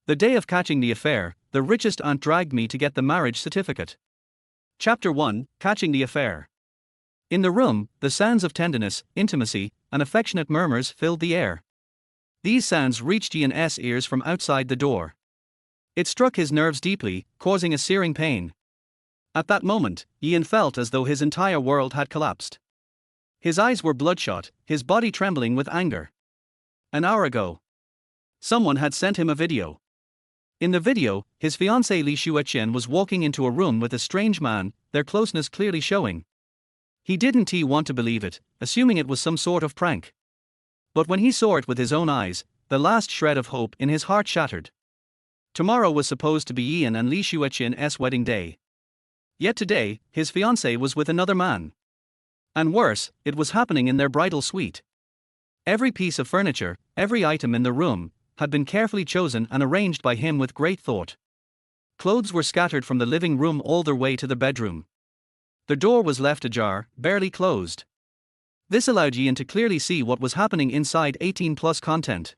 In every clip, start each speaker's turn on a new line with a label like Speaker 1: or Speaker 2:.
Speaker 1: The day of catching the affair, the richest aunt dragged me to get the marriage certificate. Chapter 1, Catching the Affair. In the room, the sounds of tenderness, intimacy, and affectionate murmurs filled the air. These sounds reached Ian's ears from outside the door. It struck his nerves deeply, causing a searing pain. At that moment, Ian felt as though his entire world had collapsed. His eyes were bloodshot, his body trembling with anger. An hour ago, someone had sent him a video. In the video, his fiancée Li Xueqian was walking into a room with a strange man, their closeness clearly showing. He didn't want to believe it, assuming it was some sort of prank. But when he saw it with his own eyes, the last shred of hope in his heart shattered. Tomorrow was supposed to be Ian and Li Xueqian's wedding day. Yet today, his fiancée was with another man. And worse, it was happening in their bridal suite. Every piece of furniture, every item in the room, had been carefully chosen and arranged by him with great thought. Clothes were scattered from the living room all their way to the bedroom. The door was left ajar, barely closed. This allowed Ian to clearly see what was happening inside 18+ content.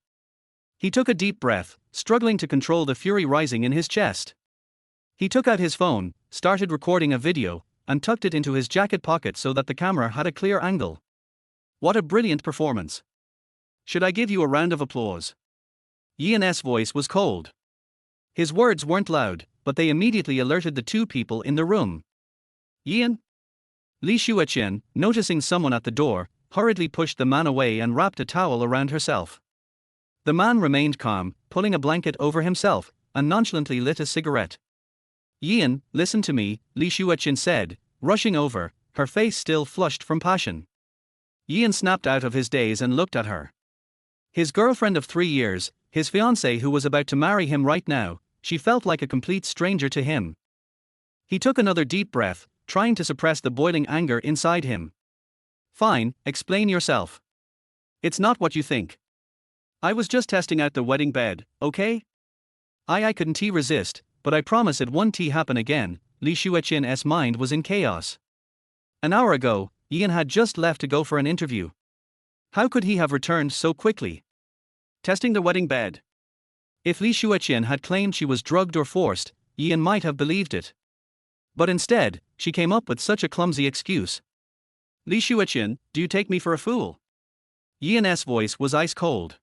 Speaker 1: He took a deep breath, struggling to control the fury rising in his chest. He took out his phone, started recording a video, and tucked it into his jacket pocket so that the camera had a clear angle. What a brilliant performance! Should I give you a round of applause? Ian's voice was cold. His words weren't loud, but they immediately alerted the two people in the room. Ian? Li Xueqian, noticing someone at the door, hurriedly pushed the man away and wrapped a towel around herself. The man remained calm, pulling a blanket over himself, and nonchalantly lit a cigarette. Ian, listen to me, Li Xueqian said, rushing over, her face still flushed from passion. Ian snapped out of his daze and looked at her. His girlfriend of 3 years, his fiancée who was about to marry him right now, she felt like a complete stranger to him. He took another deep breath, trying to suppress the boiling anger inside him. Fine, explain yourself. It's not what you think. I was just testing out the wedding bed, okay? I couldn't resist, but I promise it won't happen again. Li Xueqian's mind was in chaos. An hour ago, Ian had just left to go for an interview. How could he have returned so quickly? Testing the wedding bed. If Li Xueqian had claimed she was drugged or forced, Ian might have believed it. But instead, she came up with such a clumsy excuse. Li Xueqian, do you take me for a fool? Ian's voice was ice cold.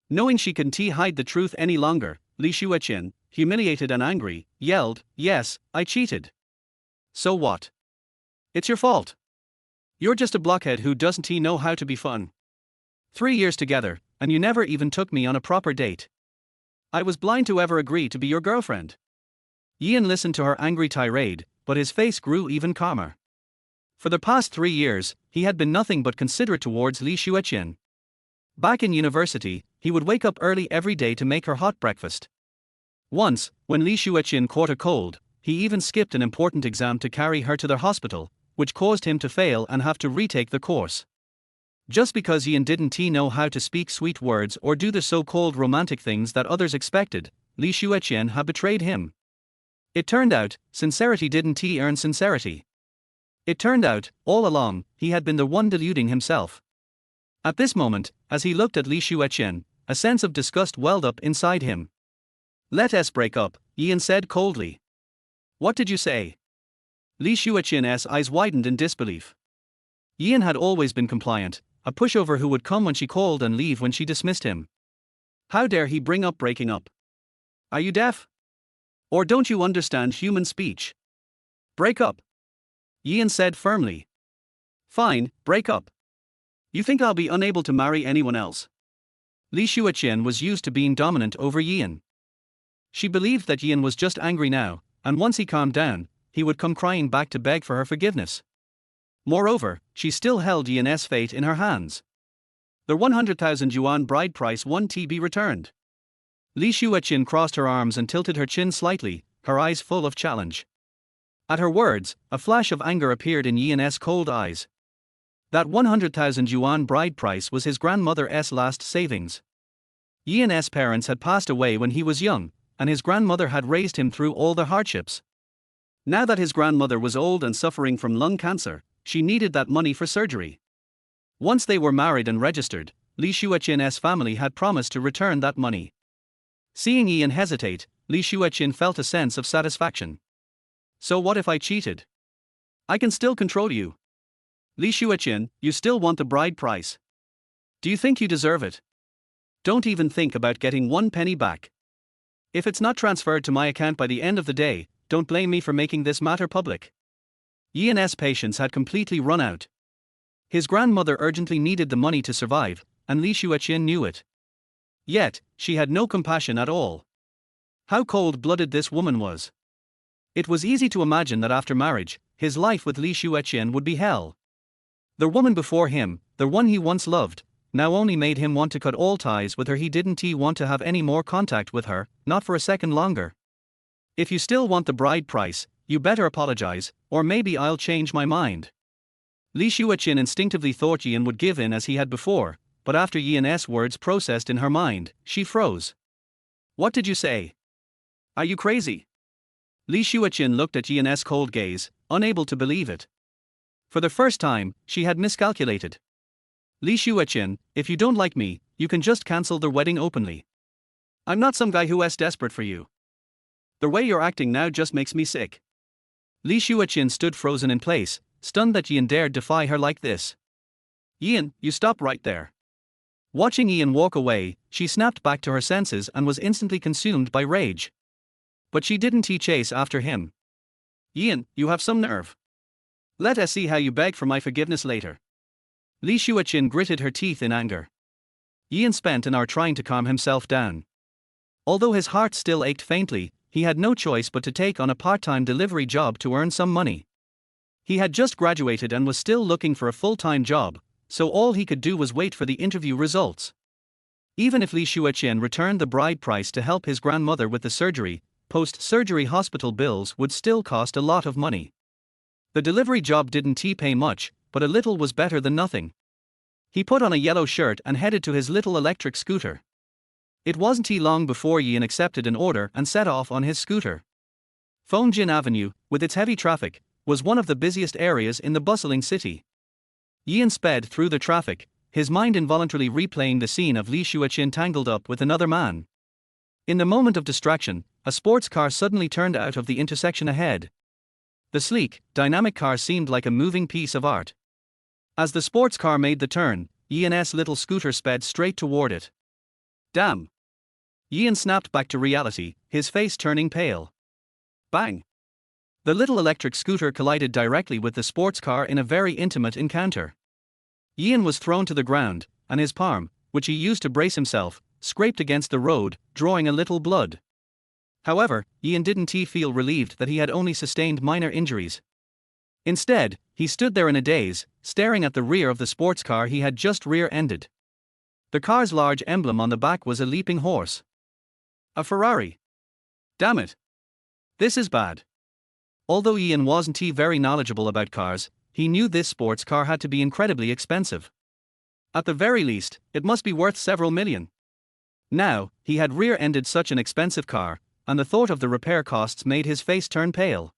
Speaker 1: Knowing she couldn't hide the truth any longer, Li Xueqian, humiliated and angry, yelled, yes, I cheated. So what? It's your fault. You're just a blockhead who doesn't know how to be fun. 3 years together, and you never even took me on a proper date. I was blind to ever agree to be your girlfriend. Ian listened to her angry tirade, but his face grew even calmer. For the past 3 years, he had been nothing but considerate towards Li Xueqian. Back in university, he would wake up early every day to make her hot breakfast. Once, when Li Xueqian caught a cold, he even skipped an important exam to carry her to the hospital, which caused him to fail and have to retake the course. Just because Ian didn't know how to speak sweet words or do the so-called romantic things that others expected, Li Xueqian had betrayed him. It turned out, sincerity didn't earn sincerity. It turned out, all along, he had been the one deluding himself. At this moment, as he looked at Li Xueqian, a sense of disgust welled up inside him. Let us break up, Ian said coldly. What did you say? Li Xueqian's eyes widened in disbelief. Ian had always been compliant, a pushover who would come when she called and leave when she dismissed him. How dare he bring up breaking up? Are you deaf? Or don't you understand human speech? Break up. Ian said firmly. Fine, break up. You think I'll be unable to marry anyone else? Li Xueqian was used to being dominant over Ian. She believed that Ian was just angry now, and once he calmed down, he would come crying back to beg for her forgiveness. Moreover, she still held Ian's fate in her hands. The 100,000 yuan bride price won to be returned. Li Xueqian crossed her arms and tilted her chin slightly, her eyes full of challenge. At her words, a flash of anger appeared in Ian's cold eyes. That 100,000 yuan bride price was his grandmother's last savings. Ian's parents had passed away when he was young, and his grandmother had raised him through all the hardships. Now that his grandmother was old and suffering from lung cancer, she needed that money for surgery. Once they were married and registered, Li Xueqian's family had promised to return that money. Seeing Ian hesitate, Li Xueqian felt a sense of satisfaction. So what if I cheated? I can still control you. Li Xueqian, you still want the bride price. Do you think you deserve it? Don't even think about getting 1 penny back. If it's not transferred to my account by the end of the day, don't blame me for making this matter public. Ian's patience had completely run out. His grandmother urgently needed the money to survive, and Li Xueqian knew it. Yet, she had no compassion at all. How cold-blooded this woman was. It was easy to imagine that after marriage, his life with Li Xueqian would be hell. The woman before him, the one he once loved, now only made him want to cut all ties with her. He didn't want to have any more contact with her, not for a second longer. If you still want the bride price, you better apologize, or maybe I'll change my mind. Li Xueqian instinctively thought Ian would give in as he had before, but after Ian's words processed in her mind, she froze. What did you say? Are you crazy? Li Xueqian looked at Ian's cold gaze, unable to believe it. For the first time, she had miscalculated. Li Xueqian, if you don't like me, you can just cancel the wedding openly. I'm not some guy who's desperate for you. The way you're acting now just makes me sick. Li Xueqian stood frozen in place, stunned that Ian dared defy her like this. Ian, you stop right there. Watching Ian walk away, she snapped back to her senses and was instantly consumed by rage. But she didn't chase after him. Ian, you have some nerve. Let us see how you beg for my forgiveness later. Li Xueqian gritted her teeth in anger. Ian spent an hour trying to calm himself down. Although his heart still ached faintly, he had no choice but to take on a part-time delivery job to earn some money. He had just graduated and was still looking for a full-time job, so all he could do was wait for the interview results. Even if Li Xueqian returned the bride price to help his grandmother with the surgery, post-surgery hospital bills would still cost a lot of money. The delivery job didn't pay much, but a little was better than nothing. He put on a yellow shirt and headed to his little electric scooter. It wasn't long before Ian accepted an order and set off on his scooter. Fongjin Avenue, with its heavy traffic, was one of the busiest areas in the bustling city. Ian sped through the traffic, his mind involuntarily replaying the scene of Li Xueqian tangled up with another man. In the moment of distraction, a sports car suddenly turned out of the intersection ahead. The sleek, dynamic car seemed like a moving piece of art. As the sports car made the turn, Ian's little scooter sped straight toward it. Damn! Ian snapped back to reality, his face turning pale. Bang! The little electric scooter collided directly with the sports car in a very intimate encounter. Ian was thrown to the ground, and his palm, which he used to brace himself, scraped against the road, drawing a little blood. However, Ian didn't feel relieved that he had only sustained minor injuries. Instead, he stood there in a daze, staring at the rear of the sports car he had just rear-ended. The car's large emblem on the back was a leaping horse. A Ferrari. Damn it. This is bad. Although Ian wasn't very knowledgeable about cars, he knew this sports car had to be incredibly expensive. At the very least, it must be worth several million. Now, he had rear-ended such an expensive car, and the thought of the repair costs made his face turn pale.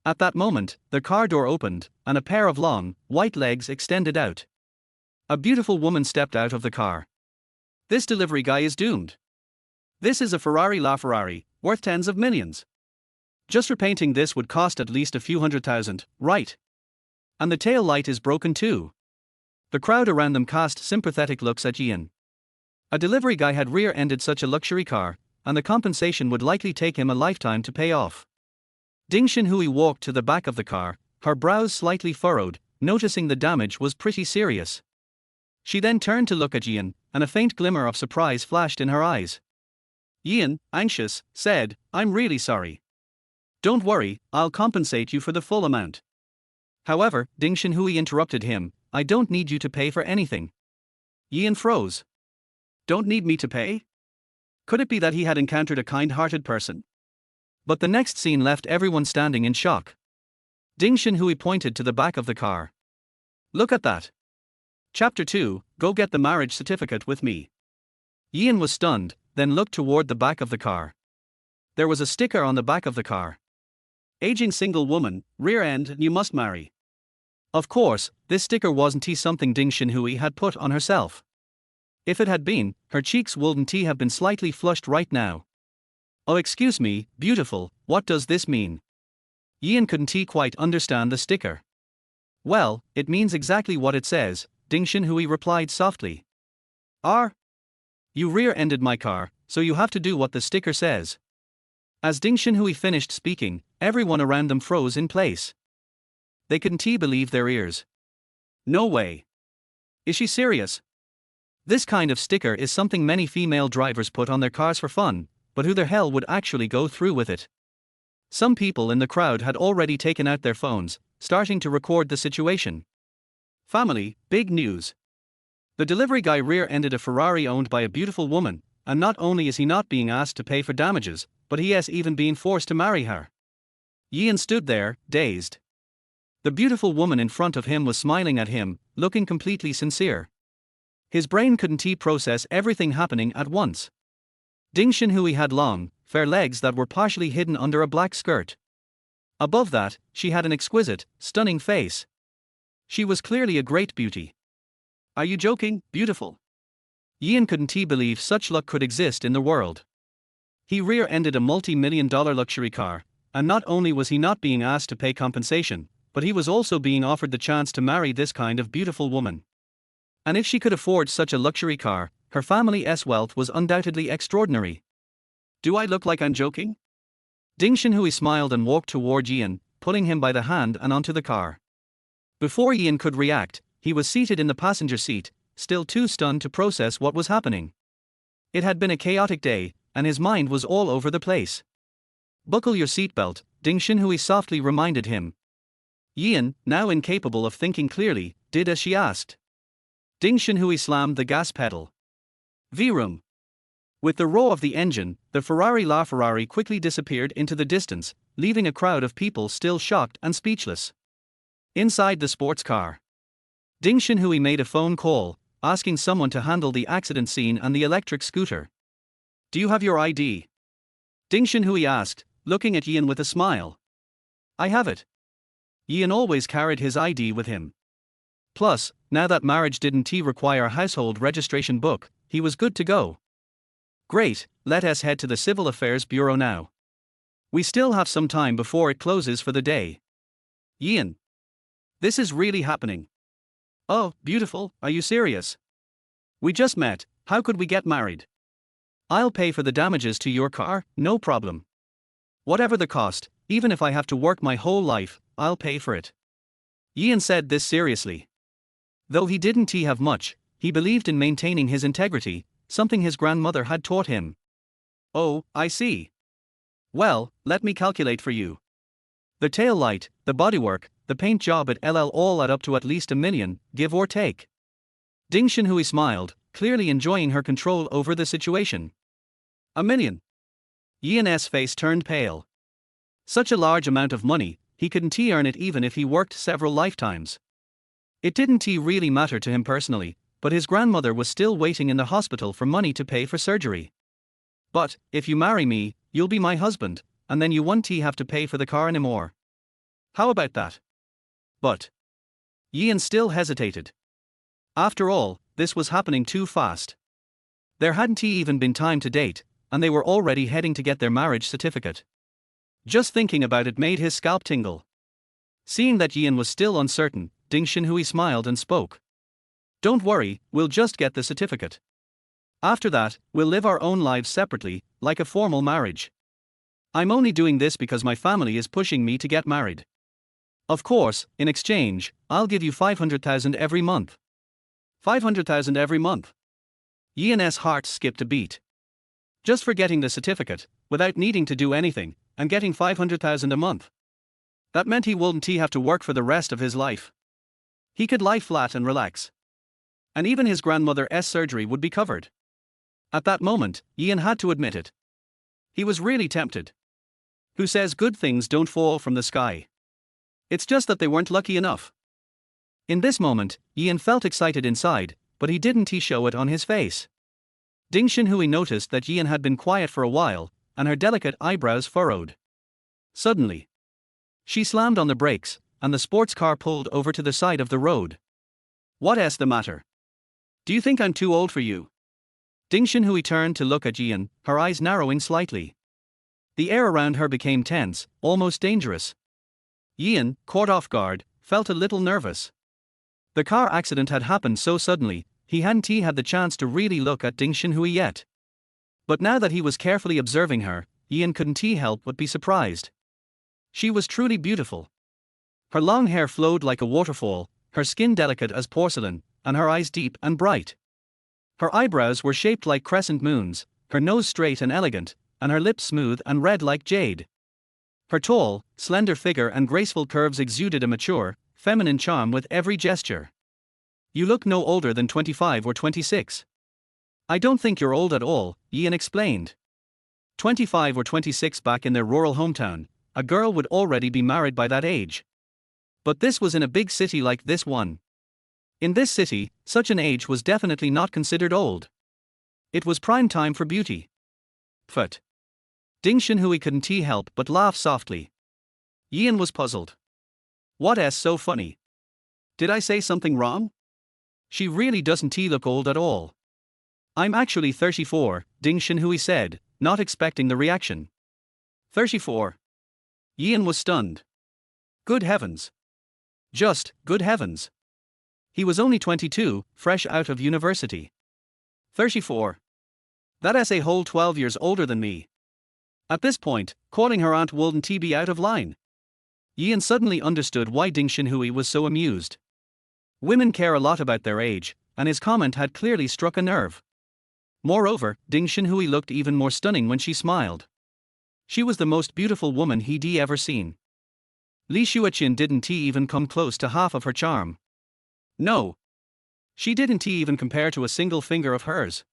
Speaker 1: At that moment, the car door opened, and a pair of long, white legs extended out. A beautiful woman stepped out of the car. This delivery guy is doomed. This is a Ferrari LaFerrari, worth tens of millions. Just repainting this would cost at least a few $100,000, right? And the tail light is broken too. The crowd around them cast sympathetic looks at Ian. A delivery guy had rear-ended such a luxury car, and the compensation would likely take him a lifetime to pay off. Ding Xinhui walked to the back of the car, her brows slightly furrowed, noticing the damage was pretty serious. She then turned to look at Ian, and a faint glimmer of surprise flashed in her eyes. Ian, anxious, said, "I'm really sorry. Don't worry, I'll compensate you for the full amount." However, Ding Xinhui interrupted him, "I don't need you to pay for anything." Ian froze. Don't need me to pay? Could it be that he had encountered a kind-hearted person? But the next scene left everyone standing in shock. Ding Xinhui pointed to the back of the car. Look at that. Chapter 2, Go get the marriage certificate with me. Ian was stunned, then looked toward the back of the car. There was a sticker on the back of the car. Aging single woman, rear end, you must marry. Of course, this sticker wasn't something Ding Xinhui had put on herself. If it had been, her cheeks wouldn't have been slightly flushed right now. Oh, excuse me, beautiful, what does this mean? Ian couldn't quite understand the sticker. Well, it means exactly what it says, Ding Xinhui replied softly. You rear-ended my car, so you have to do what the sticker says. As Ding Xinhui finished speaking, everyone around them froze in place. They couldn't believe their ears. No way. Is she serious? This kind of sticker is something many female drivers put on their cars for fun, but who the hell would actually go through with it? Some people in the crowd had already taken out their phones, starting to record the situation. Family, big news. The delivery guy rear-ended a Ferrari owned by a beautiful woman, and not only is he not being asked to pay for damages, but he has even been forced to marry her. Ian stood there, dazed. The beautiful woman in front of him was smiling at him, looking completely sincere. His brain couldn't process everything happening at once. Ding Xinhui had long, fair legs that were partially hidden under a black skirt. Above that, she had an exquisite, stunning face. She was clearly a great beauty. Are you joking, beautiful? Ian couldn't believe such luck could exist in the world. He rear-ended a multi-million-dollar luxury car, and not only was he not being asked to pay compensation, but he was also being offered the chance to marry this kind of beautiful woman. And if she could afford such a luxury car, her family's wealth was undoubtedly extraordinary. Do I look like I'm joking? Ding Xinhui smiled and walked toward Ian, pulling him by the hand and onto the car. Before Ian could react, he was seated in the passenger seat, still too stunned to process what was happening. It had been a chaotic day, and his mind was all over the place. Buckle your seatbelt, Ding Xinhui softly reminded him. Ian, now incapable of thinking clearly, did as she asked. Ding Xinhui slammed the gas pedal. Vroom. With the roar of the engine, the Ferrari quickly disappeared into the distance, leaving a crowd of people still shocked and speechless. Inside the sports car, Ding Xinhui made a phone call, asking someone to handle the accident scene and the electric scooter. Do you have your ID? Ding Xinhui asked, looking at Ian with a smile. I have it. Ian always carried his ID with him. Plus, now that marriage didn't require a household registration book, he was good to go. Great, let us head to the Civil Affairs Bureau now. We still have some time before it closes for the day. Ian. This is really happening. Oh, beautiful, are you serious? We just met, how could we get married? I'll pay for the damages to your car, no problem. Whatever the cost, even if I have to work my whole life, I'll pay for it. Ian said this seriously. Though he didn't have much, he believed in maintaining his integrity, something his grandmother had taught him. Oh, I see. Well, let me calculate for you. The tail light, the bodywork, the paint job at LL all add up to at least $1 million, give or take. Ding Xinhui smiled, clearly enjoying her control over the situation. $1 million. Ian's face turned pale. Such a large amount of money, he couldn't earn it even if he worked several lifetimes. It didn't really matter to him personally, but his grandmother was still waiting in the hospital for money to pay for surgery. But, if you marry me, you'll be my husband, and then you won't have to pay for the car anymore. How about that? But Ian still hesitated. After all, this was happening too fast. There hadn't even been time to date, and they were already heading to get their marriage certificate. Just thinking about it made his scalp tingle. Seeing that Ian was still uncertain, Ding Xinhui smiled and spoke. Don't worry, we'll just get the certificate. After that, we'll live our own lives separately, like a formal marriage. I'm only doing this because my family is pushing me to get married. Of course, in exchange, I'll give you 500,000 every month. 500,000 every month. Ian's heart skipped a beat. Just for getting the certificate, without needing to do anything, and getting 500,000 a month. That meant he wouldn't have to work for the rest of his life. He could lie flat and relax. And even his grandmother's surgery would be covered. At that moment, Ian had to admit it. He was really tempted. Who says good things don't fall from the sky? It's just that they weren't lucky enough. In this moment, Ian felt excited inside, but he didn't show it on his face. Ding Xinhui noticed that Ian had been quiet for a while, and her delicate eyebrows furrowed. Suddenly, she slammed on the brakes, and the sports car pulled over to the side of the road. What's the matter? Do you think I'm too old for you? Ding Xinhui turned to look at Yian, her eyes narrowing slightly. The air around her became tense, almost dangerous. Yian, caught off guard, felt a little nervous. The car accident had happened so suddenly, he hadn't had the chance to really look at Ding Xinhui yet. But now that he was carefully observing her, Yian couldn't help but be surprised. She was truly beautiful. Her long hair flowed like a waterfall, her skin delicate as porcelain, and her eyes deep and bright. Her eyebrows were shaped like crescent moons, her nose straight and elegant, and her lips smooth and red like jade. Her tall, slender figure and graceful curves exuded a mature, feminine charm with every gesture. You look no older than 25 or 26. I don't think you're old at all, Yian explained. 25 or 26 back in their rural hometown, a girl would already be married by that age. But this was in a big city like this one. In this city, such an age was definitely not considered old. It was prime time for beauty. Pfft. Ding Xinhui couldn't help but laugh softly. Yian was puzzled. What's so funny? Did I say something wrong? She really doesn't look old at all. I'm actually 34, Ding Xinhui said, not expecting the reaction. 34. Yian was stunned. Good heavens. Just, good heavens. He was only 22, fresh out of university. 34. That's a whole 12 years older than me. At this point, calling her aunt wouldn't be out of line. Yian suddenly understood why Ding Xinhui was so amused. Women care a lot about their age, and his comment had clearly struck a nerve. Moreover, Ding Xinhui looked even more stunning when she smiled. She was the most beautiful woman he'd ever seen. Li Xueqian didn't even come close to half of her charm. No. She didn't even compare to a single finger of hers.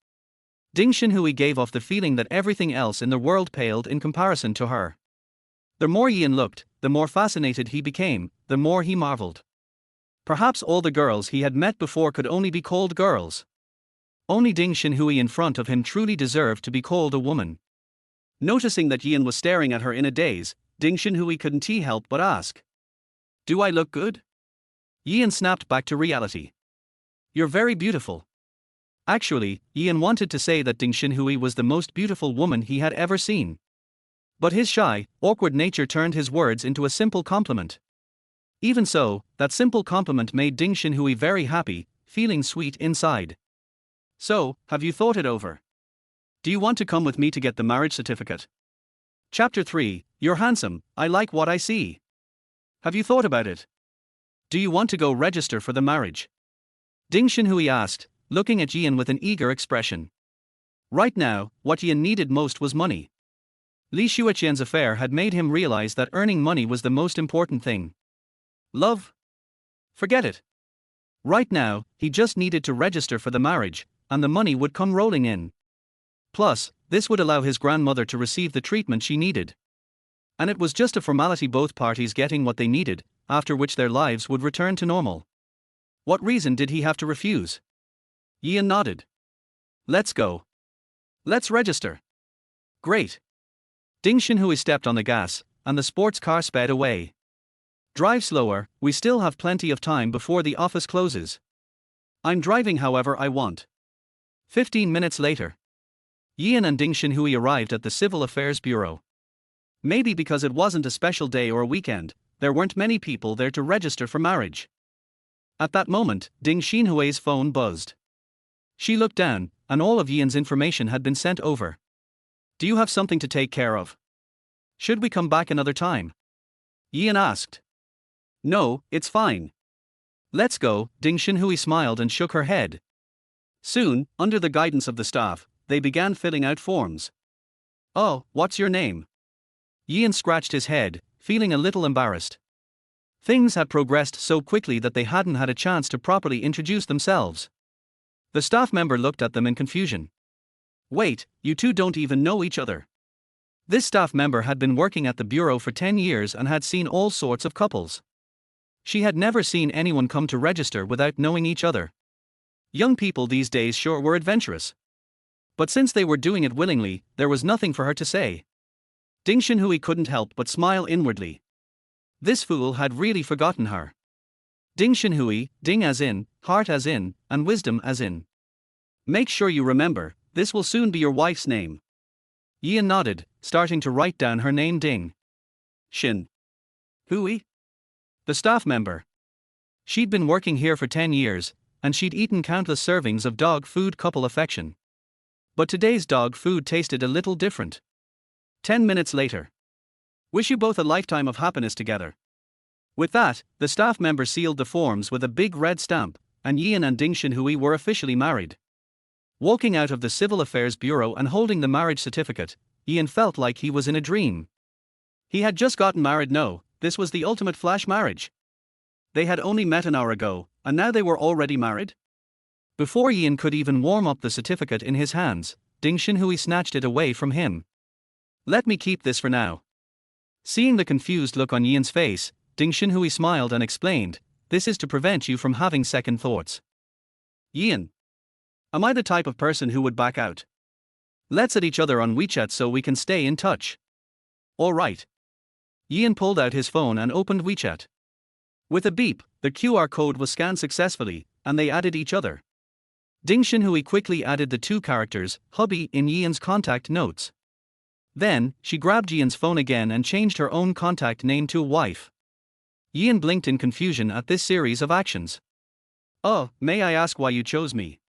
Speaker 1: Ding Xinhui gave off the feeling that everything else in the world paled in comparison to her. The more Yian looked, the more fascinated he became, the more he marveled. Perhaps all the girls he had met before could only be called girls. Only Ding Xinhui in front of him truly deserved to be called a woman. Noticing that Yian was staring at her in a daze, Ding Xinhui couldn't help but ask. Do I look good? Yian snapped back to reality. You're very beautiful. Actually, Yian wanted to say that Ding Xinhui was the most beautiful woman he had ever seen. But his shy, awkward nature turned his words into a simple compliment. Even so, that simple compliment made Ding Xinhui very happy, feeling sweet inside. So, have you thought it over? Do you want to come with me to get the marriage certificate? Chapter 3, You're handsome, I like what I see. Have you thought about it? Do you want to go register for the marriage? Ding Xinhui asked, looking at Yian with an eager expression. Right now, what Yian needed most was money. Li Xueqian's affair had made him realize that earning money was the most important thing. Love? Forget it. Right now, he just needed to register for the marriage, and the money would come rolling in. Plus, this would allow his grandmother to receive the treatment she needed. And it was just a formality, both parties getting what they needed, after which their lives would return to normal. What reason did he have to refuse? Yian nodded. Let's go. Let's register. Great. Ding Xinhui stepped on the gas, and the sports car sped away. Drive slower, we still have plenty of time before the office closes. I'm driving however I want. 15 minutes later. Yian and Ding Xinhui arrived at the Civil Affairs Bureau. Maybe because it wasn't a special day or a weekend, there weren't many people there to register for marriage. At that moment, Ding Xinhui's phone buzzed. She looked down, and all of Yian's information had been sent over. Do you have something to take care of? Should we come back another time? Yian asked. No, it's fine. Let's go, Ding Xinhui smiled and shook her head. Soon, under the guidance of the staff, they began filling out forms. Oh, what's your name? Yian scratched his head, feeling a little embarrassed. Things had progressed so quickly that they hadn't had a chance to properly introduce themselves. The staff member looked at them in confusion. Wait, you two don't even know each other. This staff member had been working at the bureau for 10 years and had seen all sorts of couples. She had never seen anyone come to register without knowing each other. Young people these days sure were adventurous. But since they were doing it willingly, there was nothing for her to say. Ding Xinhui couldn't help but smile inwardly. This fool had really forgotten her. Ding Xinhui, ding as in, heart as in, and wisdom as in. Make sure you remember, This will soon be your wife's name. Ian nodded, starting to write down her name. Ding. Shin. Hui? The staff member. She'd been working here for 10 years, and she'd eaten countless servings of dog food couple affection. But today's dog food tasted a little different. 10 minutes later. Wish you both a lifetime of happiness together. With that, the staff member sealed the forms with a big red stamp, and Ian and Ding Shinhui were officially married. Walking out of the Civil Affairs Bureau and holding the marriage certificate, Ian felt like he was in a dream. He had just gotten married. No, this was the ultimate flash marriage. They had only met an hour ago, and now they were already married? Before Ian could even warm up the certificate in his hands, Ding Shinhui snatched it away from him. Let me keep this for now. Seeing the confused look on Ian's face, Ding Shinhui smiled and explained, this is to prevent you from having second thoughts. Ian. Am I the type of person who would back out? Let's add each other on WeChat so we can stay in touch. Alright. Ian pulled out his phone and opened WeChat. With a beep, the QR code was scanned successfully, and they added each other. Ding Shinhui quickly added the 2 characters, hubby, in Ian's contact notes. Then, she grabbed Ian's phone again and changed her own contact name to wife. Ian blinked in confusion at this series of actions. Oh, may I ask why you chose me?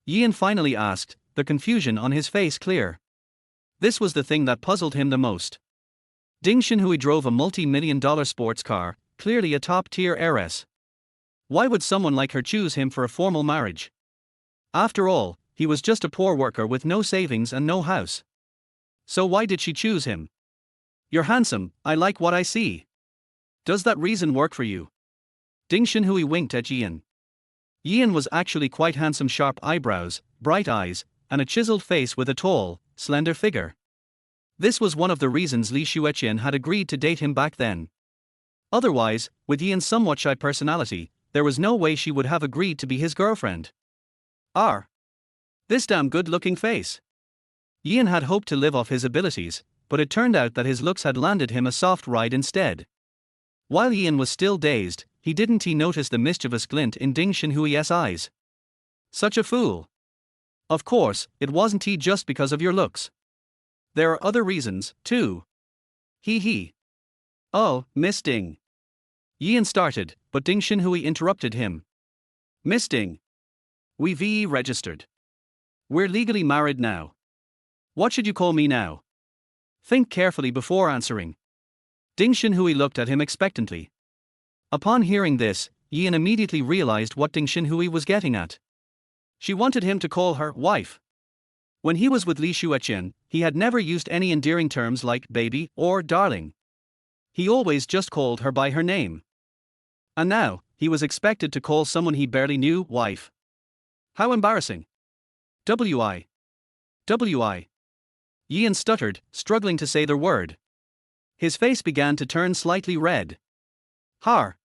Speaker 1: Ian finally asked, the confusion on his face clear. This was the thing that puzzled him the most. Ding Shinhui drove a multi-million-dollar sports car, clearly a top-tier heiress. Why would someone like her choose him for a formal marriage? After all, he was just a poor worker with no savings and no house. So why did she choose him? You're handsome, I like what I see. Does that reason work for you? Ding Shinhui winked at Ian. Ian was actually quite handsome, sharp eyebrows, bright eyes, and a chiseled face with a tall, slender figure. This was one of the reasons Li Xueqian had agreed to date him back then. Otherwise, with Ian's somewhat shy personality, there was no way she would have agreed to be his girlfriend. This damn good-looking face. Ian had hoped to live off his abilities, but it turned out that his looks had landed him a soft ride instead. While Ian was still dazed, he didn't notice the mischievous glint in Ding Shinhui's eyes. Such a fool. Of course, it wasn't he just because of your looks. There are other reasons, too. He. Oh, Miss Ding. Ian started, but Ding Shinhui interrupted him. Miss Ding. We've registered. We're legally married now. What should you call me now? Think carefully before answering. Ding Shinhui looked at him expectantly. Upon hearing this, Ian immediately realized what Ding Shinhui was getting at. She wanted him to call her wife. When he was with Li Xueqian, he had never used any endearing terms like baby or darling. He always just called her by her name. And now, he was expected to call someone he barely knew wife. How embarrassing. W-I. Ian stuttered, struggling to say the word. His face began to turn slightly red. Har.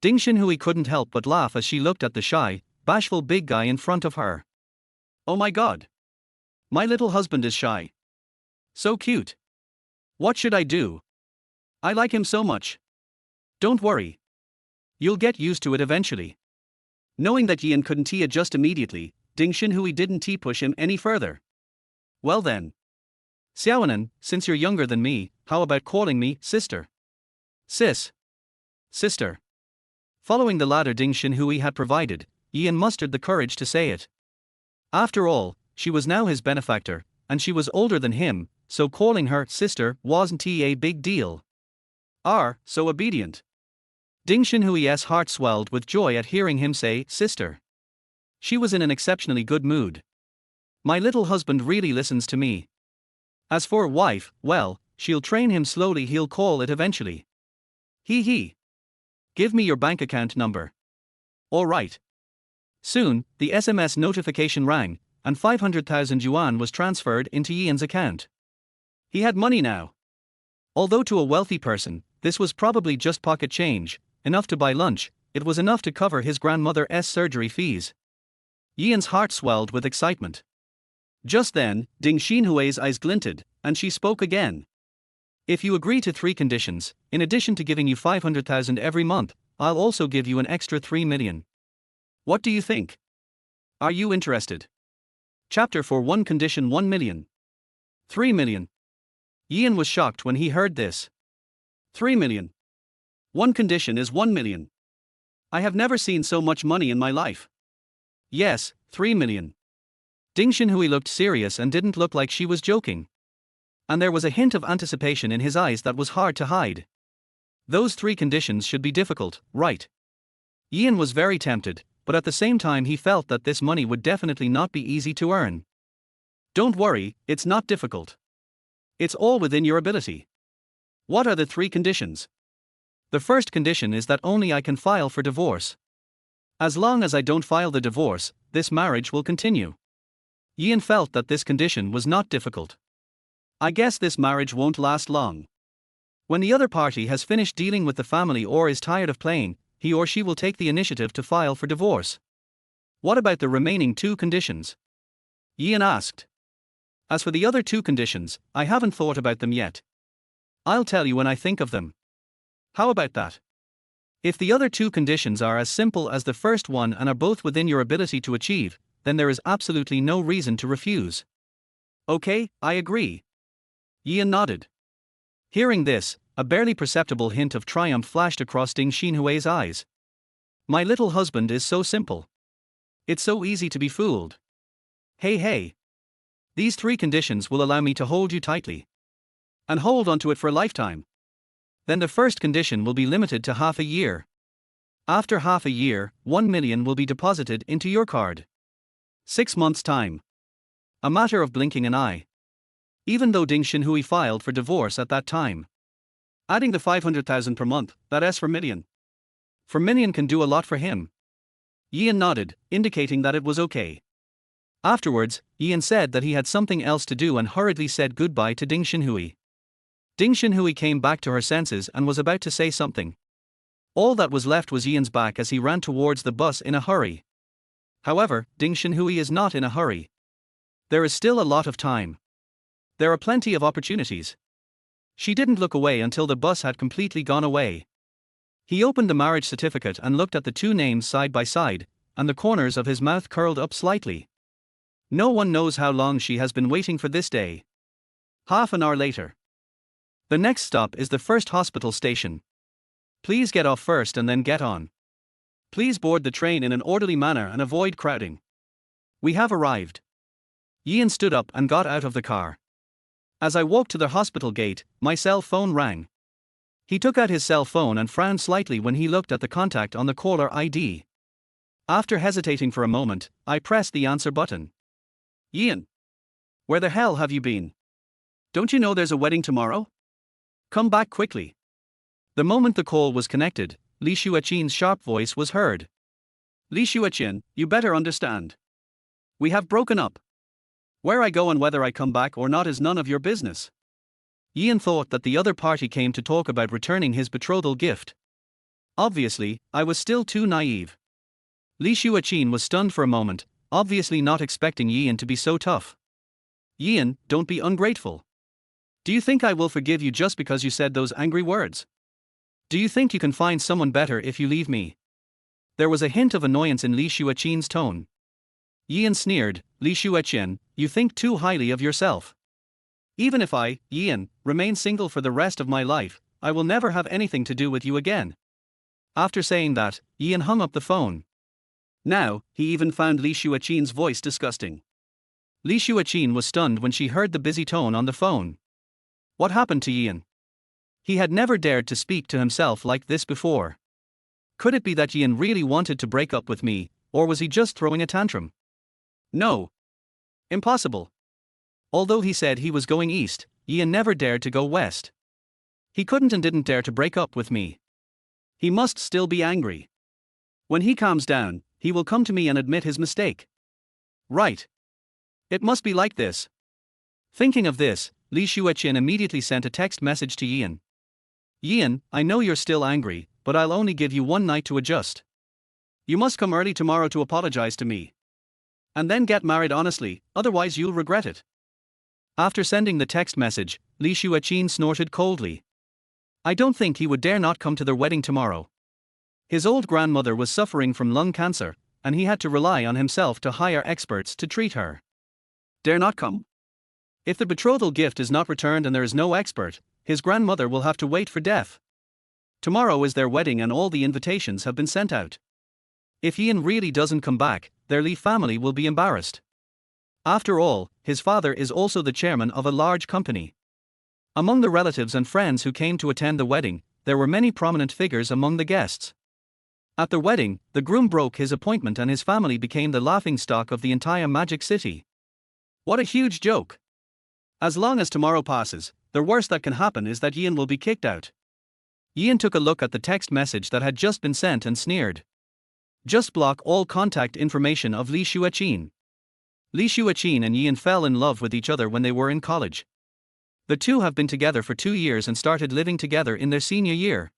Speaker 1: Ding Shinhui couldn't help but laugh as she looked at the shy, bashful big guy in front of her. Oh my god. My little husband is shy. So cute. What should I do? I like him so much. Don't worry. You'll get used to it eventually. Knowing that Ian couldn't adjust immediately, Ding Shinhui didn't push him any further. Well then. Xiaonan, since you're younger than me, how about calling me sister? Sis. Sister. Following the ladder Ding Shinhui had provided, Ian mustered the courage to say it. After all, she was now his benefactor, and she was older than him, so calling her sister wasn't a big deal. So obedient. Ding Shinhui's heart swelled with joy at hearing him say sister. She was in an exceptionally good mood. My little husband really listens to me. As for wife, well, she'll train him slowly, he'll call it eventually. He. Give me your bank account number. All right. Soon, the SMS notification rang, and 500,000 yuan was transferred into Ian's account. He had money now. Although to a wealthy person, this was probably just pocket change, enough to buy lunch, it was enough to cover his grandmother's surgery fees. Ian's heart swelled with excitement. Just then, Ding Shinhui's eyes glinted, and she spoke again. If you agree to 3 conditions, in addition to giving you 500,000 every month, I'll also give you an extra 3 million. What do you think? Are you interested? Chapter 4 1 Condition 1 million. 3 million. Ian was shocked when he heard this. 3 million. One condition is 1 million. I have never seen so much money in my life. Yes, 3 million. Ding Xinhui looked serious and didn't look like she was joking. And there was a hint of anticipation in his eyes that was hard to hide. Those 3 conditions should be difficult, right? Ian was very tempted, but at the same time he felt that this money would definitely not be easy to earn. Don't worry, it's not difficult. It's all within your ability. What are the 3 conditions? The first condition is that only I can file for divorce. As long as I don't file the divorce, this marriage will continue. Ian felt that this condition was not difficult. I guess this marriage won't last long. When the other party has finished dealing with the family or is tired of playing, he or she will take the initiative to file for divorce. What about the remaining 2 conditions? Ian asked. As for the other 2 conditions, I haven't thought about them yet. I'll tell you when I think of them. How about that? If the other 2 conditions are as simple as the first one and are both within your ability to achieve, then there is absolutely no reason to refuse. Okay, I agree. Ian nodded. Hearing this, a barely perceptible hint of triumph flashed across Ding Xinhui's eyes. My little husband is so simple. It's so easy to be fooled. Hey. These 3 conditions will allow me to hold you tightly. And hold onto it for a lifetime. Then the first condition will be limited to half a year. After half a year, 1 million will be deposited into your card. 6 months' time. A matter of blinking an eye. Even though Ding Xinhui filed for divorce at that time. Adding the 500,000 per month, that's for million. For million can do a lot for him. Ian nodded, indicating that it was okay. Afterwards, Ian said that he had something else to do and hurriedly said goodbye to Ding Xinhui. Ding Xinhui came back to her senses and was about to say something. All that was left was Ian's back as he ran towards the bus in a hurry. However, Ding Xinhui is not in a hurry. There is still a lot of time. There are plenty of opportunities. She didn't look away until the bus had completely gone away. He opened the marriage certificate and looked at the 2 names side by side, and the corners of his mouth curled up slightly. No one knows how long she has been waiting for this day. Half an hour later. The next stop is the first hospital station. Please get off first and then get on. Please board the train in an orderly manner and avoid crowding. We have arrived. Ian stood up and got out of the car. As I walked to the hospital gate, my cell phone rang. He took out his cell phone and frowned slightly when he looked at the contact on the caller ID. After hesitating for a moment, I pressed the answer button. Ian. Where the hell have you been? Don't you know there's a wedding tomorrow? Come back quickly. The moment the call was connected, Li Xueqian's sharp voice was heard. Li Xueqian, you better understand. We have broken up. Where I go and whether I come back or not is none of your business. Ian thought that the other party came to talk about returning his betrothal gift. Obviously, I was still too naive. Li Xueqian was stunned for a moment, obviously not expecting Ian to be so tough. Ian, don't be ungrateful. Do you think I will forgive you just because you said those angry words? Do you think you can find someone better if you leave me? There was a hint of annoyance in Li Xueqian's tone. Ian sneered, Li Xueqian, you think too highly of yourself. Even if I, Ian, remain single for the rest of my life, I will never have anything to do with you again. After saying that, Ian hung up the phone. Now, he even found Li Xueqian's voice disgusting. Li Xueqian was stunned when she heard the busy tone on the phone. What happened to Ian? He had never dared to speak to himself like this before. Could it be that Ian really wanted to break up with me, or was he just throwing a tantrum? No. Impossible. Although he said he was going east, Ian never dared to go west. He couldn't and didn't dare to break up with me. He must still be angry. When he calms down, he will come to me and admit his mistake. Right. It must be like this. Thinking of this, Li Xueqian immediately sent a text message to Ian. Ian, I know you're still angry, but I'll only give you one night to adjust. You must come early tomorrow to apologize to me. And then get married honestly, otherwise you'll regret it. After sending the text message, Li Xueqian snorted coldly. I don't think he would dare not come to their wedding tomorrow. His old grandmother was suffering from lung cancer, and he had to rely on himself to hire experts to treat her. dare not come. If the betrothal gift is not returned and there is no expert, his grandmother will have to wait for death. Tomorrow is their wedding and all the invitations have been sent out. If Ian really doesn't come back, their Li family will be embarrassed. After all, his father is also the chairman of a large company. Among the relatives and friends who came to attend the wedding, there were many prominent figures among the guests. At the wedding, the groom broke his appointment and his family became the laughingstock of the entire Magic City. What a huge joke! As long as tomorrow passes, the worst that can happen is that Ian will be kicked out. Ian took a look at the text message that had just been sent and sneered. Just block all contact information of Li Xueqian. Li Xueqian and Ian fell in love with each other when they were in college. The two have been together for 2 years and started living together in their senior year.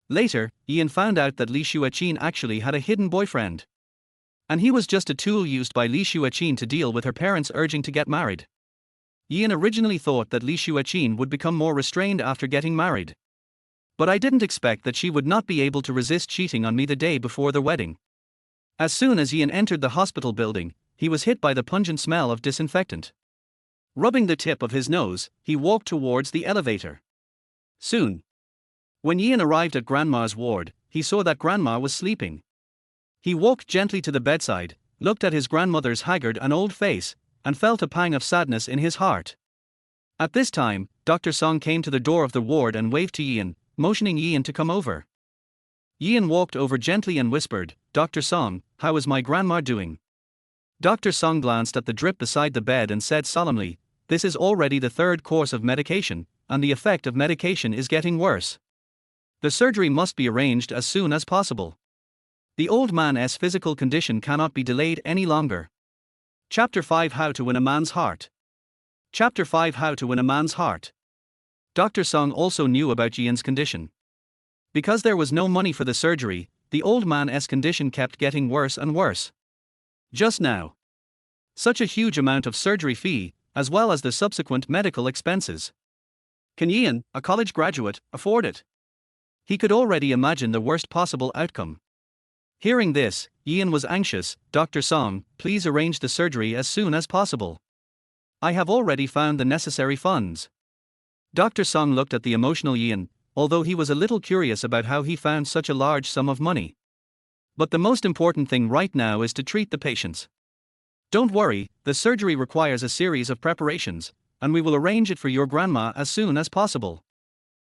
Speaker 1: Later, Ian found out that Li Xueqian actually had a hidden boyfriend. And he was just a tool used by Li Xueqian to deal with her parents urging to get married. Ian originally thought that Li Xueqian would become more restrained after getting married. But I didn't expect that she would not be able to resist cheating on me the day before the wedding. As soon as Ian entered the hospital building, he was hit by the pungent smell of disinfectant. Rubbing the tip of his nose, he walked towards the elevator. Soon. When Ian arrived at Grandma's ward, he saw that Grandma was sleeping. He walked gently to the bedside, looked at his grandmother's haggard and old face, and felt a pang of sadness in his heart. At this time, Dr. Song came to the door of the ward and waved to Ian, motioning Ian to come over. Ian walked over gently and whispered, "Dr. Song, how is my grandma doing?" Dr. Song glanced at the drip beside the bed and said solemnly, "This is already the 3rd course of medication, and the effect of medication is getting worse. The surgery must be arranged as soon as possible. The old man's physical condition cannot be delayed any longer." Chapter 5: How to Win a Man's Heart. Chapter 5: How to Win a Man's Heart. Dr. Song also knew about Ian's condition. Because there was no money for the surgery, the old man's condition kept getting worse and worse. Just now. Such a huge amount of surgery fee, as well as the subsequent medical expenses. Can Ian, a college graduate, afford it? He could already imagine the worst possible outcome. Hearing this, Ian was anxious. "Dr. Song, please arrange the surgery as soon as possible. I have already found the necessary funds." Dr. Song looked at the emotional Ian, although he was a little curious about how he found such a large sum of money. But the most important thing right now is to treat the patients. "Don't worry, the surgery requires a series of preparations, and we will arrange it for your grandma as soon as possible.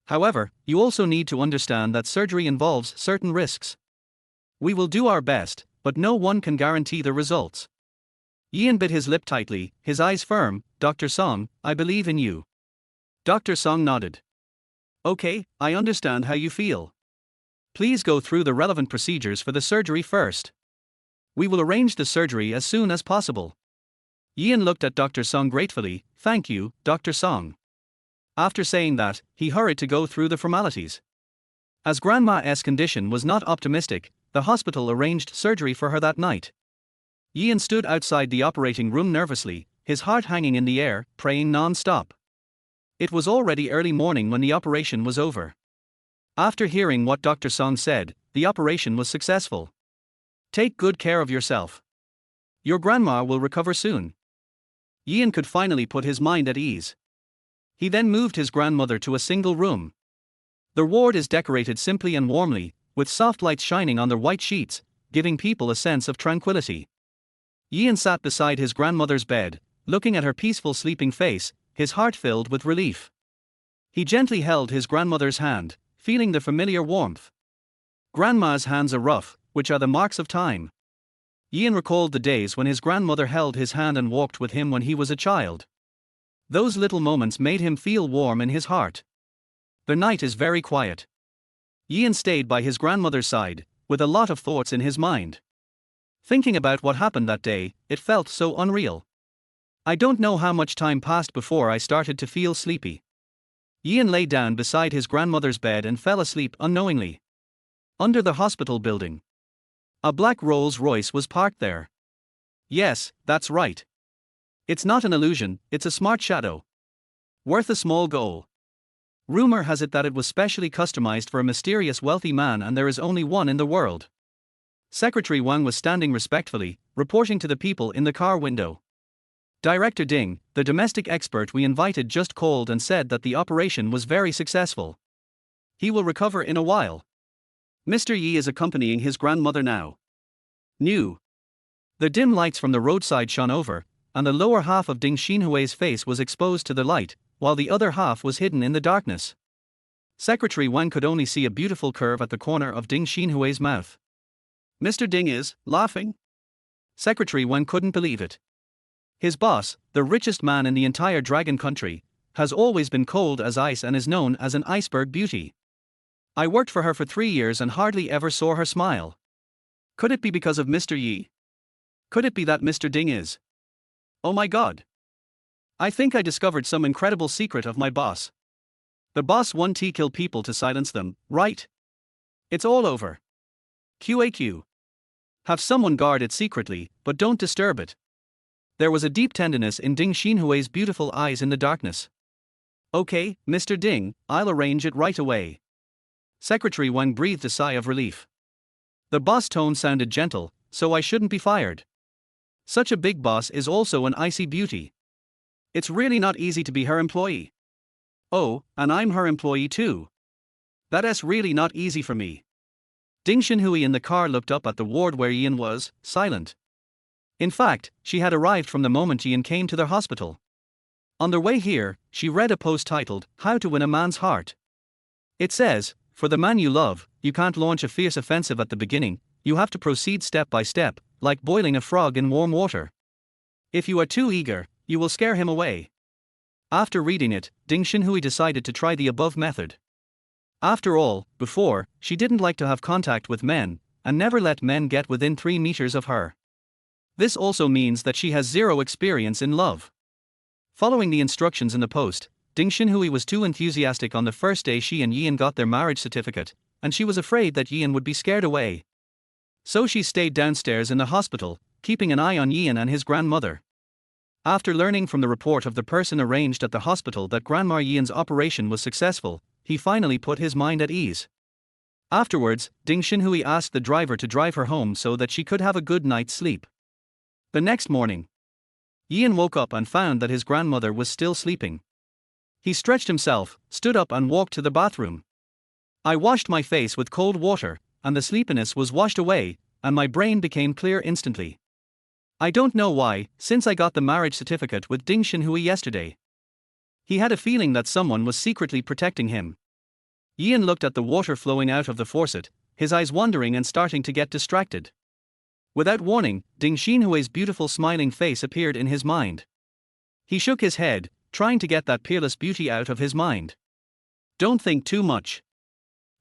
Speaker 1: However, you also need to understand that surgery involves certain risks. We will do our best, but no one can guarantee the results." Ian bit his lip tightly, his eyes firm. "Dr. Song, I believe in you." Dr. Song nodded. "Okay, I understand how you feel. Please go through the relevant procedures for the surgery first. We will arrange the surgery as soon as possible." Ian looked at Dr. Song gratefully. "Thank you, Dr. Song." After saying that, he hurried to go through the formalities. As Grandma's condition was not optimistic, the hospital arranged surgery for her that night. Ian stood outside the operating room nervously, his heart hanging in the air, praying non-stop. It was already early morning when the operation was over. After hearing what Dr. Song said, the operation was successful. "Take good care of yourself. Your grandma will recover soon." Ian could finally put his mind at ease. He then moved his grandmother to a single room. The ward is decorated simply and warmly, with soft lights shining on the white sheets, giving people a sense of tranquility. Ian sat beside his grandmother's bed, looking at her peaceful sleeping face, his heart filled with relief. He gently held his grandmother's hand, feeling the familiar warmth. Grandma's hands are rough, which are the marks of time. Ian recalled the days when his grandmother held his hand and walked with him when he was a child. Those little moments made him feel warm in his heart. The night is very quiet. Ian stayed by his grandmother's side, with a lot of thoughts in his mind. Thinking about what happened that day, it felt so unreal. I don't know how much time passed before I started to feel sleepy. Ian lay down beside his grandmother's bed and fell asleep unknowingly. Under the hospital building, a black Rolls-Royce was parked there. Yes, that's right. It's not an illusion, it's a smart shadow. Worth a small goal. Rumor has it that it was specially customized for a mysterious wealthy man, and there is only one in the world. Secretary Wang was standing respectfully, reporting to the people in the car window. Director Ding, the domestic expert we invited, just called and said that the operation was very successful. He will recover in a while. Mr. Yi is accompanying his grandmother now. New. The dim lights from the roadside shone over, and the lower half of Ding Xinhui's face was exposed to the light, while the other half was hidden in the darkness. Secretary Wang could only see a beautiful curve at the corner of Ding Xinhui's mouth. Mr. Ding is laughing? Secretary Wang couldn't believe it. His boss, the richest man in the entire dragon country, has always been cold as ice and is known as an iceberg beauty. I worked for her for 3 years and hardly ever saw her smile. Could it be because of Mr. Yi? Could it be that Mr. Ding is? Oh my god. I think I discovered some incredible secret of my boss. The boss won't kill people to silence them, right? It's all over. QAQ. Have someone guard it secretly, but don't disturb it. There was a deep tenderness in Ding Xinhui's beautiful eyes in the darkness. Okay, Mr. Ding, I'll arrange it right away. Secretary Wang breathed a sigh of relief. The boss tone sounded gentle, so I shouldn't be fired. Such a big boss is also an icy beauty. It's really not easy to be her employee. Oh, and I'm her employee too. That's really not easy for me. Ding Xinhui in the car looked up at the ward where Ian was, silent. In fact, she had arrived from the moment Ian came to the hospital. On their way here, she read a post titled, How to Win a Man's Heart. It says, for the man you love, you can't launch a fierce offensive at the beginning, you have to proceed step by step, like boiling a frog in warm water. If you are too eager, you will scare him away. After reading it, Ding Xinhui decided to try the above method. After all, before, she didn't like to have contact with men, and never let men get within 3 meters of her. This also means that she has zero experience in love. Following the instructions in the post, Ding Xinhui was too enthusiastic on the first day she and Yian got their marriage certificate, and she was afraid that Yian would be scared away. So she stayed downstairs in the hospital, keeping an eye on Yian and his grandmother. After learning from the report of the person arranged at the hospital that Grandma Yian's operation was successful, he finally put his mind at ease. Afterwards, Ding Xinhui asked the driver to drive her home so that she could have a good night's sleep. The next morning, Yian woke up and found that his grandmother was still sleeping. He stretched himself, stood up and walked to the bathroom. I washed my face with cold water, and the sleepiness was washed away, and my brain became clear instantly. I don't know why, since I got the marriage certificate with Ding Xinhui yesterday. He had a feeling that someone was secretly protecting him. Yian looked at the water flowing out of the faucet, his eyes wandering and starting to get distracted. Without warning, Ding Xinhui's beautiful smiling face appeared in his mind. He shook his head, trying to get that peerless beauty out of his mind. Don't think too much.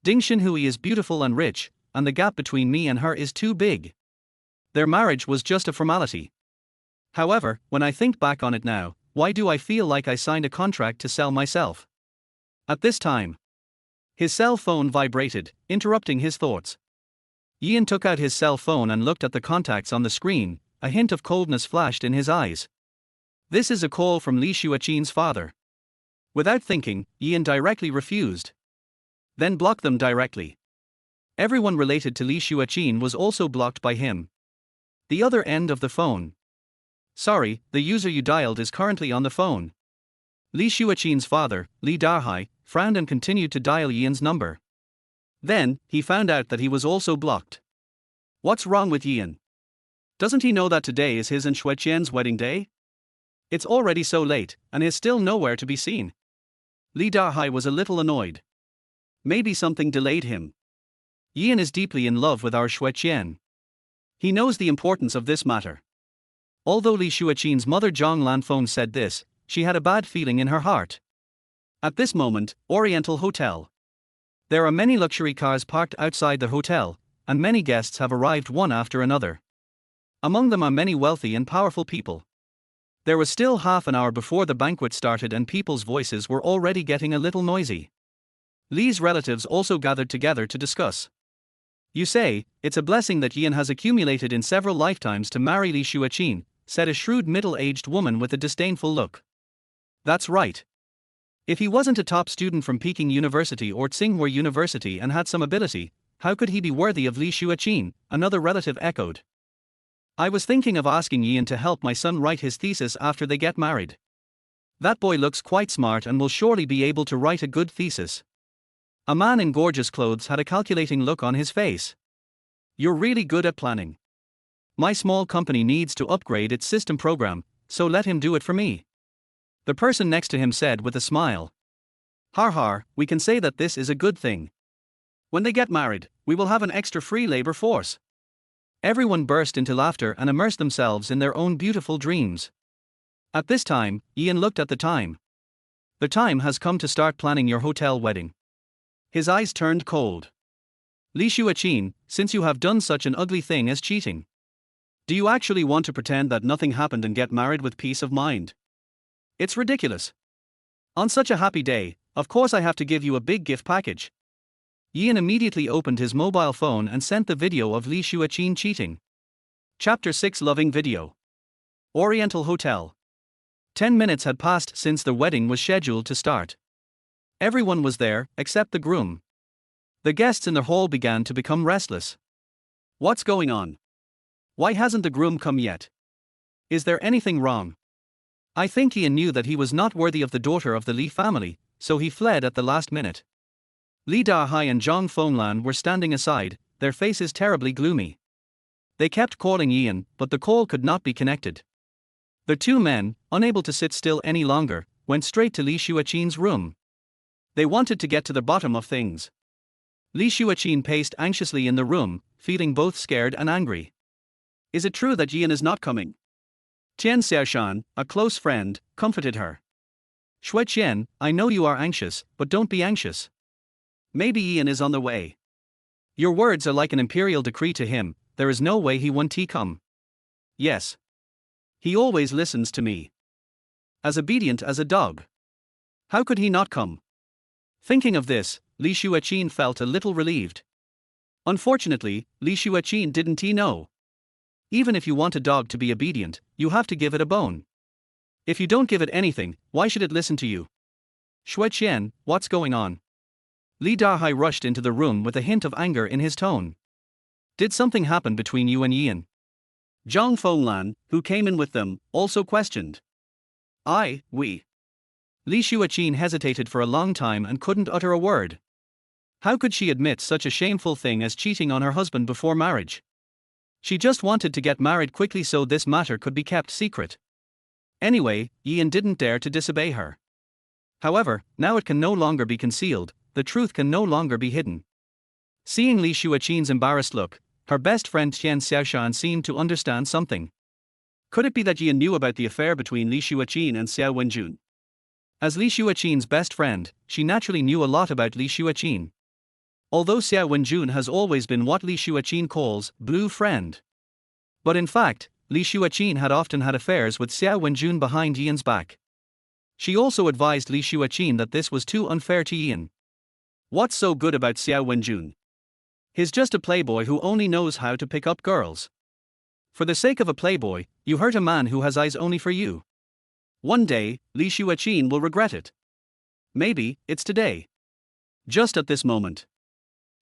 Speaker 1: Ding Xinhui is beautiful and rich, and the gap between me and her is too big. Their marriage was just a formality. However, when I think back on it now, why do I feel like I signed a contract to sell myself? At this time, his cell phone vibrated, interrupting his thoughts. Yian took out his cell phone and looked at the contacts on the screen, a hint of coldness flashed in his eyes. This is a call from Li Xueqian's father. Without thinking, Yian directly refused. Then blocked them directly. Everyone related to Li Xueqian was also blocked by him. The other end of the phone. Sorry, the user you dialed is currently on the phone. Li Xueqian's father, Li Darhai, frowned and continued to dial Yian's number. Then, he found out that he was also blocked. What's wrong with Yian? Doesn't he know that today is his and Xueqian's wedding day? It's already so late, and is still nowhere to be seen. Li Darhai was a little annoyed. Maybe something delayed him. Yian is deeply in love with our Xueqian. He knows the importance of this matter. Although Li Xueqian's mother Zhang Lanfeng said this, she had a bad feeling in her heart. At this moment, Oriental Hotel. There are many luxury cars parked outside the hotel, and many guests have arrived one after another. Among them are many wealthy and powerful people. There was still half an hour before the banquet started and people's voices were already getting a little noisy. Li's relatives also gathered together to discuss. You say, it's a blessing that Yian has accumulated in several lifetimes to marry Li Xueqian, said a shrewd middle-aged woman with a disdainful look. That's right. If he wasn't a top student from Peking University or Tsinghua University and had some ability, how could he be worthy of Li Xueqian? Another relative echoed. I was thinking of asking Ian to help my son write his thesis after they get married. That boy looks quite smart and will surely be able to write a good thesis. A man in gorgeous clothes had a calculating look on his face. You're really good at planning. My small company needs to upgrade its system program, so let him do it for me. The person next to him said with a smile. Har har, we can say that this is a good thing. When they get married, we will have an extra free labor force. Everyone burst into laughter and immersed themselves in their own beautiful dreams. At this time, Ian looked at the time. The time has come to start planning your hotel wedding. His eyes turned cold. Li Xueqian, since you have done such an ugly thing as cheating, do you actually want to pretend that nothing happened and get married with peace of mind? It's ridiculous. On such a happy day, of course I have to give you a big gift package. Ian immediately opened his mobile phone and sent the video of Li Xueqian cheating. Chapter 6 Loving Video. Oriental Hotel. 10 minutes had passed since the wedding was scheduled to start. Everyone was there, except the groom. The guests in the hall began to become restless. What's going on? Why hasn't the groom come yet? Is there anything wrong? I think Ian knew that he was not worthy of the daughter of the Li family, so he fled at the last minute. Li Dahai and Zhang Fenglan were standing aside, their faces terribly gloomy. They kept calling Ian, but the call could not be connected. The two men, unable to sit still any longer, went straight to Li Xueqian's room. They wanted to get to the bottom of things. Li Xueqian paced anxiously in the room, feeling both scared and angry. Is it true that Ian is not coming? Tian Xiaoshan, a close friend, comforted her. Xueqian, I know you are anxious, but don't be anxious. Maybe Ian is on the way. Your words are like an imperial decree to him, there is no way he won't come. Yes. He always listens to me. As obedient as a dog. How could he not come? Thinking of this, Li Xueqian felt a little relieved. Unfortunately, Li Xueqian didn't know. Even if you want a dog to be obedient, you have to give it a bone. If you don't give it anything, why should it listen to you? Xueqian, what's going on? Li Dahai rushed into the room with a hint of anger in his tone. Did something happen between you and Ian? Zhang Fenglan, who came in with them, also questioned. We. Li Xueqian hesitated for a long time and couldn't utter a word. How could she admit such a shameful thing as cheating on her husband before marriage? She just wanted to get married quickly so this matter could be kept secret. Anyway, Ian didn't dare to disobey her. However, now it can no longer be concealed, the truth can no longer be hidden. Seeing Li Xueqian's embarrassed look, her best friend Tian Xiaoshan seemed to understand something. Could it be that Ian knew about the affair between Li Xueqian and Xiao Wenjun? As Li Xueqian's best friend, she naturally knew a lot about Li Xueqian. Although Xiao Wenjun has always been what Li Xueqian calls blue friend. But in fact, Li Xueqian had often had affairs with Xiao Wenjun behind Ian's back. She also advised Li Xueqian that this was too unfair to Ian. What's so good about Xiao Wenjun? He's just a playboy who only knows how to pick up girls. For the sake of a playboy, you hurt a man who has eyes only for you. One day, Li Xueqian will regret it. Maybe, it's today. Just at this moment.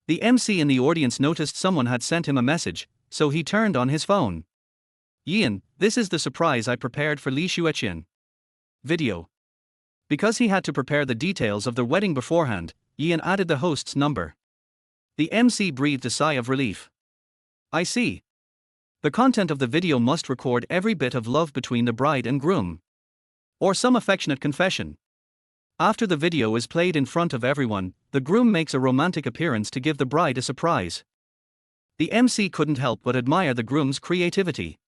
Speaker 1: The MC in the audience noticed someone had sent him a message, so he turned on his phone. Ian, this is the surprise I prepared for Li Xueqian. Video. Because he had to prepare the details of the wedding beforehand, Ian added the host's number. The MC breathed a sigh of relief. I see. The content of the video must record every bit of love between the bride and groom. Or some affectionate confession. After the video is played in front of everyone, the groom makes a romantic appearance to give the bride a surprise. The MC couldn't help but admire the groom's creativity.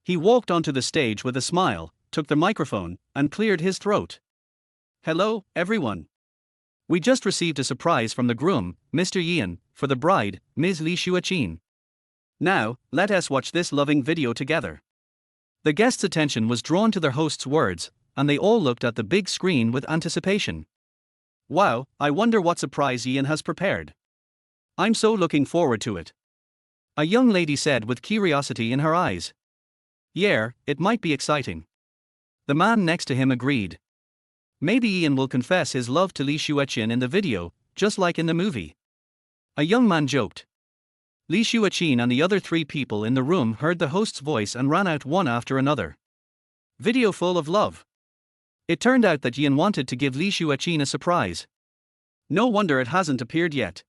Speaker 1: He walked onto the stage with a smile, took the microphone, and cleared his throat. Hello, everyone. We just received a surprise from the groom, Mr. Ian, for the bride, Ms. Li Xueqian. Now, let us watch this loving video together. The guests' attention was drawn to their host's words, and they all looked at the big screen with anticipation. Wow, I wonder what surprise Ian has prepared. I'm so looking forward to it. A young lady said with curiosity in her eyes. Yeah, it might be exciting. The man next to him agreed. Maybe Ian will confess his love to Li Xueqian in the video, just like in the movie. A young man joked. Li Xueqian and the other 3 people in the room heard the host's voice and ran out one after another. Video full of love. It turned out that Yan wanted to give Li Xueqian a surprise. No wonder it hasn't appeared yet.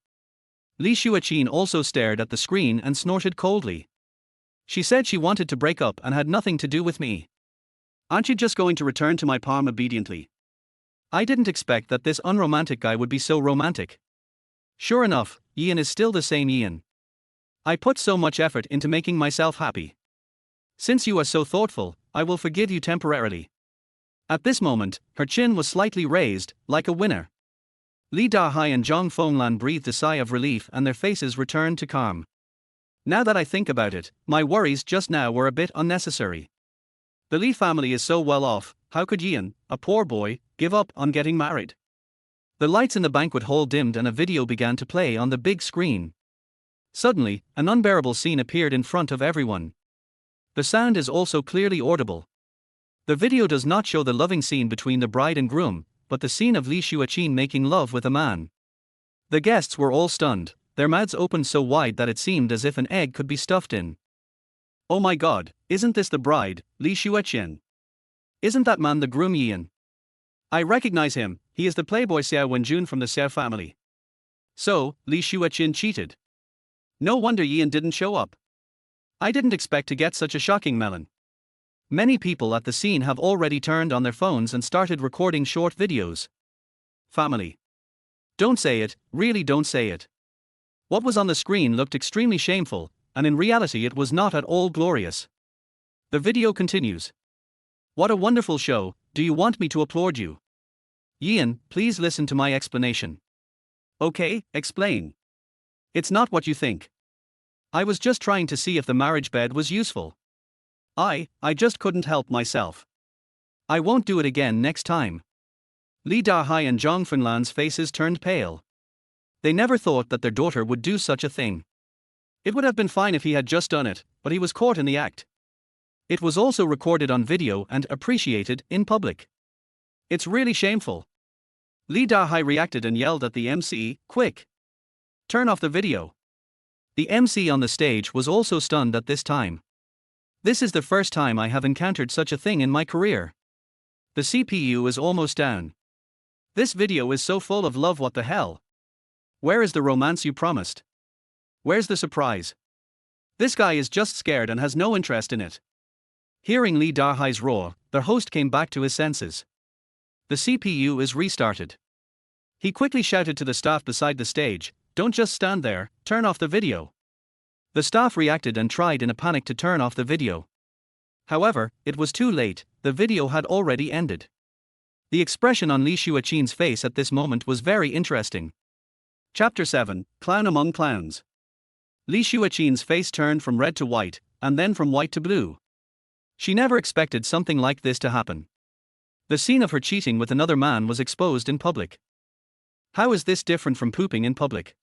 Speaker 1: Li Xueqian also stared at the screen and snorted coldly. She said she wanted to break up and had nothing to do with me. Aren't you just going to return to my palm obediently? I didn't expect that this unromantic guy would be so romantic. Sure enough, Yan is still the same Yan. I put so much effort into making myself happy. Since you are so thoughtful, I will forgive you temporarily. At this moment, her chin was slightly raised, like a winner. Li Dahai and Zhang Fenglan breathed a sigh of relief and their faces returned to calm. Now that I think about it, my worries just now were a bit unnecessary. The Li family is so well off, how could Yan, a poor boy, give up on getting married? The lights in the banquet hall dimmed and a video began to play on the big screen. Suddenly, an unbearable scene appeared in front of everyone. The sound is also clearly audible. The video does not show the loving scene between the bride and groom, but the scene of Li Xueqian making love with a man. The guests were all stunned, their mouths opened so wide that it seemed as if an egg could be stuffed in. Oh my god, isn't this the bride, Li Xueqian? Isn't that man the groom Yan? I recognize him, he is the playboy Xiao Wenjun from the Xiao family. So, Li Xueqian cheated. No wonder Yan didn't show up. I didn't expect to get such a shocking melon. Many people at the scene have already turned on their phones and started recording short videos. Family. Don't say it, really don't say it. What was on the screen looked extremely shameful, and in reality it was not at all glorious. The video continues. What a wonderful show, do you want me to applaud you? Yan, please listen to my explanation. Okay, explain. It's not what you think. I was just trying to see if the marriage bed was useful. I just couldn't help myself. I won't do it again next time. Li Dahai and Zhang Fenglan's faces turned pale. They never thought that their daughter would do such a thing. It would have been fine if he had just done it, but he was caught in the act. It was also recorded on video and appreciated in public. It's really shameful. Li Dahai reacted and yelled at the MC, "Quick! Turn off the video." The MC on the stage was also stunned at this time. This is the first time I have encountered such a thing in my career. The CPU is almost down. This video is so full of love, what the hell? Where is the romance you promised? Where's the surprise? This guy is just scared and has no interest in it. Hearing Li Dahai's roar, the host came back to his senses. The CPU is restarted. He quickly shouted to the staff beside the stage, "Don't just stand there, turn off the video." The staff reacted and tried in a panic to turn off the video. However, it was too late, the video had already ended. The expression on Li Xueqian's face at this moment was very interesting. Chapter 7, Clown Among Clowns. Li Xueqian's face turned from red to white, and then from white to blue. She never expected something like this to happen. The scene of her cheating with another man was exposed in public. How is this different from pooping in public?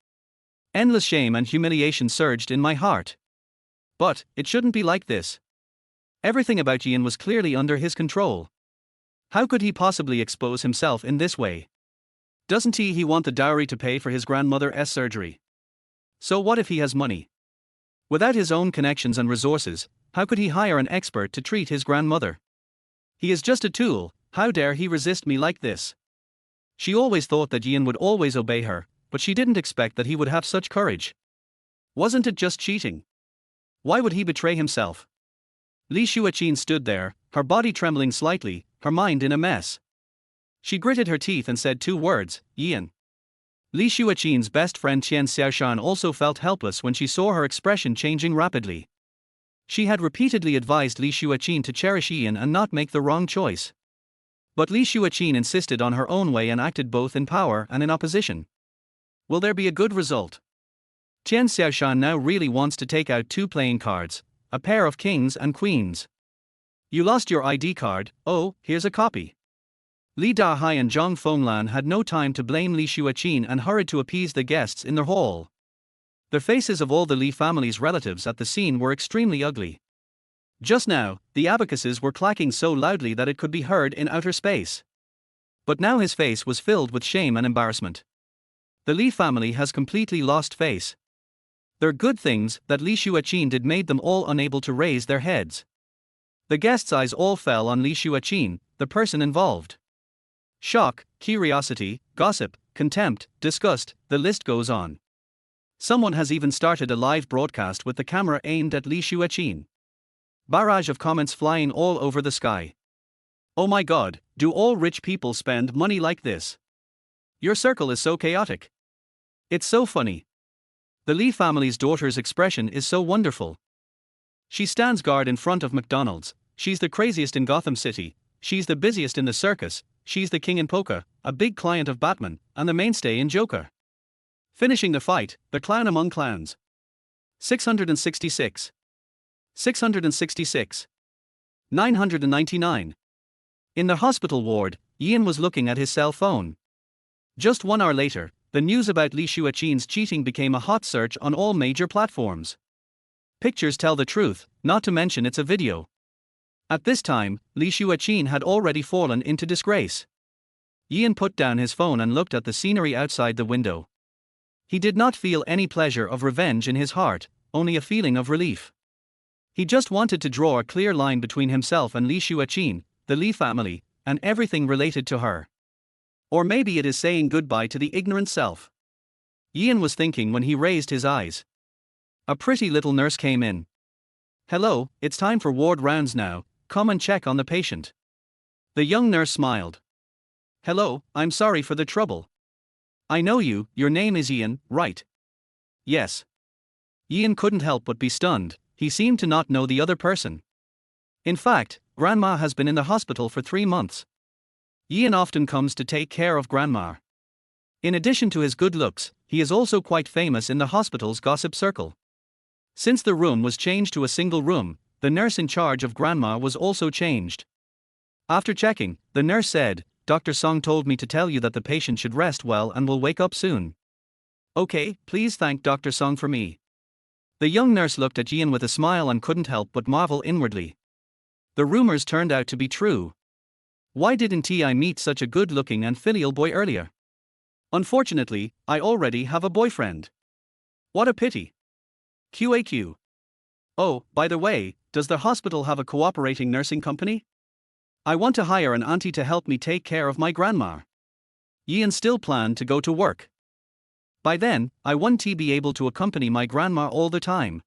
Speaker 1: Endless shame and humiliation surged in my heart. But, it shouldn't be like this. Everything about Yan was clearly under his control. How could he possibly expose himself in this way? Doesn't he want the dowry to pay for his grandmother's surgery? So what if he has money? Without his own connections and resources, how could he hire an expert to treat his grandmother? He is just a tool, how dare he resist me like this? She always thought that Yan would always obey her, but she didn't expect that he would have such courage. Wasn't it just cheating? Why would he betray himself? Li Xueqian stood there, her body trembling slightly, her mind in a mess. She gritted her teeth and said 2 words, "Yan." Li Xueqian's best friend Qian Xiaoshan also felt helpless when she saw her expression changing rapidly. She had repeatedly advised Li Xueqian to cherish Yan and not make the wrong choice. But Li Xueqian insisted on her own way and acted both in power and in opposition. Will there be a good result? Qian Xiaoshan now really wants to take out 2 playing cards, a pair of kings and queens. You lost your ID card, oh, here's a copy. Li Dahai and Zhang Fenglan had no time to blame Li Xueqian and hurried to appease the guests in the hall. The faces of all the Li family's relatives at the scene were extremely ugly. Just now, the abacuses were clacking so loudly that it could be heard in outer space. But now his face was filled with shame and embarrassment. The Li family has completely lost face. The good things that Li Xueqian did made them all unable to raise their heads. The guests' eyes all fell on Li Xueqian, the person involved. Shock, curiosity, gossip, contempt, disgust, the list goes on. Someone has even started a live broadcast with the camera aimed at Li Xueqian. Barrage of comments flying all over the sky. Oh my god, do all rich people spend money like this? Your circle is so chaotic. It's so funny. The Li family's daughter's expression is so wonderful. She stands guard in front of McDonald's. She's the craziest in Gotham City. She's the busiest in the circus. She's the king in poker, a big client of Batman, and the mainstay in Joker. Finishing the fight, the clown among clowns. 666. 666. 999. In the hospital ward, Ian was looking at his cell phone. Just 1 hour later, the news about Li Xueqian's cheating became a hot search on all major platforms. Pictures tell the truth, not to mention it's a video. At this time, Li Xueqian had already fallen into disgrace. Ian put down his phone and looked at the scenery outside the window. He did not feel any pleasure of revenge in his heart, only a feeling of relief. He just wanted to draw a clear line between himself and Li Xueqian, the Li family, and everything related to her. Or maybe it is saying goodbye to the ignorant self. Ian was thinking when he raised his eyes. A pretty little nurse came in. Hello, it's time for ward rounds now, come and check on the patient. The young nurse smiled. Hello, I'm sorry for the trouble. I know you, your name is Ian, right? Yes. Ian couldn't help but be stunned, he seemed to not know the other person. In fact, Grandma has been in the hospital for 3 months. Ian often comes to take care of Grandma. In addition to his good looks, he is also quite famous in the hospital's gossip circle. Since the room was changed to a single room, the nurse in charge of Grandma was also changed. After checking, the nurse said, Dr. Song told me to tell you that the patient should rest well and will wake up soon. Okay, please thank Dr. Song for me. The young nurse looked at Ian with a smile and couldn't help but marvel inwardly. The rumors turned out to be true. Why didn't I meet such a good-looking and filial boy earlier? Unfortunately, I already have a boyfriend. What a pity. QAQ. Oh, by the way, does the hospital have a cooperating nursing company? I want to hire an auntie to help me take care of my grandma. Ian still planned to go to work. By then, I want to be able to accompany my grandma all the time.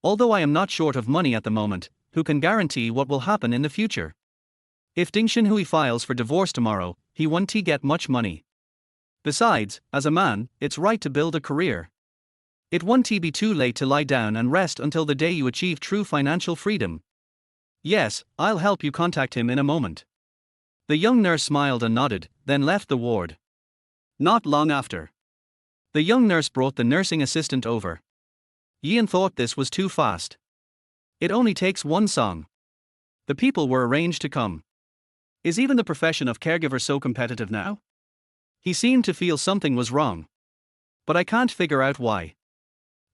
Speaker 1: Although I am not short of money at the moment, who can guarantee what will happen in the future? If Ding Xinhui files for divorce tomorrow, he won't get much money. Besides, as a man, it's right to build a career. It won't be too late to lie down and rest until the day you achieve true financial freedom. Yes, I'll help you contact him in a moment. The young nurse smiled and nodded, then left the ward. Not long after, the young nurse brought the nursing assistant over. Ian thought this was too fast. It only takes one song. The people were arranged to come. Is even the profession of caregiver so competitive now? He seemed to feel something was wrong. But I can't figure out why.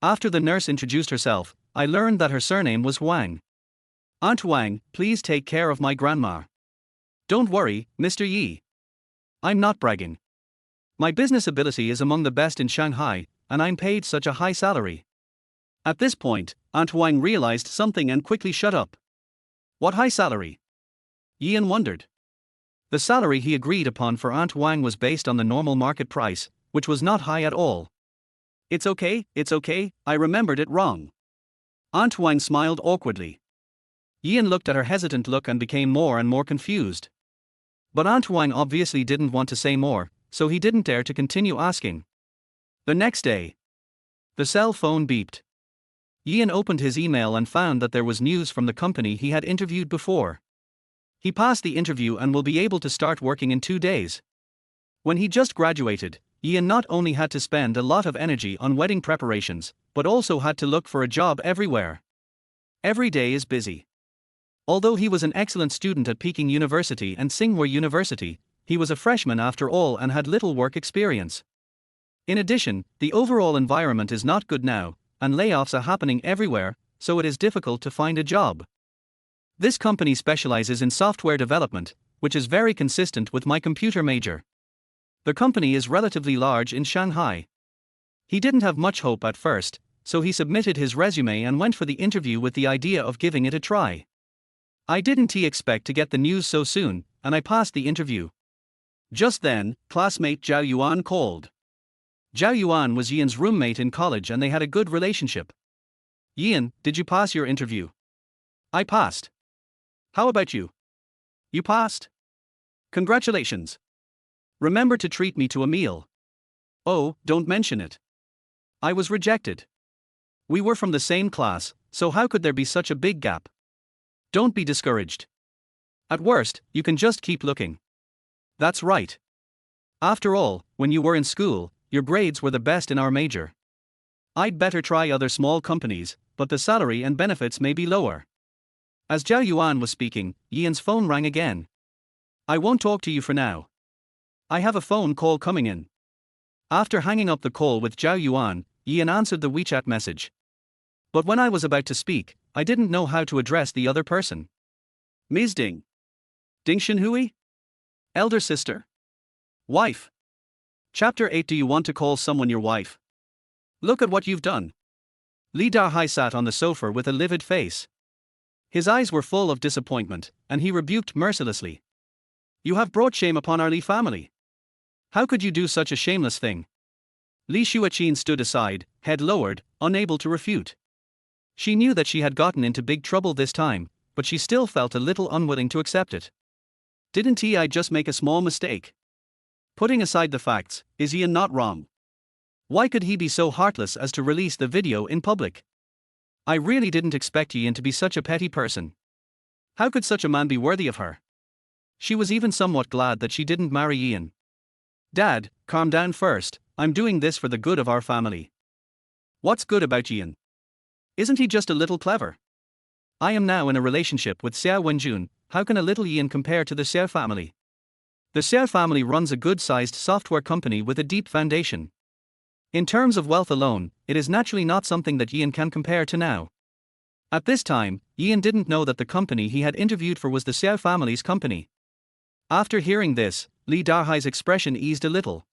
Speaker 1: After the nurse introduced herself, I learned that her surname was Wang. Aunt Wang, please take care of my grandma. Don't worry, Mr. Yi. I'm not bragging. My business ability is among the best in Shanghai, and I'm paid such a high salary. At this point, Aunt Wang realized something and quickly shut up. What high salary? Ian wondered. The salary he agreed upon for Aunt Wang was based on the normal market price, which was not high at all. It's okay, I remembered it wrong. Aunt Wang smiled awkwardly. Ian looked at her hesitant look and became more and more confused. But Aunt Wang obviously didn't want to say more, so he didn't dare to continue asking. The next day, the cell phone beeped. Ian opened his email and found that there was news from the company he had interviewed before. He passed the interview and will be able to start working in 2 days. When he just graduated, Ian not only had to spend a lot of energy on wedding preparations, but also had to look for a job everywhere. Every day is busy. Although he was an excellent student at Peking University and Tsinghua University, he was a freshman after all and had little work experience. In addition, the overall environment is not good now, and layoffs are happening everywhere, so it is difficult to find a job. This company specializes in software development, which is very consistent with my computer major. The company is relatively large in Shanghai. He didn't have much hope at first, so he submitted his resume and went for the interview with the idea of giving it a try. I didn't expect to get the news so soon, and I passed the interview. Just then, classmate Zhao Yuan called. Zhao Yuan was Yian's roommate in college and they had a good relationship. Yian, did you pass your interview? I passed. How about you? You passed? Congratulations. Remember to treat me to a meal. Oh, don't mention it. I was rejected. We were from the same class, so how could there be such a big gap? Don't be discouraged. At worst, you can just keep looking. That's right. After all, when you were in school, your grades were the best in our major. I'd better try other small companies, but the salary and benefits may be lower. As Zhao Yuan was speaking, Yian's phone rang again. I won't talk to you for now. I have a phone call coming in. After hanging up the call with Zhao Yuan, Yian answered the WeChat message. But when I was about to speak, I didn't know how to address the other person. Ms. Ding. Ding Shenhui? Elder sister? Wife? Chapter 8. Do you want to call someone your wife? Look at what you've done. Li Dahai sat on the sofa with a livid face. His eyes were full of disappointment, and he rebuked mercilessly. You have brought shame upon our Li family. How could you do such a shameless thing? Li Xueqian stood aside, head lowered, unable to refute. She knew that she had gotten into big trouble this time, but she still felt a little unwilling to accept it. Didn't I just make a small mistake? Putting aside the facts, is Yian not wrong? Why could he be so heartless as to release the video in public? I really didn't expect Yian to be such a petty person. How could such a man be worthy of her? She was even somewhat glad that she didn't marry Yian. Dad, calm down first, I'm doing this for the good of our family. What's good about Yian? Isn't he just a little clever? I am now in a relationship with Xiao Wenjun, how can a little Yian compare to the Xiao family? The Xiao family runs a good-sized software company with a deep foundation. In terms of wealth alone, it is naturally not something that Yian can compare to now. At this time, Yian didn't know that the company he had interviewed for was the Xiao family's company. After hearing this, Li Dahai's expression eased a little.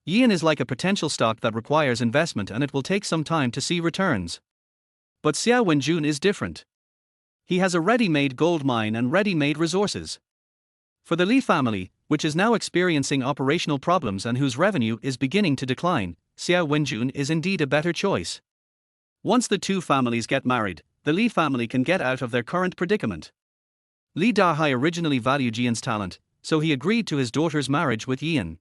Speaker 1: Yian is like a potential stock that requires investment and it will take some time to see returns. But Xiao Wenjun is different. He has a ready-made gold mine and ready-made resources. For the Li family, which is now experiencing operational problems and whose revenue is beginning to decline, Xiao Wenjun is indeed a better choice. Once the two families get married, the Li family can get out of their current predicament. Li Dahai originally valued Yian's talent, so he agreed to his daughter's marriage with Yian.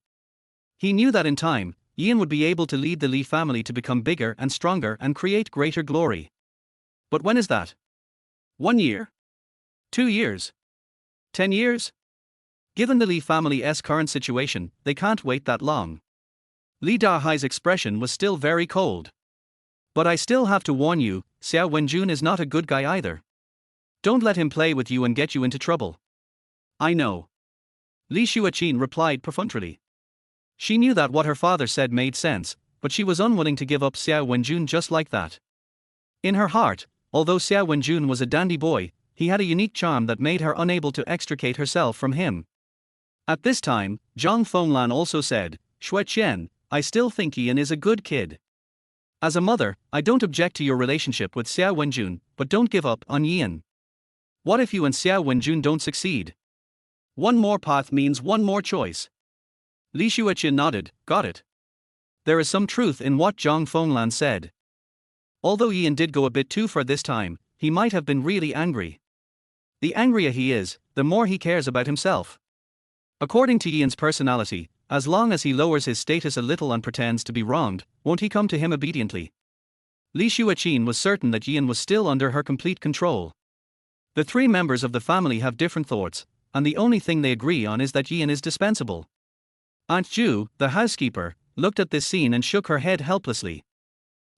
Speaker 1: He knew that in time, Yian would be able to lead the Li family to become bigger and stronger and create greater glory. But when is that? 1 year? 2 years? 10 years? Given the Li family's current situation, they can't wait that long. Li Dahai's expression was still very cold. But I still have to warn you, Xiao Wenjun is not a good guy either. Don't let him play with you and get you into trouble. I know. Li Xueqian replied perfunctorily. She knew that what her father said made sense, but she was unwilling to give up Xiao Wenjun just like that. In her heart, although Xiao Wenjun was a dandy boy, he had a unique charm that made her unable to extricate herself from him. At this time, Zhang Fenglan also said, Xueqian, I still think Yian is a good kid. As a mother, I don't object to your relationship with Xiao Wenjun, but don't give up on Yian. What if you and Xiao Wenjun don't succeed? One more path means one more choice. Li Xueqian nodded, got it. There is some truth in what Zhang Fenglan said. Although Yian did go a bit too far this time, he might have been really angry. The angrier he is, the more he cares about himself. According to Yian's personality, as long as he lowers his status a little and pretends to be wronged, won't he come to him obediently? Li Xueqian was certain that Yian was still under her complete control. The three members of the family have different thoughts, and the only thing they agree on is that Yian is dispensable. Aunt Ju, the housekeeper, looked at this scene and shook her head helplessly.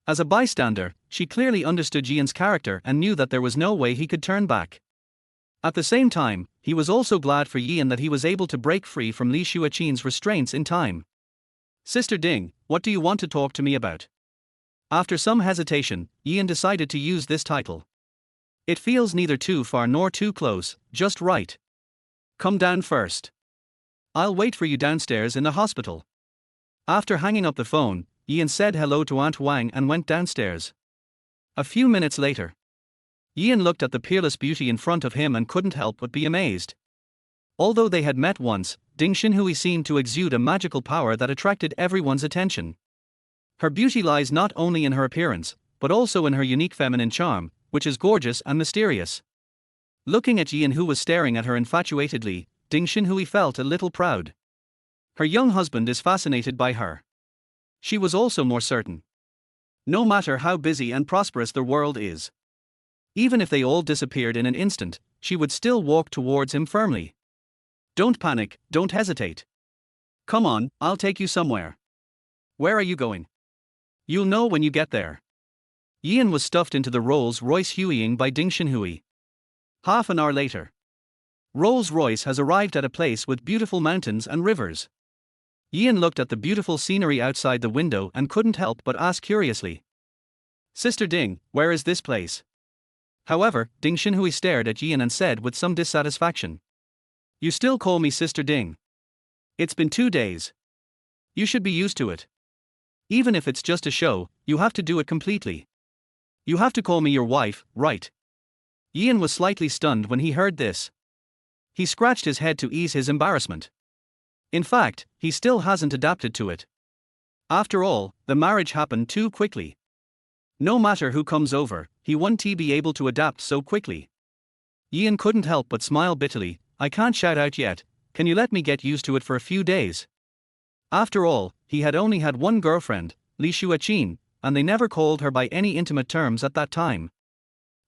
Speaker 1: As a bystander, she clearly understood Yian's character and knew that there was no way he could turn back. At the same time, he was also glad for Yian that he was able to break free from Li Xueqian's restraints in time. Sister Ding, what do you want to talk to me about? After some hesitation, Yian decided to use this title. It feels neither too far nor too close, just right. Come down first. I'll wait for you downstairs in the hospital. After hanging up the phone, Ian said hello to Aunt Wang and went downstairs. A few minutes later, Ian looked at the peerless beauty in front of him and couldn't help but be amazed. Although they had met once, Ding Xinhui seemed to exude a magical power that attracted everyone's attention. Her beauty lies not only in her appearance, but also in her unique feminine charm, which is gorgeous and mysterious. Looking at Ian, who was staring at her infatuatedly, Ding Xinhui felt a little proud. Her young husband is fascinated by her. She was also more certain. No matter how busy and prosperous the world is, even if they all disappeared in an instant, she would still walk towards him firmly. Don't panic, don't hesitate. Come on, I'll take you somewhere. Where are you going? You'll know when you get there. Ian was stuffed into the Rolls-Royce hurrying by Ding Xinhui. Half an hour later, Rolls-Royce has arrived at a place with beautiful mountains and rivers. Ian looked at the beautiful scenery outside the window and couldn't help but ask curiously, Sister Ding, where is this place? However, Ding Xinhui stared at Ian and said with some dissatisfaction, You still call me Sister Ding? It's been 2 days. You should be used to it. Even if it's just a show, you have to do it completely. You have to call me your wife, right? Ian was slightly stunned when he heard this. He scratched his head to ease his embarrassment. In fact, he still hasn't adapted to it. After all, the marriage happened too quickly. No matter who comes over, he won't be able to adapt so quickly. Ian couldn't help but smile bitterly. I can't shout out yet, can you let me get used to it for a few days? After all, he had only had one girlfriend, Li Xueqian, and they never called her by any intimate terms at that time.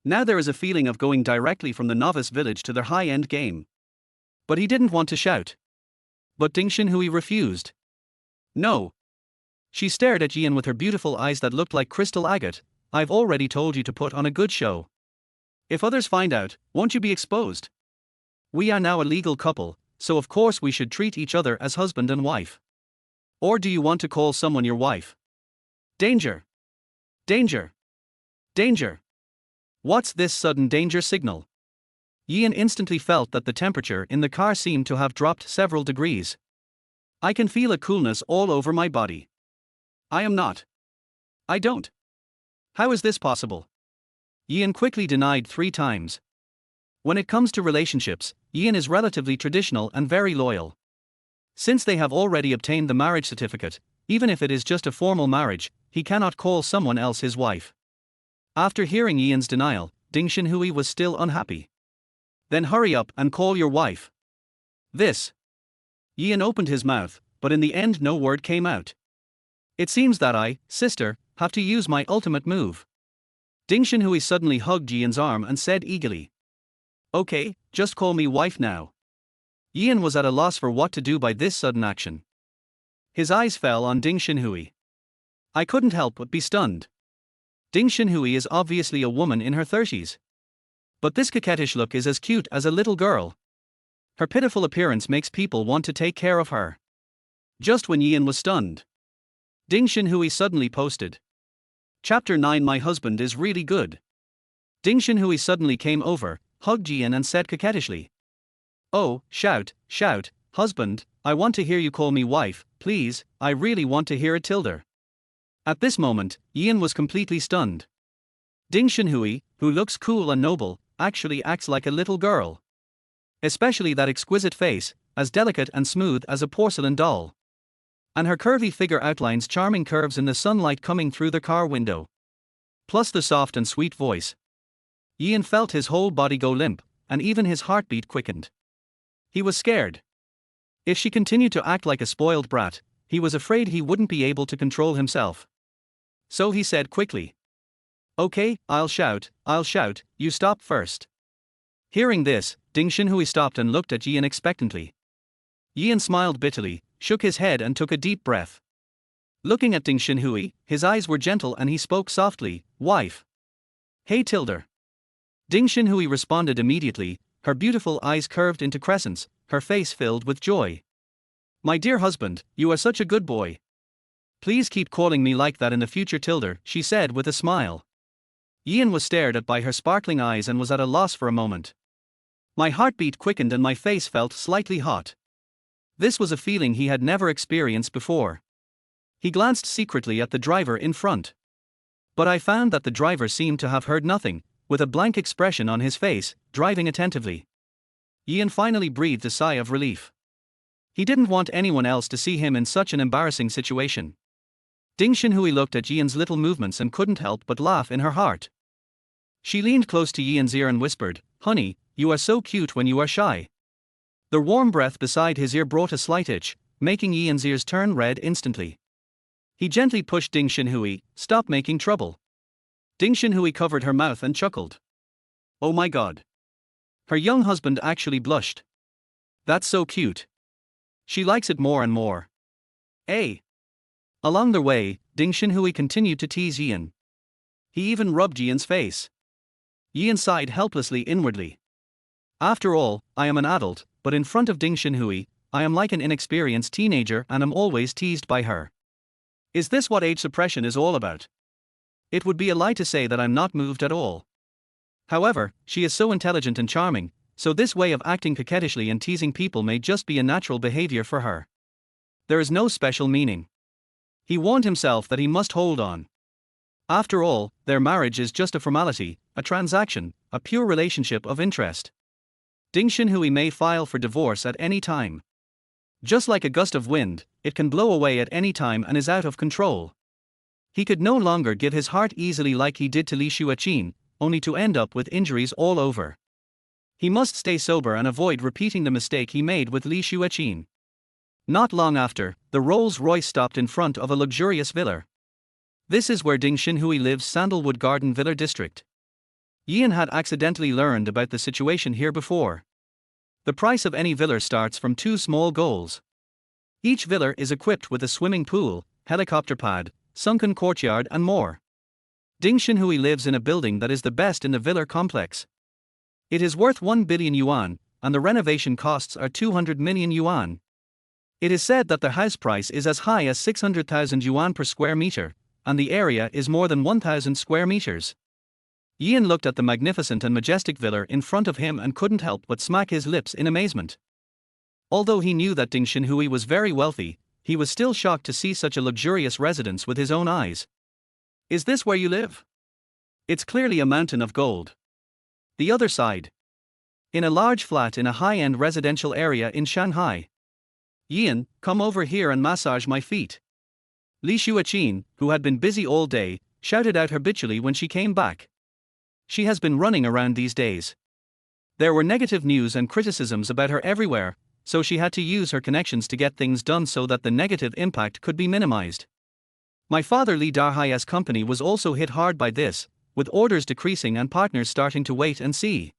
Speaker 1: Now there is a feeling of going directly from the novice village to their high-end game. But he didn't want to shout. But Ding Xinhui refused. No. She stared at Ian with her beautiful eyes that looked like crystal agate. I've already told you to put on a good show. If others find out, won't you be exposed? We are now a legal couple, so of course we should treat each other as husband and wife. Or do you want to call someone your wife? Danger! Danger! Danger! What's this sudden danger signal? Ian instantly felt that the temperature in the car seemed to have dropped several degrees. I can feel a coolness all over my body. I am not. I don't. How is this possible? Ian quickly denied 3 times. When it comes to relationships, Ian is relatively traditional and very loyal. Since they have already obtained the marriage certificate, even if it is just a formal marriage, he cannot call someone else his wife. After hearing Ian's denial, Ding Xinhui was still unhappy. Then hurry up and call your wife. This. Ian opened his mouth, but in the end no word came out. It seems that I, sister, have to use my ultimate move. Ding Xinhui suddenly hugged Ian's arm and said eagerly, Okay, just call me wife now. Ian was at a loss for what to do by this sudden action. His eyes fell on Ding Xinhui. I couldn't help but be stunned. Ding Xinhui is obviously a woman in her 30s. But this coquettish look is as cute as a little girl. Her pitiful appearance makes people want to take care of her. Just when Ian was stunned, Ding Xinhui suddenly posted. Chapter 9 My husband is really good. Ding Xinhui suddenly came over, hugged Ian and said coquettishly. Oh, shout, husband, I want to hear you call me wife, please, I really want to hear it tilde. At this moment, Ian was completely stunned. Ding Xinhui, who looks cool and noble, actually acts like a little girl. Especially that exquisite face, as delicate and smooth as a porcelain doll. And her curvy figure outlines charming curves in the sunlight coming through the car window. Plus the soft and sweet voice. Ian felt his whole body go limp, and even his heartbeat quickened. He was scared. If she continued to act like a spoiled brat, he was afraid he wouldn't be able to control himself. So he said quickly. Okay, I'll shout, you stop first. Hearing this, Ding Xinhui stopped and looked at Ian expectantly. Ian smiled bitterly, shook his head and took a deep breath. Looking at Ding Xinhui, his eyes were gentle and he spoke softly, wife. Hey tilde. Ding Xinhui responded immediately, her beautiful eyes curved into crescents, her face filled with joy. My dear husband, you are such a good boy. Please keep calling me like that in the future tilde, she said with a smile. Ian was stared at by her sparkling eyes and was at a loss for a moment. My heartbeat quickened and my face felt slightly hot. This was a feeling he had never experienced before. He glanced secretly at the driver in front. But I found that the driver seemed to have heard nothing, with a blank expression on his face, driving attentively. Ian finally breathed a sigh of relief. He didn't want anyone else to see him in such an embarrassing situation. Ding Xinhui looked at Ian's little movements and couldn't help but laugh in her heart. She leaned close to Ian's ear and whispered, "Honey, you are so cute when you are shy." The warm breath beside his ear brought a slight itch, making Ian's ears turn red instantly. He gently pushed Ding Xinhui, "Stop making trouble." Ding Xinhui covered her mouth and chuckled. "Oh my god." Her young husband actually blushed. "That's so cute. She likes it more and more." Eh? Along the way, Ding Xinhui continued to tease Ian. He even rubbed Ian's face. Ian sighed helplessly inwardly. After all, I am an adult, but in front of Ding Xinhui, I am like an inexperienced teenager and am always teased by her. Is this what age suppression is all about? It would be a lie to say that I'm not moved at all. However, she is so intelligent and charming, so this way of acting coquettishly and teasing people may just be a natural behavior for her. There is no special meaning. He warned himself that he must hold on. After all, their marriage is just a formality, a transaction, a pure relationship of interest. Ding Xinhui may file for divorce at any time. Just like a gust of wind, it can blow away at any time and is out of control. He could no longer give his heart easily like he did to Li Xueqian, only to end up with injuries all over. He must stay sober and avoid repeating the mistake he made with Li Xueqian. Not long after, the Rolls-Royce stopped in front of a luxurious villa. This is where Ding Xinhui lives, Sandalwood Garden Villa District. Ian had accidentally learned about the situation here before. The price of any villa starts from 2 small goals. Each villa is equipped with a swimming pool, helicopter pad, sunken courtyard and more. Ding Xinhui lives in a building that is the best in the villa complex. It is worth 1 billion yuan, and the renovation costs are 200 million yuan. It is said that the house price is as high as 600,000 yuan per square meter, and the area is more than 1,000 square meters. Ian looked at the magnificent and majestic villa in front of him and couldn't help but smack his lips in amazement. Although he knew that Ding Xinhui was very wealthy, he was still shocked to see such a luxurious residence with his own eyes. Is this where you live? It's clearly a mountain of gold. The other side. In a large flat in a high-end residential area in Shanghai. Ian, come over here and massage my feet. Li Xueqian, who had been busy all day, shouted out habitually when she came back. She has been running around these days. There were negative news and criticisms about her everywhere, so she had to use her connections to get things done so that the negative impact could be minimized. My father Li Darhai's company was also hit hard by this, with orders decreasing and partners starting to wait and see.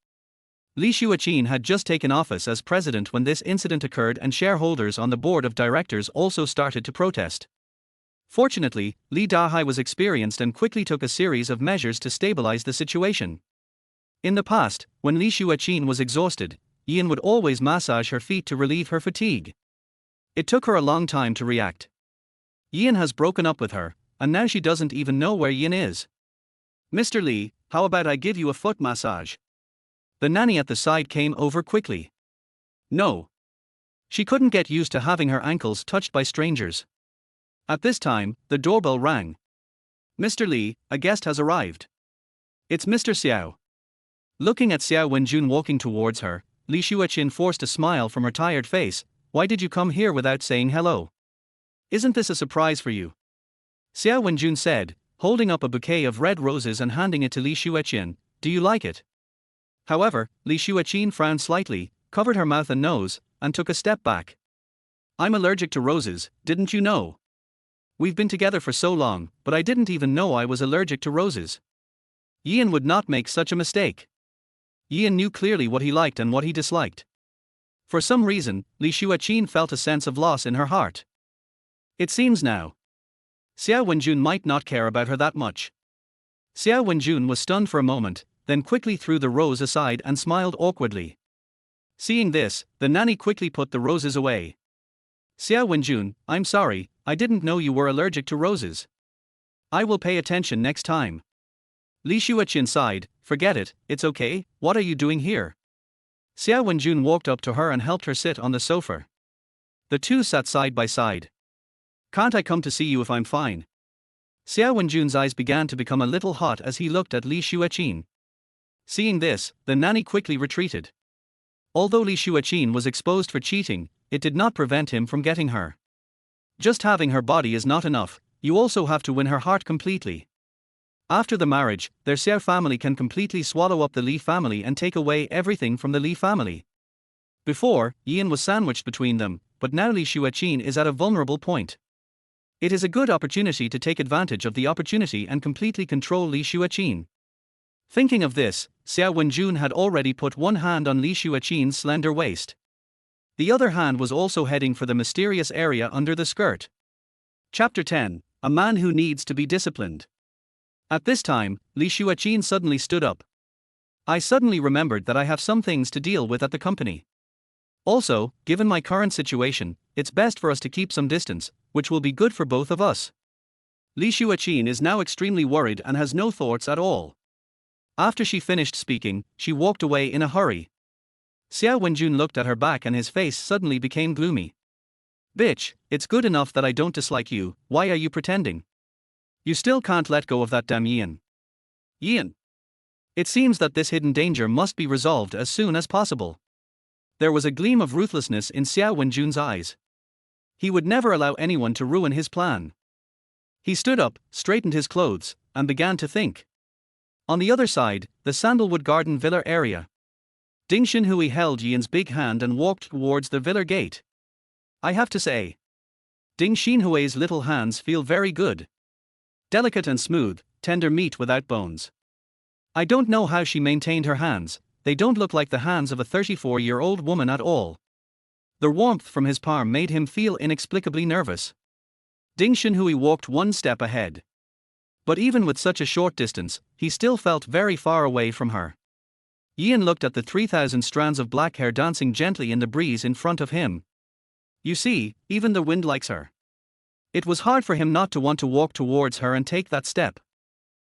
Speaker 1: Li Xueqian had just taken office as president when this incident occurred, and shareholders on the board of directors also started to protest. Fortunately, Li Dahai was experienced and quickly took a series of measures to stabilize the situation. In the past, when Li Xueqian was exhausted, Ian would always massage her feet to relieve her fatigue. It took her a long time to react. Ian has broken up with her, and now she doesn't even know where Ian is. "Mr. Li, how about I give you a foot massage?" The nanny at the side came over quickly. No. She couldn't get used to having her ankles touched by strangers. At this time, the doorbell rang. "Mr. Li, a guest has arrived." "It's Mr. Xiao." Looking at Xiao Wenjun walking towards her, Li Xueqian forced a smile from her tired face. "Why did you come here without saying hello? Isn't this a surprise for you?" Xiao Wenjun said, holding up a bouquet of red roses and handing it to Li Xueqian. "Do you like it?" However, Li Xueqian frowned slightly, covered her mouth and nose, and took a step back. "I'm allergic to roses, didn't you know? We've been together for so long, but I didn't even know I was allergic to roses." Ian would not make such a mistake. Ian knew clearly what he liked and what he disliked. For some reason, Li Xueqian felt a sense of loss in her heart. It seems now Xiao Wenjun might not care about her that much. Xiao Wenjun was stunned for a moment, then quickly threw the rose aside and smiled awkwardly. Seeing this, the nanny quickly put the roses away. "Xiao Wenjun, I'm sorry, I didn't know you were allergic to roses. I will pay attention next time." Li Xueqian sighed. "Forget it, it's okay, what are you doing here?" Xiao Wenjun walked up to her and helped her sit on the sofa. The two sat side by side. Can't I come to see you if I'm fine? Xiao Wenjun's eyes began to become a little hot as he looked at Li Xueqian. Seeing this, the nanny quickly retreated. Although Li Xueqian was exposed for cheating, it did not prevent him from getting her. Just having her body is not enough, you also have to win her heart completely. After the marriage, their Xiao family can completely swallow up the Li family and take away everything from the Li family. Before, Yan was sandwiched between them, but now Li Xueqian is at a vulnerable point. It is a good opportunity to take advantage of the opportunity and completely control Li Xueqian. Thinking of this, Xiao Wenjun had already put one hand on Li Xueqian's slender waist. The other hand was also heading for the mysterious area under the skirt. Chapter 10: A Man Who Needs to Be Disciplined. At this time, Li Xueqian suddenly stood up. I suddenly remembered that I have some things to deal with at the company. Also, given my current situation, it's best for us to keep some distance, which will be good for both of us. Li Xueqian is now extremely worried and has no thoughts at all. After she finished speaking, she walked away in a hurry. Xiao Wenjun looked at her back and his face suddenly became gloomy. Bitch, it's good enough that I don't dislike you, why are you pretending? You still can't let go of that damn Yan. Yan. It seems that this hidden danger must be resolved as soon as possible. There was a gleam of ruthlessness in Xiao Wenjun's eyes. He would never allow anyone to ruin his plan. He stood up, straightened his clothes, and began to think. On the other side, the Sandalwood Garden Villa area. Ding Xinhui held Yan's big hand and walked towards the villa gate. I have to say, Ding Xinhui's little hands feel very good. Delicate and smooth, tender meat without bones. I don't know how she maintained her hands, they don't look like the hands of a 34-year-old woman at all. The warmth from his palm made him feel inexplicably nervous. Ding Xinhui walked one step ahead. But even with such a short distance, he still felt very far away from her. Yan looked at the 3,000 strands of black hair dancing gently in the breeze in front of him. You see, even the wind likes her. It was hard for him not to want to walk towards her and take that step.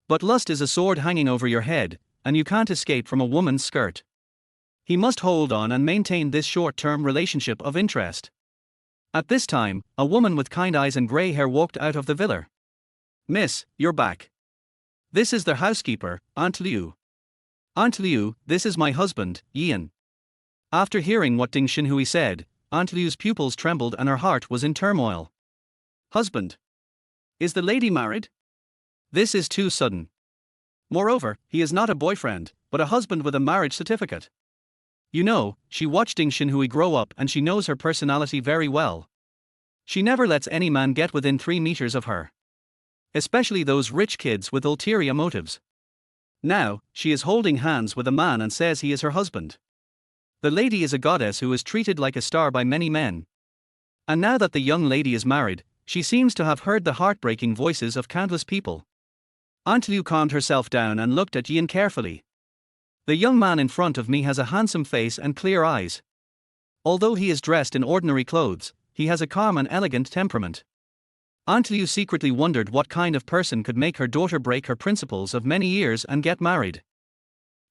Speaker 1: But lust is a sword hanging over your head, and you can't escape from a woman's skirt. He must hold on and maintain this short-term relationship of interest. At this time, a woman with kind eyes and grey hair walked out of the villa. Miss, you're back. This is their housekeeper, Aunt Liu. Aunt Liu, this is my husband, Yan. After hearing what Ding Xinhui said, Aunt Liu's pupils trembled and her heart was in turmoil. Husband? Is the lady married? This is too sudden. Moreover, he is not a boyfriend, but a husband with a marriage certificate. You know, she watched Ding Xinhui grow up and she knows her personality very well. She never lets any man get within 3 meters of her. Especially those rich kids with ulterior motives. Now, she is holding hands with a man and says he is her husband. The lady is a goddess who is treated like a star by many men. And now that the young lady is married, she seems to have heard the heartbreaking voices of countless people. Aunt Liu calmed herself down and looked at Yan carefully. The young man in front of me has a handsome face and clear eyes. Although he is dressed in ordinary clothes, he has a calm and elegant temperament. Aunt Liu secretly wondered what kind of person could make her daughter break her principles of many years and get married.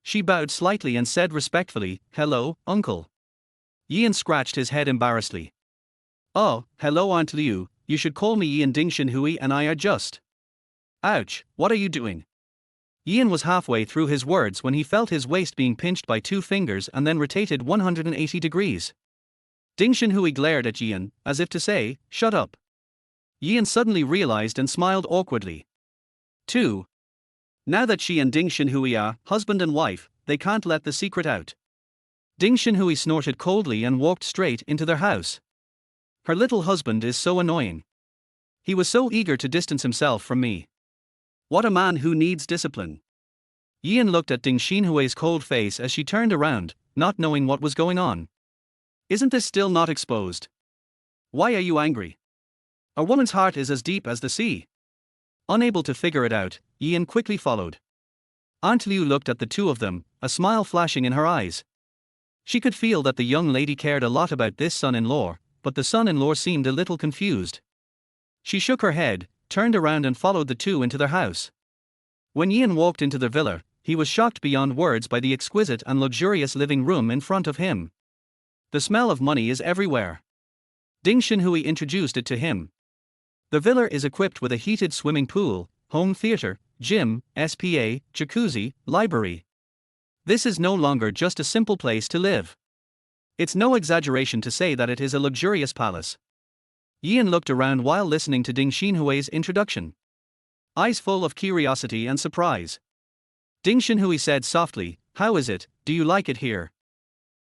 Speaker 1: She bowed slightly and said respectfully, "Hello, uncle." Yan scratched his head embarrassedly. "Oh, hello Aunt Liu, you should call me Yan. Ding Xinhui and I are just." Ouch, what are you doing? Yan was halfway through his words when he felt his waist being pinched by 2 fingers and then rotated 180 degrees. Ding Xinhui glared at Yan, as if to say, "Shut up." Yan suddenly realized and smiled awkwardly. 2. Now that she and Ding Xinhui are husband and wife, they can't let the secret out. Ding Xinhui snorted coldly and walked straight into their house. Her little husband is so annoying. He was so eager to distance himself from me. What a man who needs discipline. Yan looked at Ding Xinhui's cold face as she turned around, not knowing what was going on. Isn't this still not exposed? Why are you angry? A woman's heart is as deep as the sea. Unable to figure it out, Yan quickly followed. Aunt Liu looked at the two of them, a smile flashing in her eyes. She could feel that the young lady cared a lot about this son-in-law, but the son-in-law seemed a little confused. She shook her head, turned around and followed the two into their house. When Yan walked into the villa, he was shocked beyond words by the exquisite and luxurious living room in front of him. The smell of money is everywhere. Ding Xinhui introduced it to him. The villa is equipped with a heated swimming pool, home theater, gym, SPA, jacuzzi, library. This is no longer just a simple place to live. It's no exaggeration to say that it is a luxurious palace. Yian looked around while listening to Ding Xinhui's introduction, eyes full of curiosity and surprise. Ding Xinhui said softly, "How is it, do you like it here?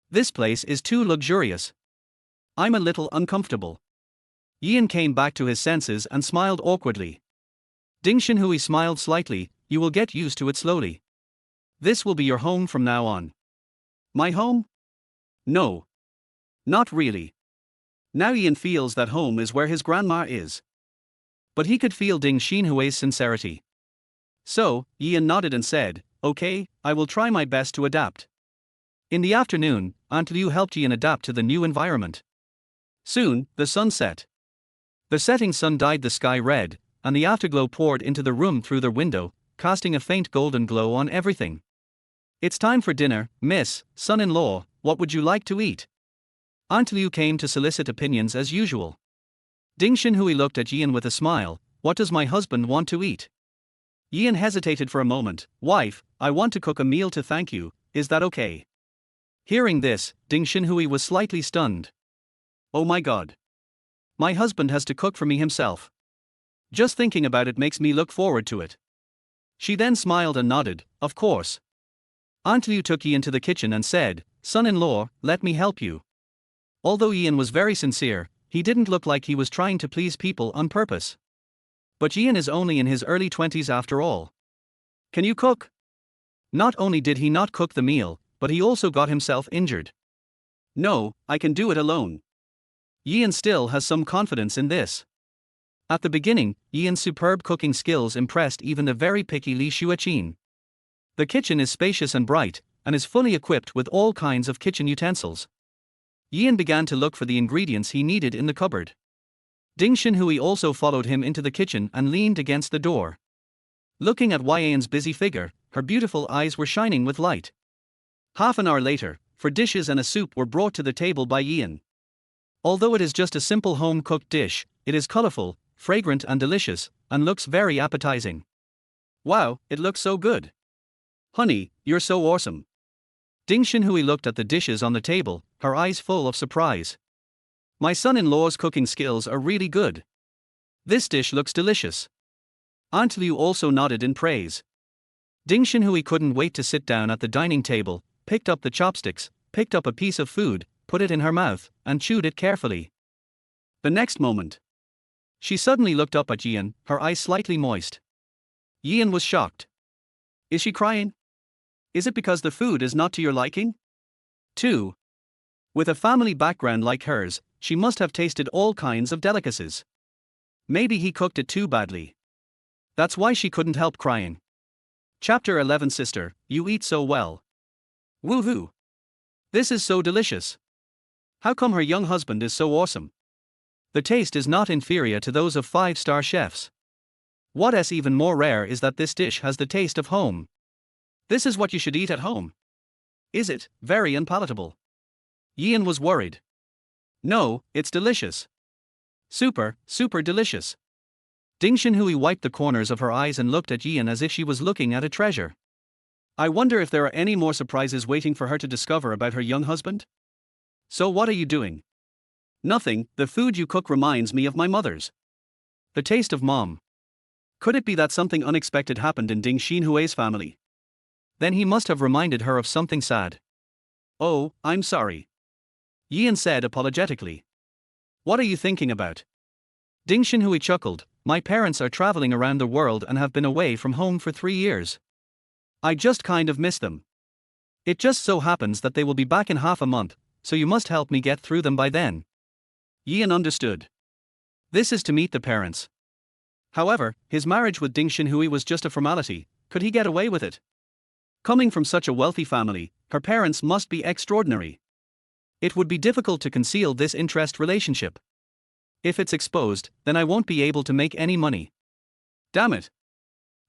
Speaker 1: This place is too luxurious. I'm a little uncomfortable." Yian came back to his senses and smiled awkwardly. Ding Xinhui smiled slightly, "You will get used to it slowly. This will be your home from now on." "My home? No. Not really." Now Yian feels that home is where his grandma is. But he could feel Ding Xinhui's sincerity. So, Yian nodded and said, "Okay, I will try my best to adapt." In the afternoon, Aunt Liu helped Yian adapt to the new environment. Soon, the sun set. The setting sun dyed the sky red, and the afterglow poured into the room through the window, casting a faint golden glow on everything. "It's time for dinner, Miss Son-in-law, what would you like to eat?" Aunt Liu came to solicit opinions as usual. Ding Xinhui looked at Yian with a smile, "What does my husband want to eat?" Yian hesitated for a moment. "Wife, I want to cook a meal to thank you, is that okay?" Hearing this, Ding Xinhui was slightly stunned. "Oh my god. My husband has to cook for me himself. Just thinking about it makes me look forward to it." She then smiled and nodded, "Of course." Aunt Liu took Yian to the kitchen and said, "Son-in-law, let me help you." Although Yian was very sincere, he didn't look like he was trying to please people on purpose. But Yian is only in his early 20s after all. "Can you cook?" Not only did he not cook the meal, but he also got himself injured. "No, I can do it alone." Yian still has some confidence in this. At the beginning, Yian's superb cooking skills impressed even the very picky Li Xueqian. The kitchen is spacious and bright, and is fully equipped with all kinds of kitchen utensils. Yian began to look for the ingredients he needed in the cupboard. Ding Xinhui also followed him into the kitchen and leaned against the door. Looking at Yian's busy figure, her beautiful eyes were shining with light. Half an hour later, dishes and a soup were brought to the table by Yian. Although it is just a simple home-cooked dish, it is colorful, fragrant and delicious, and looks very appetizing. "Wow, it looks so good. Honey, you're so awesome." Ding Xinhui looked at the dishes on the table, her eyes full of surprise. "My son-in-law's cooking skills are really good. This dish looks delicious." Aunt Liu also nodded in praise. Ding Xinhui couldn't wait to sit down at the dining table, picked up the chopsticks, picked up a piece of food, put it in her mouth, and chewed it carefully. The next moment, she suddenly looked up at Yian, her eyes slightly moist. Yian was shocked. Is she crying? Is it because the food is not to your liking? 2. With a family background like hers, she must have tasted all kinds of delicacies. Maybe he cooked it too badly. That's why she couldn't help crying. Chapter 11. Sister, you eat so well. Woohoo! This is so delicious. How come her young husband is so awesome? The taste is not inferior to those of 5-star chefs. What's even more rare is that this dish has the taste of home. This is what you should eat at home. Is it very unpalatable? Yian was worried. No, it's delicious. Super delicious. Ding Xinhui wiped the corners of her eyes and looked at Yian as if she was looking at a treasure. I wonder if there are any more surprises waiting for her to discover about her young husband? So what are you doing? Nothing, the food you cook reminds me of my mother's. The taste of mom. Could it be that something unexpected happened in Ding Xinhui's family? Then he must have reminded her of something sad. Oh, I'm sorry. Yian said apologetically. What are you thinking about? Ding Xinhui chuckled. My parents are traveling around the world and have been away from home for 3 years. I just kind of miss them. It just so happens that they will be back in half a month, so you must help me get through them by then. Yian understood. This is to meet the parents. However, his marriage with Ding Xinhui was just a formality. Could he get away with it? Coming from such a wealthy family, her parents must be extraordinary. It would be difficult to conceal this interest relationship. If it's exposed, then I won't be able to make any money. Damn it.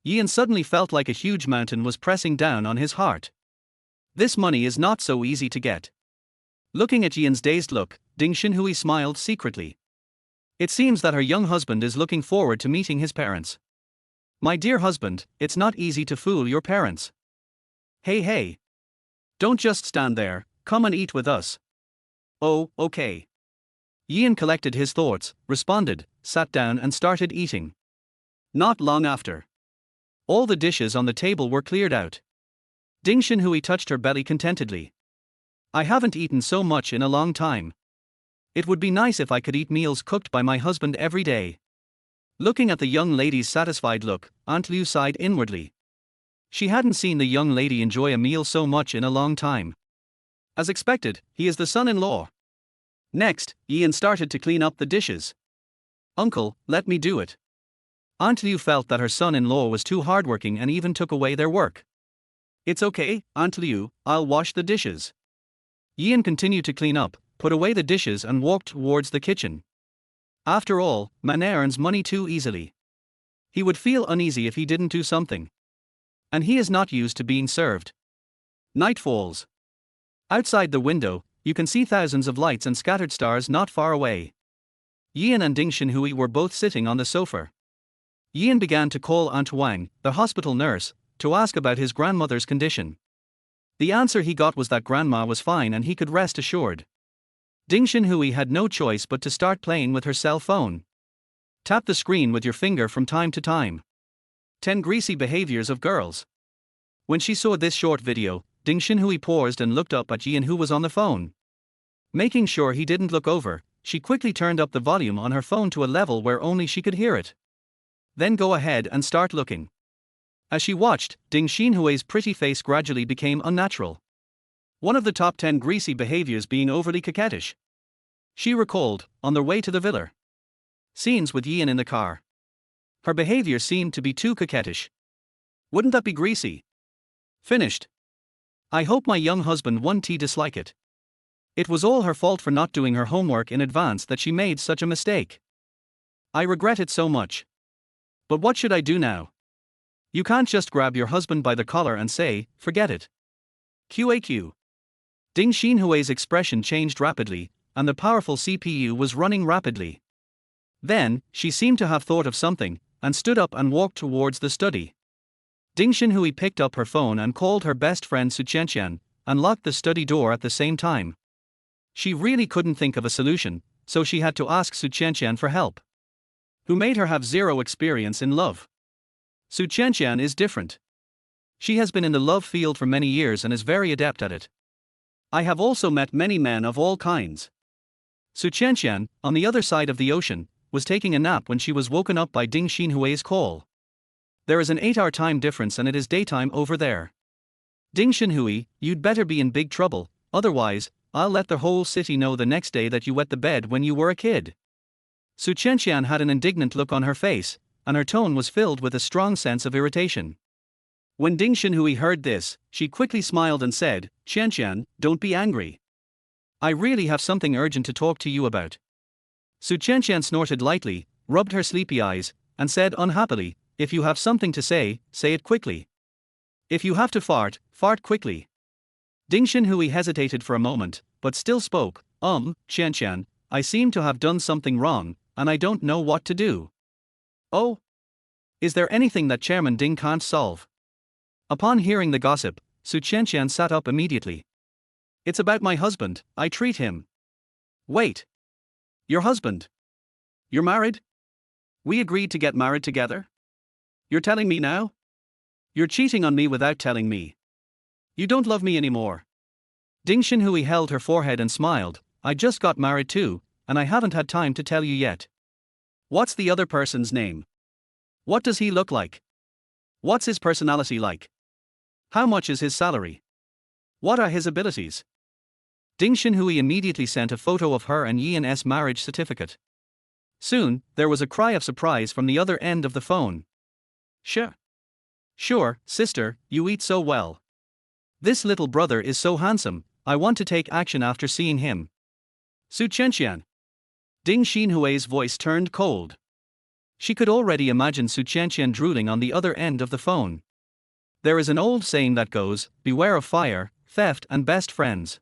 Speaker 1: Yian suddenly felt like a huge mountain was pressing down on his heart. This money is not so easy to get. Looking at Yian's dazed look, Ding Xinhui smiled secretly. It seems that her young husband is looking forward to meeting his parents. My dear husband, it's not easy to fool your parents. Hey, hey. Don't just stand there, come and eat with us. Oh, okay. Ian collected his thoughts, responded, sat down and started eating. Not long after, all the dishes on the table were cleared out. Ding Xinhui touched her belly contentedly. I haven't eaten so much in a long time. It would be nice if I could eat meals cooked by my husband every day. Looking at the young lady's satisfied look, Aunt Liu sighed inwardly. She hadn't seen the young lady enjoy a meal so much in a long time. As expected, he is the son-in-law. Next, Ian started to clean up the dishes. Uncle, let me do it. Aunt Liu felt that her son-in-law was too hardworking and even took away their work. It's okay, Aunt Liu, I'll wash the dishes. Ian continued to clean up, put away the dishes and walked towards the kitchen. After all, man earns money too easily. He would feel uneasy if he didn't do something. And he is not used to being served. Night falls. Outside the window, you can see thousands of lights and scattered stars not far away. Ian and Ding Xinhui were both sitting on the sofa. Ian began to call Aunt Wang, the hospital nurse, to ask about his grandmother's condition. The answer he got was that grandma was fine and he could rest assured. Ding Xinhui had no choice but to start playing with her cell phone. Tap the screen with your finger from time to time. 10 greasy behaviors of girls. When she saw this short video, Ding Xinhui paused and looked up at Ian, who was on the phone. Making sure he didn't look over, she quickly turned up the volume on her phone to a level where only she could hear it. Then go ahead and start looking. As she watched, Ding Xinhui's pretty face gradually became unnatural. One of the top 10 greasy behaviors being overly coquettish. She recalled, on their way to the villa. Scenes with Ian in the car. Her behavior seemed to be too coquettish. Wouldn't that be greasy? Finished. I hope my young husband won't dislike it. It was all her fault for not doing her homework in advance that she made such a mistake. I regret it so much. But what should I do now? You can't just grab your husband by the collar and say, forget it. QAQ. Ding Xinhui's expression changed rapidly, and the powerful CPU was running rapidly. Then, she seemed to have thought of something, and stood up and walked towards the study. Ding Xinhui picked up her phone and called her best friend Su Qianqian, and locked the study door at the same time. She really couldn't think of a solution, so she had to ask Su Qianqian for help. Who made her have zero experience in love. Su Qianqian is different. She has been in the love field for many years and is very adept at it. I have also met many men of all kinds. Su Qianqian, on the other side of the ocean, was taking a nap when she was woken up by Ding Xinhui's call. There is an 8-hour time difference and it is daytime over there. Ding Xinhui, you'd better be in big trouble, otherwise, I'll let the whole city know the next day that you wet the bed when you were a kid. Su Qianqian had an indignant look on her face, and her tone was filled with a strong sense of irritation. When Ding Xinhui heard this, she quickly smiled and said, Qianqian, don't be angry. I really have something urgent to talk to you about. Su Qianqian snorted lightly, rubbed her sleepy eyes, and said unhappily, if you have something to say it quickly. If you have to fart, fart quickly. Ding Xinhui hesitated for a moment, but still spoke, Qianqian, I seem to have done something wrong, and I don't know what to do. Oh? Is there anything that Chairman Ding can't solve? Upon hearing the gossip, Su Qianqian sat up immediately. It's about my husband, I treat him. Wait. Your husband? You're married? We agreed to get married together? You're telling me now? You're cheating on me without telling me. You don't love me anymore. Ding Xinhui held her forehead and smiled, I just got married too, and I haven't had time to tell you yet. What's the other person's name? What does he look like? What's his personality like? How much is his salary? What are his abilities? Ding Xinhui immediately sent a photo of her and Yian's marriage certificate. Soon, there was a cry of surprise from the other end of the phone. Sure, sister, you eat so well. This little brother is so handsome, I want to take action after seeing him. Su Qianqian. Ding Xinhui's voice turned cold. She could already imagine Su Qianqian drooling on the other end of the phone. There is an old saying that goes, beware of fire, theft and best friends.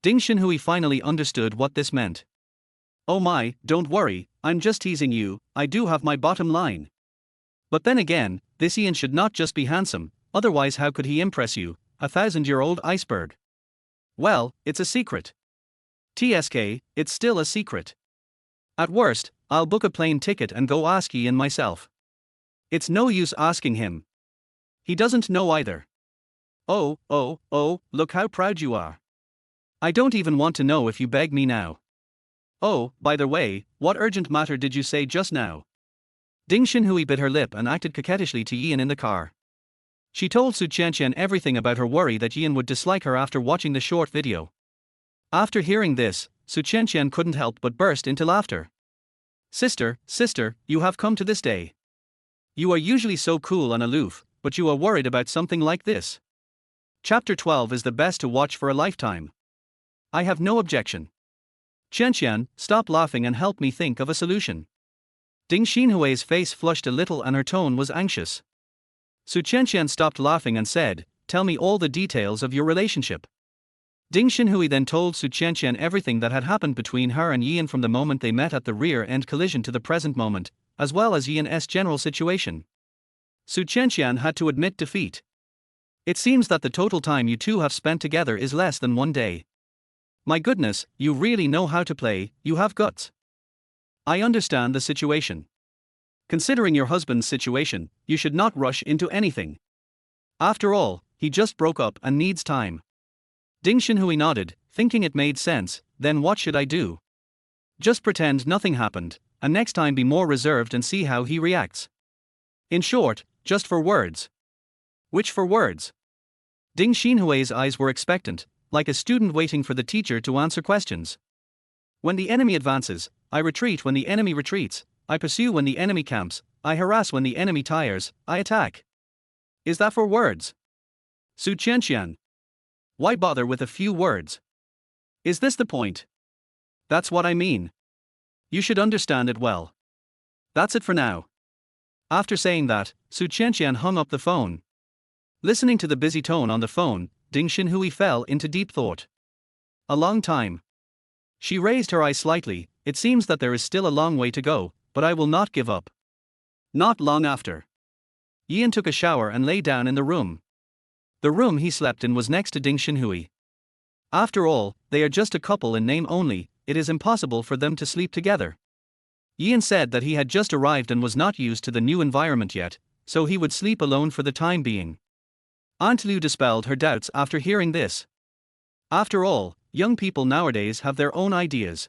Speaker 1: Ding Xinhui finally understood what this meant. "Oh my, don't worry, I'm just teasing you, I do have my bottom line." But then again, this Ian should not just be handsome, otherwise how could he impress you, a 1,000-year-old iceberg? Well, it's a secret. TSK, it's still a secret. At worst, I'll book a plane ticket and go ask Ian myself. It's no use asking him. He doesn't know either. Oh, look how proud you are. I don't even want to know if you beg me now. Oh, by the way, what urgent matter did you say just now? Ding Xinhui bit her lip and acted coquettishly to Ian in the car. She told Su Qianqian everything about her worry that Ian would dislike her after watching the short video. After hearing this, Su Qianqian couldn't help but burst into laughter. Sister, you have come to this day. You are usually so cool and aloof, but you are worried about something like this. Chapter 12 is the best to watch for a lifetime. I have no objection. Qianqian, stop laughing and help me think of a solution. Ding Xinhui's face flushed a little and her tone was anxious. Su Qianqian stopped laughing and said, "Tell me all the details of your relationship." Ding Xinhui then told Su Qianqian everything that had happened between her and Ian from the moment they met at the rear-end collision to the present moment, as well as Ian's general situation. Su Qianqian had to admit defeat. It seems that the total time you two have spent together is less than 1 day. My goodness, you really know how to play, you have guts. I understand the situation. Considering your husband's situation, you should not rush into anything. After all, he just broke up and needs time. Ding Xinhui nodded, thinking it made sense. Then what should I do? Just pretend nothing happened, and next time be more reserved and see how he reacts. In short, just for words. Which for words? Ding Xinhui's eyes were expectant, like a student waiting for the teacher to answer questions. When the enemy advances, I retreat when the enemy retreats, I pursue when the enemy camps, I harass when the enemy tires, I attack. Is that for words? Su Qianqian. Why bother with a few words? Is this the point? That's what I mean. You should understand it well. That's it for now. After saying that, Su Qianqian hung up the phone. Listening to the busy tone on the phone, Ding Xinhui fell into deep thought. A long time. She raised her eyes slightly. It seems that there is still a long way to go, but I will not give up. Not long after. Ian took a shower and lay down in the room. The room he slept in was next to Ding Xinhui. After all, they are just a couple in name only, it is impossible for them to sleep together. Ian said that he had just arrived and was not used to the new environment yet, so he would sleep alone for the time being. Aunt Liu dispelled her doubts after hearing this. After all, young people nowadays have their own ideas.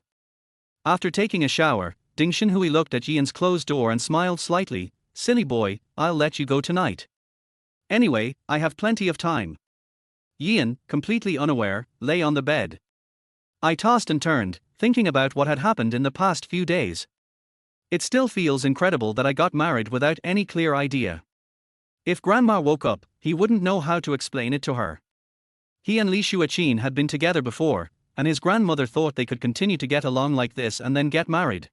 Speaker 1: After taking a shower, Ding Xinhui looked at Ian's closed door and smiled slightly. Silly boy, I'll let you go tonight. Anyway, I have plenty of time. Ian, completely unaware, lay on the bed. I tossed and turned, thinking about what had happened in the past few days. It still feels incredible that I got married without any clear idea. If Grandma woke up, he wouldn't know how to explain it to her. He and Li Xueqian had been together before, and his grandmother thought they could continue to get along like this and then get married.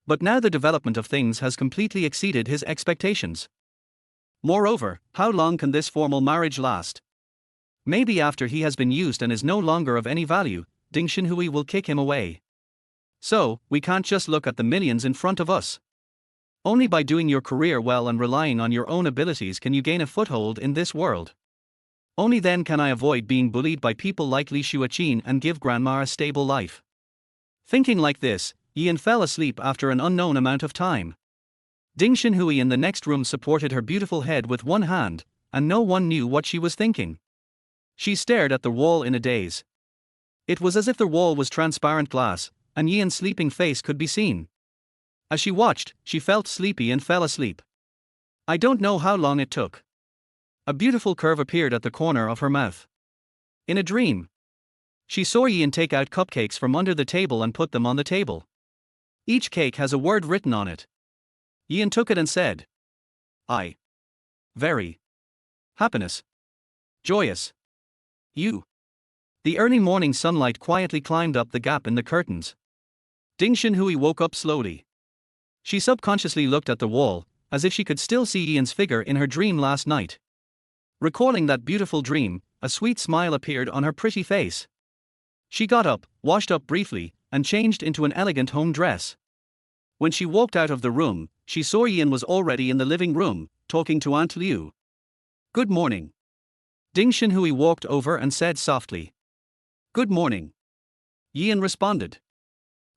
Speaker 1: But now the development of things has completely exceeded his expectations. Moreover, how long can this formal marriage last? Maybe after he has been used and is no longer of any value, Ding Xinhui will kick him away. So, we can't just look at the millions in front of us. Only by doing your career well and relying on your own abilities can you gain a foothold in this world. Only then can I avoid being bullied by people like Li Xueqian and give Grandma a stable life. Thinking like this, Ian fell asleep after an unknown amount of time. Ding Xinhui in the next room supported her beautiful head with one hand, and no one knew what she was thinking. She stared at the wall in a daze. It was as if the wall was transparent glass, and Ian's sleeping face could be seen. As she watched, she felt sleepy and fell asleep. I don't know how long it took. A beautiful curve appeared at the corner of her mouth. In a dream, she saw Ian take out cupcakes from under the table and put them on the table. Each cake has a word written on it. Ian took it and said, "I. Very. Happiness. Joyous. You." The early morning sunlight quietly climbed up the gap in the curtains. Ding Xinhui woke up slowly. She subconsciously looked at the wall, as if she could still see Ian's figure in her dream last night. Recalling that beautiful dream, a sweet smile appeared on her pretty face. She got up, washed up briefly, and changed into an elegant home dress. When she walked out of the room, she saw Ian was already in the living room, talking to Aunt Liu. "Good morning." Ding Xinhui walked over and said softly. "Good morning." Ian responded.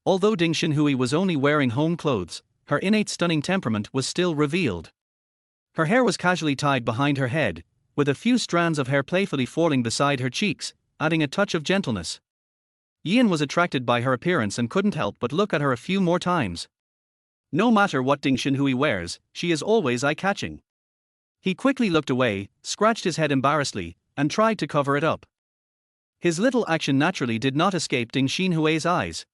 Speaker 1: Although Ding Xinhui was only wearing home clothes, her innate stunning temperament was still revealed. Her hair was casually tied behind her head, with a few strands of hair playfully falling beside her cheeks, adding a touch of gentleness. Ian was attracted by her appearance and couldn't help but look at her a few more times. No matter what Ding Xinhui wears, she is always eye-catching. He quickly looked away, scratched his head embarrassedly, and tried to cover it up. His little action naturally did not escape Ding Xinhui's eyes.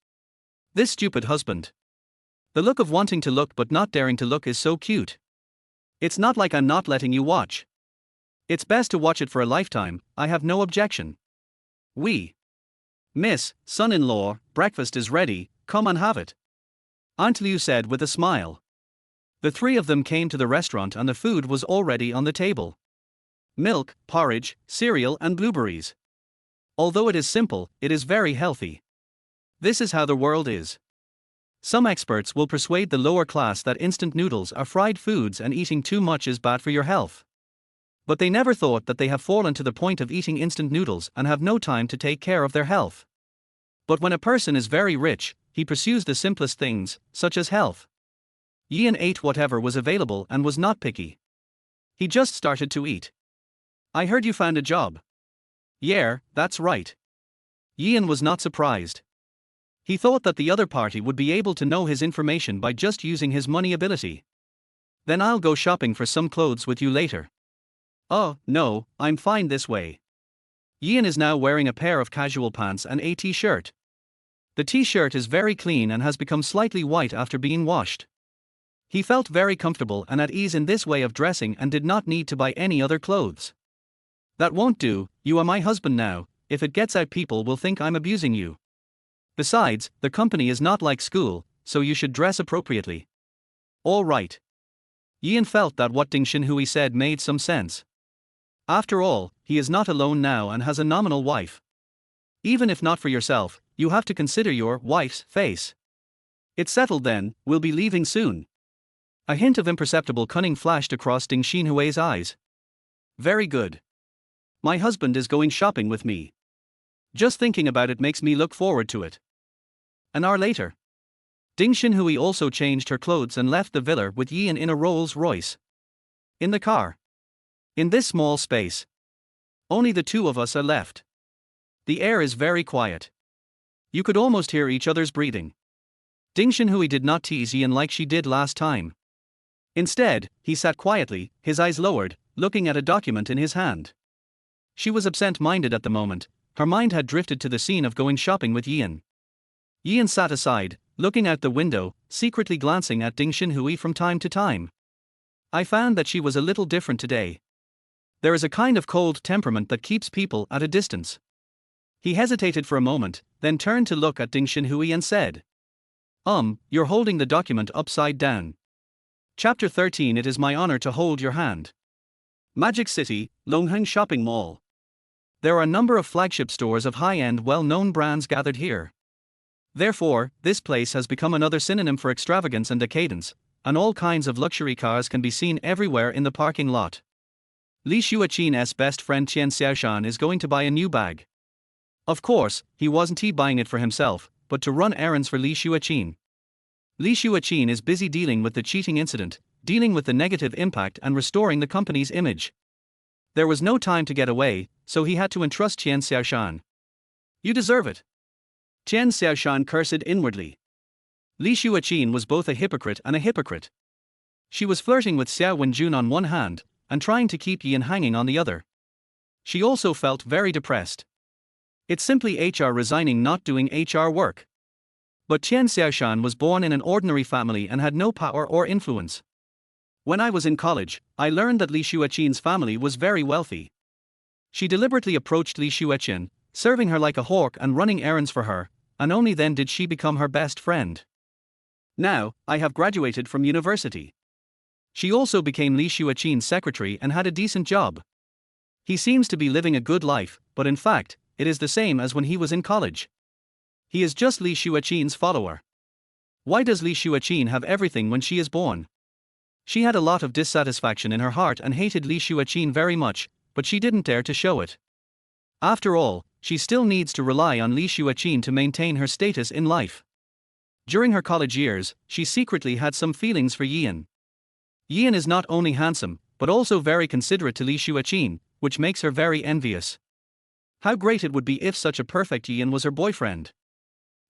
Speaker 1: This stupid husband. The look of wanting to look but not daring to look is so cute. It's not like I'm not letting you watch. It's best to watch it for a lifetime, I have no objection. We. Miss, son-in-law, breakfast is ready, come and have it. Aunt Liu said with a smile. The three of them came to the restaurant and the food was already on the table. Milk, porridge, cereal and blueberries. Although it is simple, it is very healthy. This is how the world is. Some experts will persuade the lower class that instant noodles are fried foods and eating too much is bad for your health. But they never thought that they have fallen to the point of eating instant noodles and have no time to take care of their health. But when a person is very rich, he pursues the simplest things, such as health. Ian ate whatever was available and was not picky. He just started to eat. I heard you found a job. Yeah, that's right. Ian was not surprised. He thought that the other party would be able to know his information by just using his money ability. Then I'll go shopping for some clothes with you later. Oh, no, I'm fine this way. Ian is now wearing a pair of casual pants and a t-shirt. The t-shirt is very clean and has become slightly white after being washed. He felt very comfortable and at ease in this way of dressing and did not need to buy any other clothes. That won't do, you are my husband now, if it gets out people will think I'm abusing you. Besides, the company is not like school, so you should dress appropriately. All right. Ian felt that what Ding Xinhui said made some sense. After all, he is not alone now and has a nominal wife. Even if not for yourself, you have to consider your wife's face. It's settled then, we'll be leaving soon. A hint of imperceptible cunning flashed across Ding Xinhui's eyes. Very good. My husband is going shopping with me. Just thinking about it makes me look forward to it. An hour later. Ding Xinhui also changed her clothes and left the villa with Ian in a Rolls-Royce. In the car. In this small space. Only the two of us are left. The air is very quiet. You could almost hear each other's breathing. Ding Xinhui did not tease Ian like she did last time. Instead, he sat quietly, his eyes lowered, looking at a document in his hand. She was absent-minded at the moment, her mind had drifted to the scene of going shopping with Ian. Ian sat aside, looking out the window, secretly glancing at Ding Xinhui from time to time. I found that she was a little different today. There is a kind of cold temperament that keeps people at a distance. He hesitated for a moment, then turned to look at Ding Xinhui and said, You're holding the document upside down. Chapter 13 It is my honor to hold your hand. Magic City, Longheng Shopping Mall. There are a number of flagship stores of high-end well-known brands gathered here. Therefore, this place has become another synonym for extravagance and decadence, and all kinds of luxury cars can be seen everywhere in the parking lot. Li Xueqian's best friend Qian Xiaoshan is going to buy a new bag. Of course, he wasn't buying it for himself, but to run errands for Li Xueqian. Li Xueqian is busy dealing with the cheating incident, dealing with the negative impact and restoring the company's image. There was no time to get away, so he had to entrust Qian Xiaoshan. You deserve it. Qian Xiaoshan cursed inwardly. Li Xueqian was both a hypocrite and a hypocrite. She was flirting with Xiao Wenjun on one hand, and trying to keep Ian hanging on the other. She also felt very depressed. It's simply HR resigning, not doing HR work. But Qian Xiaoshan was born in an ordinary family and had no power or influence. When I was in college, I learned that Li Xueqian's family was very wealthy. She deliberately approached Li Xueqian, serving her like a hawk and running errands for her, and only then did she become her best friend. Now, I have graduated from university. She also became Li Xueqian's secretary and had a decent job. He seems to be living a good life, but in fact, it is the same as when he was in college. He is just Li Xueqian's follower. Why does Li Xueqian have everything when she is born? She had a lot of dissatisfaction in her heart and hated Li Xueqian very much, but she didn't dare to show it. After all, she still needs to rely on Li Xueqian to maintain her status in life. During her college years, she secretly had some feelings for Yian. Yian is not only handsome, but also very considerate to Li Xueqian, which makes her very envious. How great it would be if such a perfect Yian was her boyfriend.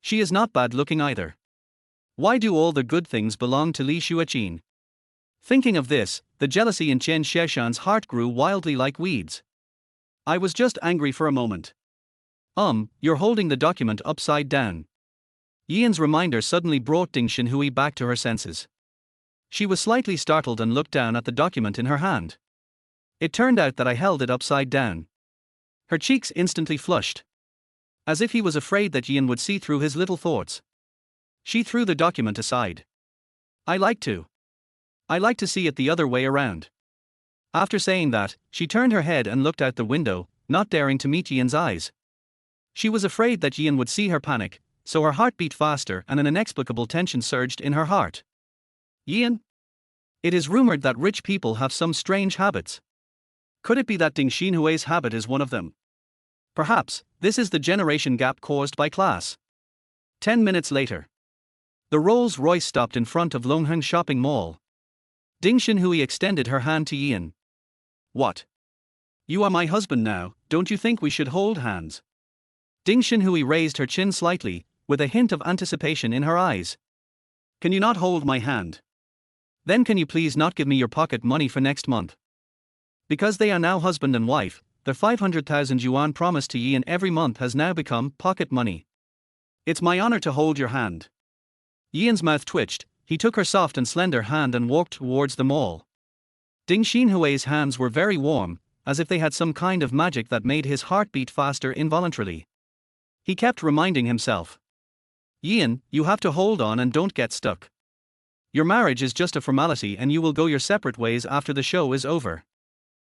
Speaker 1: She is not bad looking either. Why do all the good things belong to Li Xueqian? Thinking of this, the jealousy in Li Xueqian's heart grew wildly like weeds. I was just angry for a moment. You're holding the document upside down. Yian's reminder suddenly brought Ding Xinhui back to her senses. She was slightly startled and looked down at the document in her hand. It turned out that I held it upside down. Her cheeks instantly flushed. As if he was afraid that Yian would see through his little thoughts. She threw the document aside. I like to see it the other way around. After saying that, she turned her head and looked out the window, not daring to meet Yian's eyes. She was afraid that Yian would see her panic, so her heart beat faster and an inexplicable tension surged in her heart. Yian? It is rumored that rich people have some strange habits. Could it be that Ding Xinhui's habit is one of them? Perhaps, this is the generation gap caused by class. 10 minutes later. The Rolls-Royce stopped in front of Longheng Shopping Mall. Ding Xinhui extended her hand to Yian. What? You are my husband now, don't you think we should hold hands? Ding Xinhui raised her chin slightly, with a hint of anticipation in her eyes. Can you not hold my hand? Then can you please not give me your pocket money for next month? Because they are now husband and wife, the 500,000 yuan promised to Yian every month has now become pocket money. It's my honor to hold your hand. Yian's mouth twitched, he took her soft and slender hand and walked towards the mall. Ding Xinhui's hands were very warm, as if they had some kind of magic that made his heart beat faster involuntarily. He kept reminding himself. Yian, you have to hold on and don't get stuck. Your marriage is just a formality and you will go your separate ways after the show is over.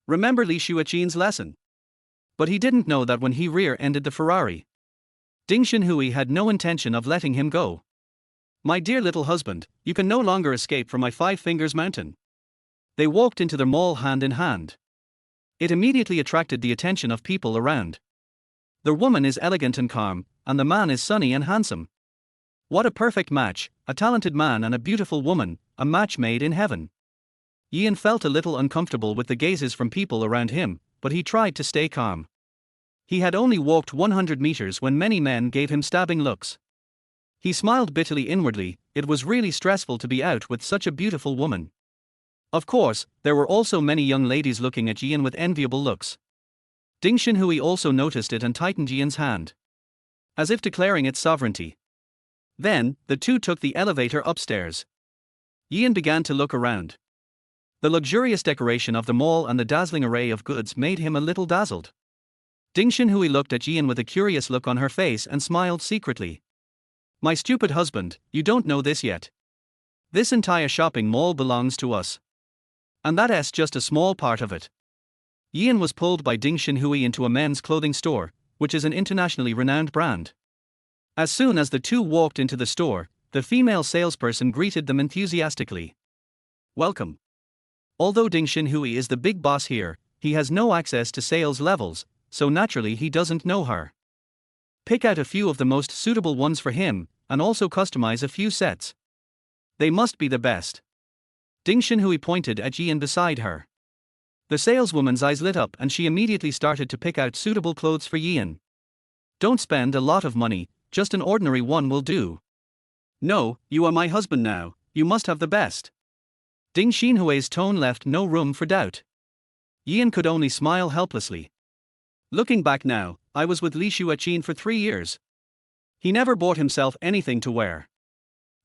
Speaker 1: Remember Li Xueqian's lesson? But he didn't know that when he rear-ended the Ferrari. Ding Xinhui had no intention of letting him go. My dear little husband, you can no longer escape from my Five Fingers Mountain. They walked into the mall hand in hand. It immediately attracted the attention of people around. The woman is elegant and calm, and the man is sunny and handsome. What a perfect match, a talented man and a beautiful woman, a match made in heaven. Yian felt a little uncomfortable with the gazes from people around him, but he tried to stay calm. He had only walked 100 meters when many men gave him stabbing looks. He smiled bitterly inwardly, it was really stressful to be out with such a beautiful woman. Of course, there were also many young ladies looking at Yian with enviable looks. Ding Xinhui also noticed it and tightened Yian's hand, as if declaring its sovereignty. Then, the two took the elevator upstairs. Yian began to look around. The luxurious decoration of the mall and the dazzling array of goods made him a little dazzled. Ding Xinhui looked at Yian with a curious look on her face and smiled secretly. My stupid husband, you don't know this yet. This entire shopping mall belongs to us. And that's just a small part of it. Yian was pulled by Ding Xinhui into a men's clothing store, which is an internationally renowned brand. As soon as the two walked into the store, the female salesperson greeted them enthusiastically. Welcome. Although Ding Xinhui is the big boss here, he has no access to sales levels, so naturally he doesn't know her. Pick out a few of the most suitable ones for him, and also customize a few sets. They must be the best. Ding Xinhui pointed at Yian beside her. The saleswoman's eyes lit up and she immediately started to pick out suitable clothes for Yian. Don't spend a lot of money, just an ordinary one will do. No, you are my husband now, you must have the best. Ding Xinhui's tone left no room for doubt. Yian could only smile helplessly. Looking back now, I was with Li Xueqian for 3 years. He never bought himself anything to wear.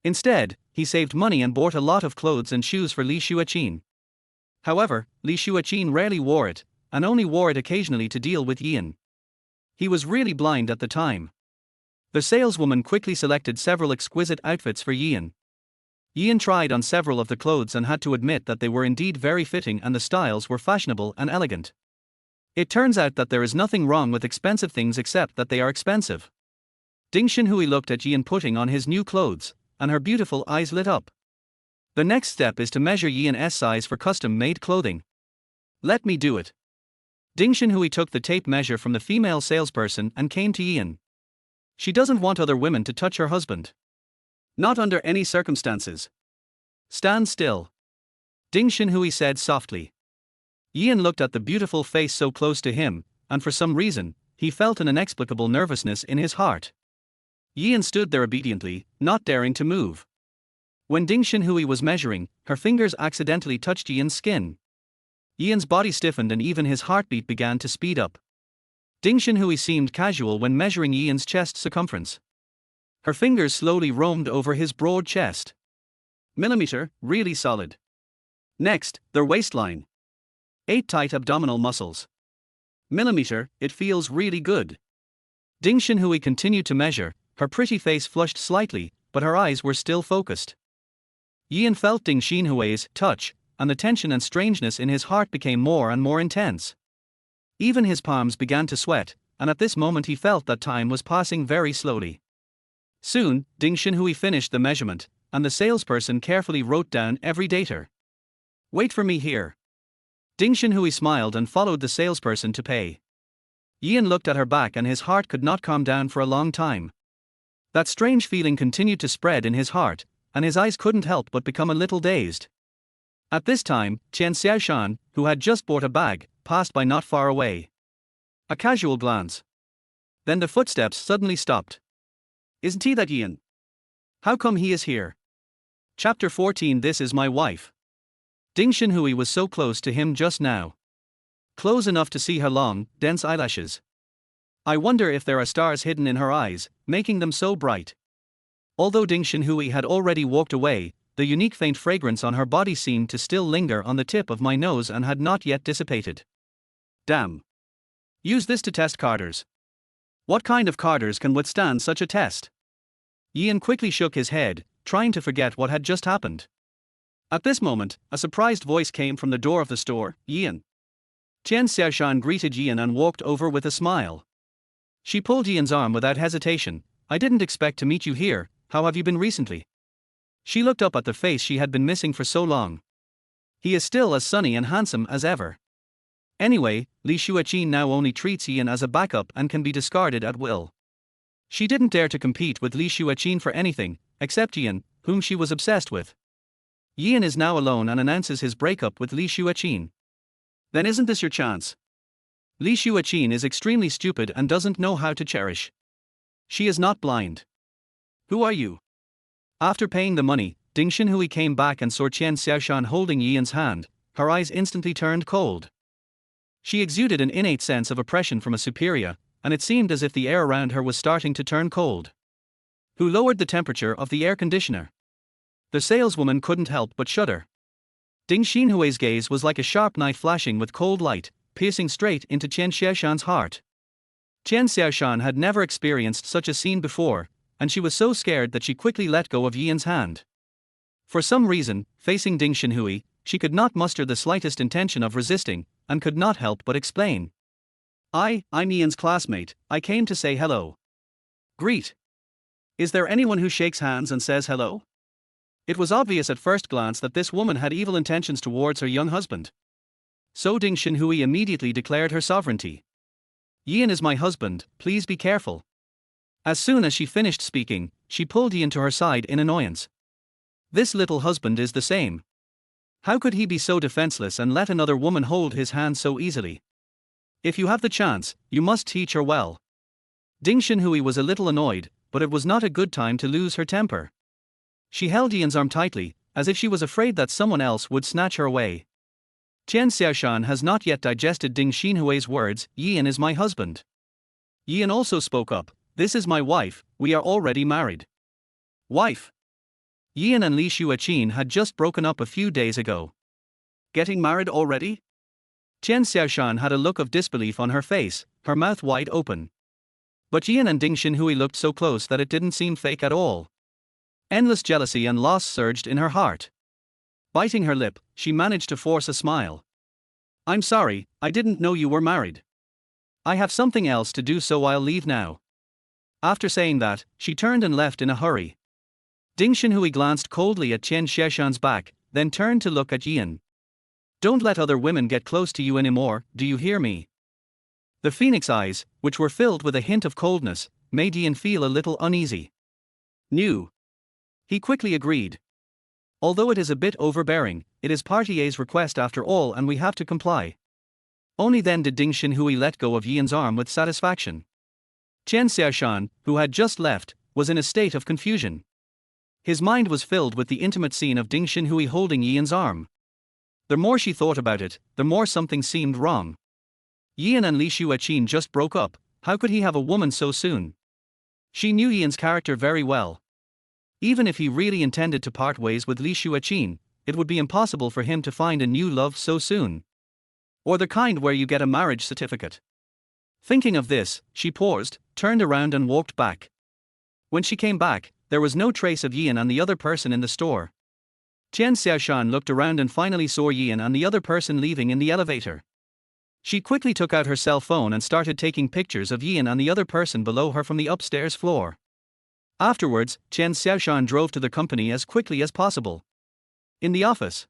Speaker 1: Instead, he saved money and bought a lot of clothes and shoes for Li Xueqian. However, Li Xueqian rarely wore it, and only wore it occasionally to deal with Yian. He was really blind at the time. The saleswoman quickly selected several exquisite outfits for Yian. Yian tried on several of the clothes and had to admit that they were indeed very fitting and the styles were fashionable and elegant. It turns out that there is nothing wrong with expensive things except that they are expensive. Ding Xinhui looked at Yian putting on his new clothes, and her beautiful eyes lit up. The next step is to measure Yian's size for custom-made clothing. Let me do it. Ding Xinhui took the tape measure from the female salesperson and came to Yian. She doesn't want other women to touch her husband. Not under any circumstances. Stand still. Ding Xinhui said softly. Yian looked at the beautiful face so close to him, and for some reason, he felt an inexplicable nervousness in his heart. Yian stood there obediently, not daring to move. When Ding Xinhui was measuring, her fingers accidentally touched Yian's skin. Yian's body stiffened and even his heartbeat began to speed up. Ding Xinhui seemed casual when measuring Yian's chest circumference. Her fingers slowly roamed over his broad chest. Millimeter, really solid. Next, their waistline. 8 tight abdominal muscles. Millimeter, it feels really good. Ding Xinhui continued to measure, her pretty face flushed slightly, but her eyes were still focused. Yian felt Ding Xinhui's touch, and the tension and strangeness in his heart became more and more intense. Even his palms began to sweat, and at this moment he felt that time was passing very slowly. Soon, Ding Xinhui finished the measurement, and the salesperson carefully wrote down every data. Wait for me here. Ding Xinhui smiled and followed the salesperson to pay. Yian looked at her back and his heart could not calm down for a long time. That strange feeling continued to spread in his heart, and his eyes couldn't help but become a little dazed. At this time, Chen Xiaoshan, who had just bought a bag, passed by not far away. A casual glance. Then the footsteps suddenly stopped. Isn't he that Yian? How come he is here? Chapter 14. This is my wife. Ding Xinhui was so close to him just now. Close enough to see her long, dense eyelashes. I wonder if there are stars hidden in her eyes, making them so bright. Although Ding Xinhui had already walked away, the unique faint fragrance on her body seemed to still linger on the tip of my nose and had not yet dissipated. Damn. Use this to test carders. What kind of carders can withstand such a test? Yian quickly shook his head, trying to forget what had just happened. At this moment, a surprised voice came from the door of the store. Yian. Chen Xiaoshan greeted Yian and walked over with a smile. She pulled Yian's arm without hesitation. I didn't expect to meet you here, how have you been recently? She looked up at the face she had been missing for so long. He is still as sunny and handsome as ever. Anyway, Li Xueqian now only treats Yian as a backup and can be discarded at will. She didn't dare to compete with Li Xueqian for anything, except Yian, whom she was obsessed with. Yian is now alone and announces his breakup with Li Xueqian. Then isn't this your chance? Li Xueqian is extremely stupid and doesn't know how to cherish. She is not blind. Who are you? After paying the money, Ding Xinhui came back and saw Chen Xiaoshan holding Yian's hand. Her eyes instantly turned cold. She exuded an innate sense of oppression from a superior, and it seemed as if the air around her was starting to turn cold. Who lowered the temperature of the air conditioner? The saleswoman couldn't help but shudder. Ding Xinhui's gaze was like a sharp knife flashing with cold light, piercing straight into Chen Xiaoshan's heart. Chen Xiaoshan had never experienced such a scene before, and she was so scared that she quickly let go of Yian's hand. For some reason, facing Ding Xinhui, she could not muster the slightest intention of resisting, and could not help but explain. I'm Yian's classmate, I came to say hello. Greet. Is there anyone who shakes hands and says hello? It was obvious at first glance that this woman had evil intentions towards her young husband. So Ding Xinhui immediately declared her sovereignty. Yian is my husband, please be careful. As soon as she finished speaking, she pulled Yian to her side in annoyance. This little husband is the same. How could he be so defenseless and let another woman hold his hand so easily? If you have the chance, you must teach her well. Ding Xinhui was a little annoyed, but it was not a good time to lose her temper. She held Yian's arm tightly, as if she was afraid that someone else would snatch her away. Chen Xiaoshan has not yet digested Ding Xinhui's words. Yian is my husband. Yian also spoke up. This is my wife, we are already married. Wife? Yian and Li Xueqian had just broken up a few days ago. Getting married already? Chen Xiaoshan had a look of disbelief on her face, her mouth wide open. But Yian and Ding Xinhui looked so close that it didn't seem fake at all. Endless jealousy and loss surged in her heart. Biting her lip, she managed to force a smile. I'm sorry, I didn't know you were married. I have something else to do, so I'll leave now. After saying that, she turned and left in a hurry. Ding Xinhui glanced coldly at Chen Xiaoshan's back, then turned to look at Yan. Don't let other women get close to you anymore, do you hear me? The phoenix eyes, which were filled with a hint of coldness, made Yan feel a little uneasy. No. He quickly agreed. Although it is a bit overbearing, it is Partier's request after all and we have to comply. Only then did Ding Xinhui let go of Yan's arm with satisfaction. Chen Xiaoshan, who had just left, was in a state of confusion. His mind was filled with the intimate scene of Ding Xinhui holding Yan's arm. The more she thought about it, the more something seemed wrong. Yan and Li Xueqian just broke up, how could he have a woman so soon? She knew Yan's character very well. Even if he really intended to part ways with Li Xueqian, it would be impossible for him to find a new love so soon. Or the kind where you get a marriage certificate. Thinking of this, she paused, turned around and walked back. When she came back, there was no trace of Yan and the other person in the store. Chen Xiaoshan looked around and finally saw Yan and the other person leaving in the elevator. She quickly took out her cell phone and started taking pictures of Yan and the other person below her from the upstairs floor. Afterwards, Chen Xiaoshan drove to the company as quickly as possible. In the office,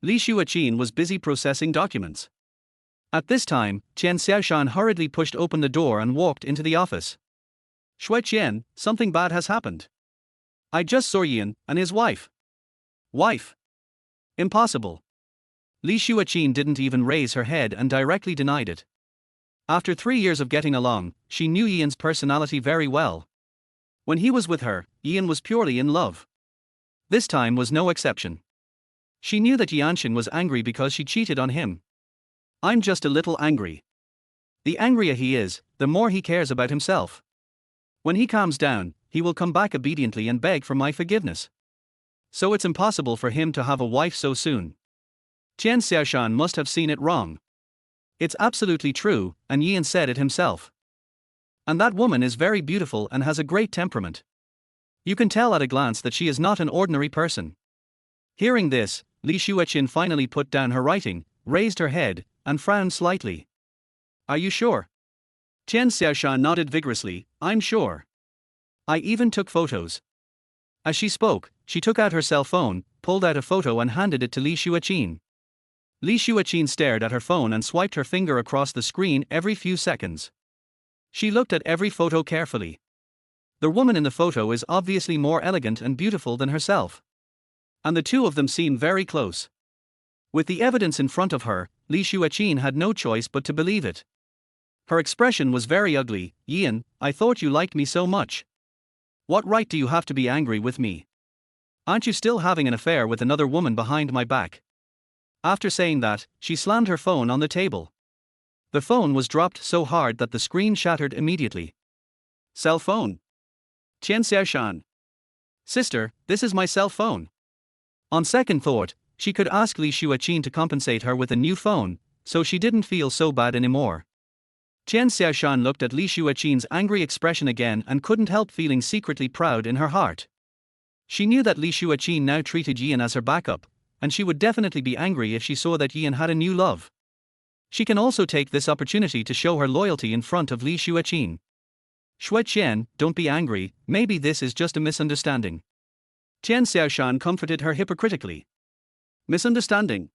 Speaker 1: Li Xueqian was busy processing documents. At this time, Chen Xiaoshan hurriedly pushed open the door and walked into the office. Xueqian, something bad has happened. I just saw Yan and his wife. Wife? Impossible. Li Xueqian didn't even raise her head and directly denied it. After 3 years of getting along, she knew Yan's personality very well. When he was with her, Yan was purely in love. This time was no exception. She knew that Yanshin was angry because she cheated on him. I'm just a little angry. The angrier he is, the more he cares about himself. When he calms down, he will come back obediently and beg for my forgiveness. So it's impossible for him to have a wife so soon. Chen Xiaoshan must have seen it wrong. It's absolutely true, and Yan said it himself. And that woman is very beautiful and has a great temperament. You can tell at a glance that she is not an ordinary person. Hearing this, Li Xueqian finally put down her writing, raised her head, and frowned slightly. Are you sure? Chen Xiaoshan nodded vigorously, I'm sure. I even took photos. As she spoke, she took out her cell phone, pulled out a photo and handed it to Li Xueqian. Li Xueqian stared at her phone and swiped her finger across the screen every few seconds. She looked at every photo carefully. The woman in the photo is obviously more elegant and beautiful than herself. And the two of them seem very close. With the evidence in front of her, Li Xueqian had no choice but to believe it. Her expression was very ugly. Yan, I thought you liked me so much. What right do you have to be angry with me? Aren't you still having an affair with another woman behind my back? After saying that, she slammed her phone on the table. The phone was dropped so hard that the screen shattered immediately. Cell phone. Chen Xiaoshan. Sister, this is my cell phone. On second thought, she could ask Li Xueqian to compensate her with a new phone, so she didn't feel so bad anymore. Chen Xiaoshan looked at Li Xueqian's angry expression again and couldn't help feeling secretly proud in her heart. She knew that Li Xueqian now treated Yan as her backup, and she would definitely be angry if she saw that Yan had a new love. She can also take this opportunity to show her loyalty in front of Li Xueqian. Xueqian, don't be angry, maybe this is just a misunderstanding. Chen Xiaoshan comforted her hypocritically. Misunderstanding?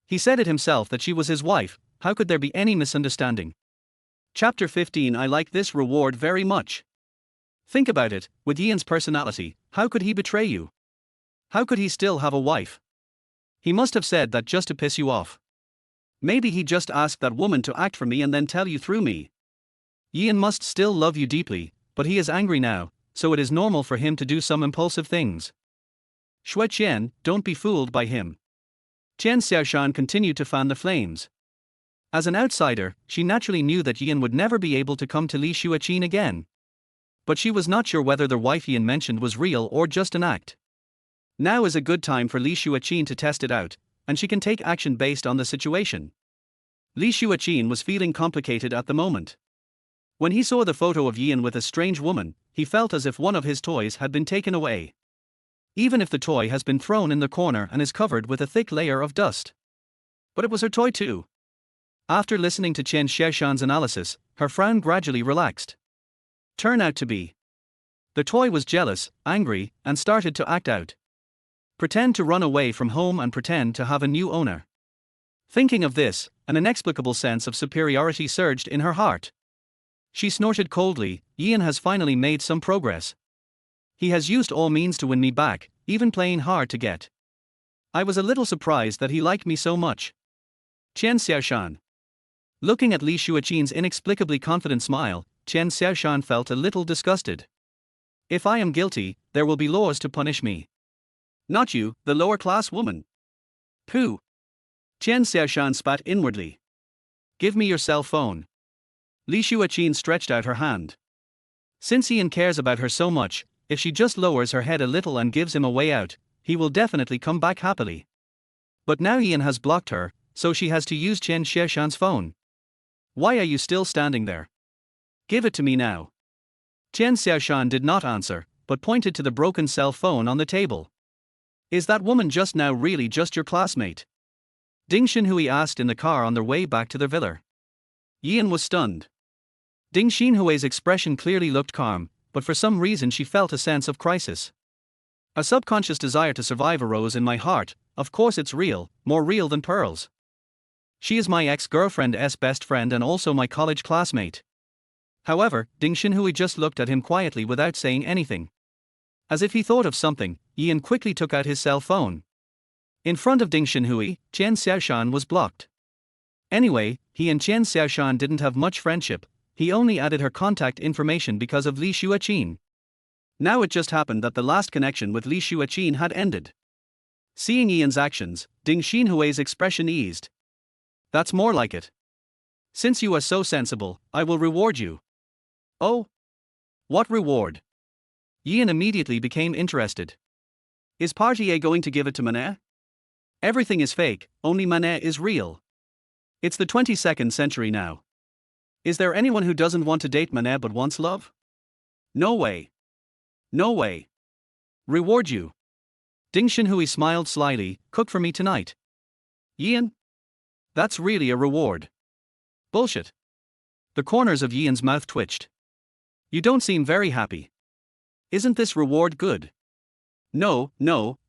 Speaker 1: He said it himself that she was his wife, how could there be any misunderstanding? Chapter 15. I like this reward very much. Think about it, with Yan's personality, how could he betray you? How could he still have a wife? He must have said that just to piss you off. Maybe he just asked that woman to act for me and then tell you through me. Yan must still love you deeply, but he is angry now, so it is normal for him to do some impulsive things. Xueqian, don't be fooled by him. Chen Xiaoshan continued to fan the flames. As an outsider, she naturally knew that Yan would never be able to come to Li Xueqian again. But she was not sure whether the wife Yan mentioned was real or just an act. Now is a good time for Li Xueqian to test it out, and she can take action based on the situation. Li Xueqian was feeling complicated at the moment. When he saw the photo of Yan with a strange woman, he felt as if one of his toys had been taken away. Even if the toy has been thrown in the corner and is covered with a thick layer of dust. But it was her toy too. After listening to Chen Xiaoshan's analysis, her frown gradually relaxed. turn out to be. The toy was jealous, angry, and started to act out. Pretend to run away from home and pretend to have a new owner. Thinking of this, an inexplicable sense of superiority surged in her heart. She snorted coldly. Ian has finally made some progress. He has used all means to win me back, even playing hard to get. I was a little surprised that he liked me so much. Chen Xiaoshan. Looking at Li Xueqian's inexplicably confident smile, Chen Xiaoshan felt a little disgusted. If I am guilty, there will be laws to punish me. Not you, the lower-class woman. Pooh. Chen Xiaoshan spat inwardly. Give me your cell phone. Li Xueqian stretched out her hand. Since Ian cares about her so much, if she just lowers her head a little and gives him a way out, he will definitely come back happily. But now Ian has blocked her, so she has to use Chen Xiaoshan's phone. Why are you still standing there? Give it to me now. Chen Xiaoshan did not answer, but pointed to the broken cell phone on the table. Is that woman just now really just your classmate? Ding Xinhui asked in the car on their way back to their villa. Ian was stunned. Ding Xinhui's expression clearly looked calm, but for some reason she felt a sense of crisis. A subconscious desire to survive arose in my heart. Of course it's real, more real than pearls. She is my ex-girlfriend's best friend and also my college classmate. However, Ding Xinhui just looked at him quietly without saying anything. As if he thought of something, Ian quickly took out his cell phone. In front of Ding Xinhui, Chen Xiaoshan was blocked. Anyway, he and Chen Xiaoshan didn't have much friendship. He only added her contact information because of Li Xueqian. Now it just happened that the last connection with Li Xueqian had ended. Seeing Ian's actions, Ding Xinhui's expression eased. That's more like it. Since you are so sensible, I will reward you. Oh? What reward? Ian immediately became interested. Is Party A going to give it to Manet? Everything is fake, only Manet is real. It's the 22nd century now. Is there anyone who doesn't want to date Manet but wants love? No way. No way. Reward you. Ding Xinhui smiled slyly. Cook for me tonight. Ian? That's really a reward. Bullshit. The corners of Ian's mouth twitched. You don't seem very happy. Isn't this reward good? No,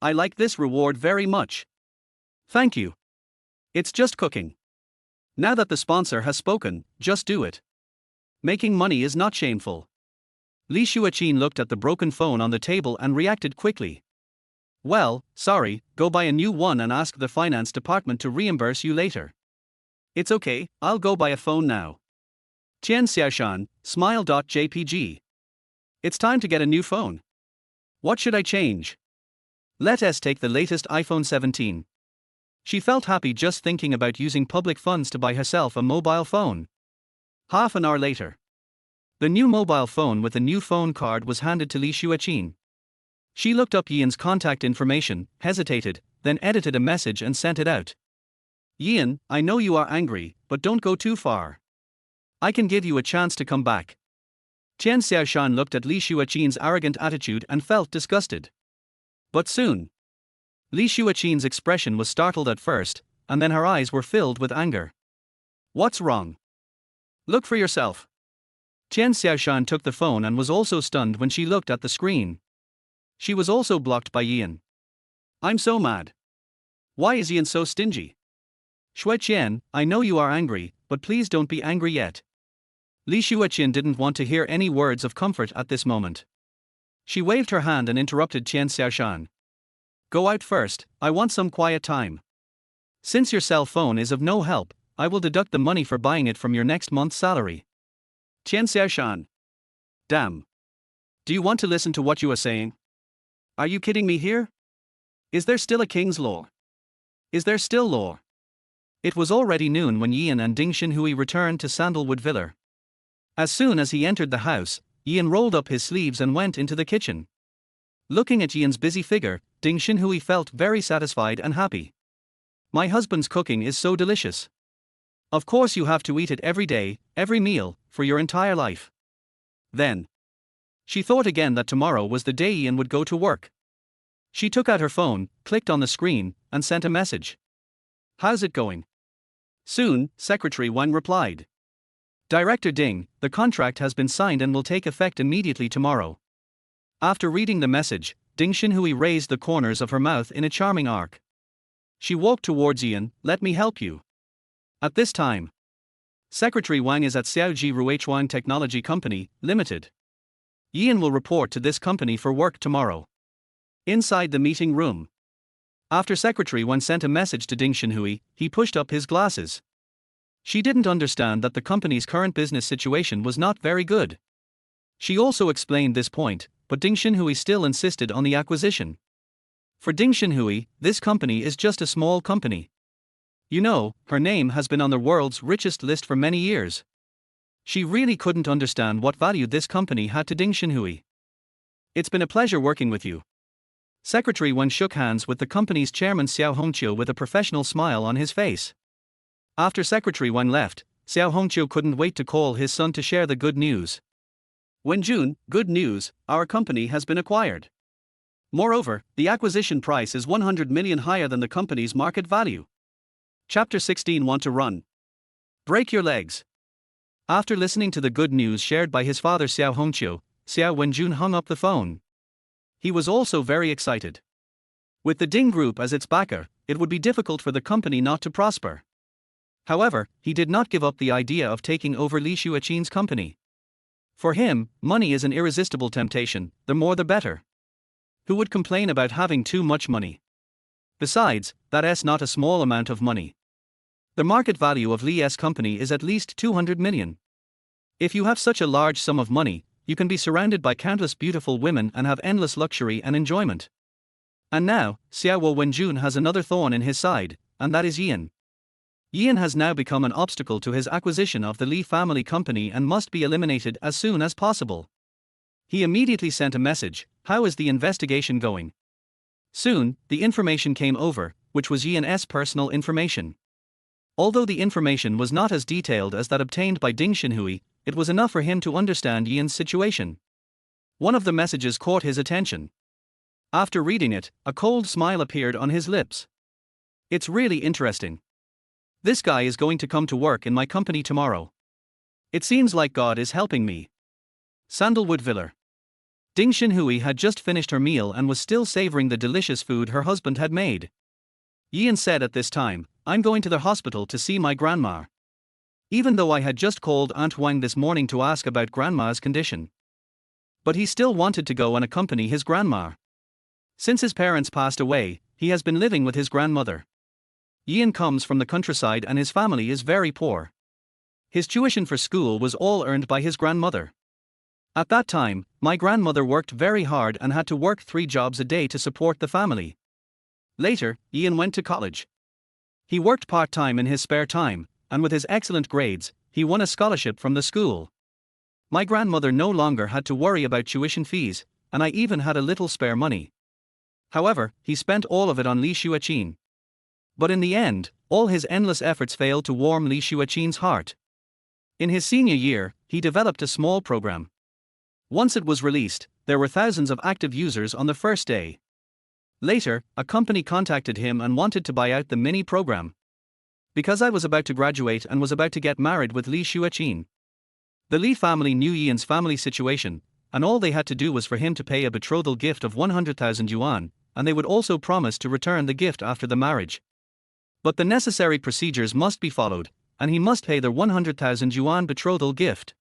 Speaker 1: I like this reward very much. Thank you. It's just cooking. Now that the sponsor has spoken, just do it. Making money is not shameful. Li Xueqian looked at the broken phone on the table and reacted quickly. Well, sorry, go buy a new one and ask the finance department to reimburse you later. It's okay, I'll go buy a phone now. Chen Xiaoshan, smile.jpg. It's time to get a new phone. What should I change? Let us take the latest iPhone 17. She felt happy just thinking about using public funds to buy herself a mobile phone. Half an hour later. The new mobile phone with the new phone card was handed to Li Xueqian. She looked up Ian's contact information, hesitated, then edited a message and sent it out. Ian, I know you are angry, but don't go too far. I can give you a chance to come back. Chen Xiaoshan looked at Li Xueqian's arrogant attitude and felt disgusted. But soon. Li Xueqian's expression was startled at first, and then her eyes were filled with anger. What's wrong? Look for yourself. Chen Xiaoshan took the phone and was also stunned when she looked at the screen. She was also blocked by Ian. I'm so mad. Why is Ian so stingy? Xueqian, I know you are angry, but please don't be angry yet. Li Xueqian didn't want to hear any words of comfort at this moment. She waved her hand and interrupted Chen Xiaoshan. Go out first, I want some quiet time. Since your cell phone is of no help, I will deduct the money for buying it from your next month's salary. Chen Xiaoshan. Damn. Do you want to listen to what you are saying? Are you kidding me here? Is there still a king's law? Is there still law? It was already noon when Ian and Ding Xinhui returned to Sandalwood Villa. As soon as he entered the house, Ian rolled up his sleeves and went into the kitchen. Looking at Ian's busy figure, Ding Xinhui felt very satisfied and happy. My husband's cooking is so delicious. Of course you have to eat it every day, every meal, for your entire life. Then. She thought again that tomorrow was the day Ian would go to work. She took out her phone, clicked on the screen, and sent a message. How's it going? Soon, Secretary Wang replied. Director Ding, the contract has been signed and will take effect immediately tomorrow. After reading the message, Ding Xinhui raised the corners of her mouth in a charming arc. She walked towards Ian. Let me help you. At this time, Secretary Wang is at Xiaoji Ruichuan Technology Company, Limited. Ian will report to this company for work tomorrow. Inside the meeting room. After Secretary Wang sent a message to Ding Xinhui, he pushed up his glasses. She didn't understand that the company's current business situation was not very good. She also explained this point, but Ding Xinhui still insisted on the acquisition. For Ding Xinhui, this company is just a small company. You know, her name has been on the world's richest list for many years. She really couldn't understand what value this company had to Ding Xinhui. It's been a pleasure working with you. Secretary Wen shook hands with the company's chairman Xiao Hongqiu with a professional smile on his face. After Secretary Wen left, Xiao Hongqiu couldn't wait to call his son to share the good news. Wenjun, good news, our company has been acquired. Moreover, the acquisition price is 100 million higher than the company's market value. Chapter 16 Want to run? Break your legs. After listening to the good news shared by his father Xiao Hongqiu, Xiao Wenjun hung up the phone. He was also very excited. With the Ding Group as its backer, it would be difficult for the company not to prosper. However, he did not give up the idea of taking over Li Xueqian's company. For him, money is an irresistible temptation, the more the better. Who would complain about having too much money? Besides, that's not a small amount of money. The market value of Li's company is at least 200 million. If you have such a large sum of money, you can be surrounded by countless beautiful women and have endless luxury and enjoyment. And now, Xiao Wenjun has another thorn in his side, and that is Ian. Ian has now become an obstacle to his acquisition of the Li family company and must be eliminated as soon as possible. He immediately sent a message, how is the investigation going? Soon, the information came over, which was Ian's personal information. Although the information was not as detailed as that obtained by Ding Xinhui, it was enough for him to understand Ian's situation. One of the messages caught his attention. After reading it, a cold smile appeared on his lips. It's really interesting. This guy is going to come to work in my company tomorrow. It seems like God is helping me. Sandalwood Villa. Ding Xinhui had just finished her meal and was still savoring the delicious food her husband had made. Ian said at this time, I'm going to the hospital to see my grandma. Even though I had just called Aunt Wang this morning to ask about grandma's condition. But he still wanted to go and accompany his grandma. Since his parents passed away, he has been living with his grandmother. Ian comes from the countryside and his family is very poor. His tuition for school was all earned by his grandmother. At that time, my grandmother worked very hard and had to work 3 jobs a day to support the family. Later, Ian went to college. He worked part-time in his spare time, and with his excellent grades, he won a scholarship from the school. My grandmother no longer had to worry about tuition fees, and I even had a little spare money. However, he spent all of it on Li Xueqian. But in the end, all his endless efforts failed to warm Li Xueqian's heart. In his senior year, he developed a small program. Once it was released, there were thousands of active users on the first day. Later, a company contacted him and wanted to buy out the mini program. Because I was about to graduate and was about to get married with Li Xueqian. The Li family knew Ian's family situation, and all they had to do was for him to pay a betrothal gift of 100,000 yuan, and they would also promise to return the gift after the marriage. But the necessary procedures must be followed, and he must pay their 100,000 yuan betrothal gift.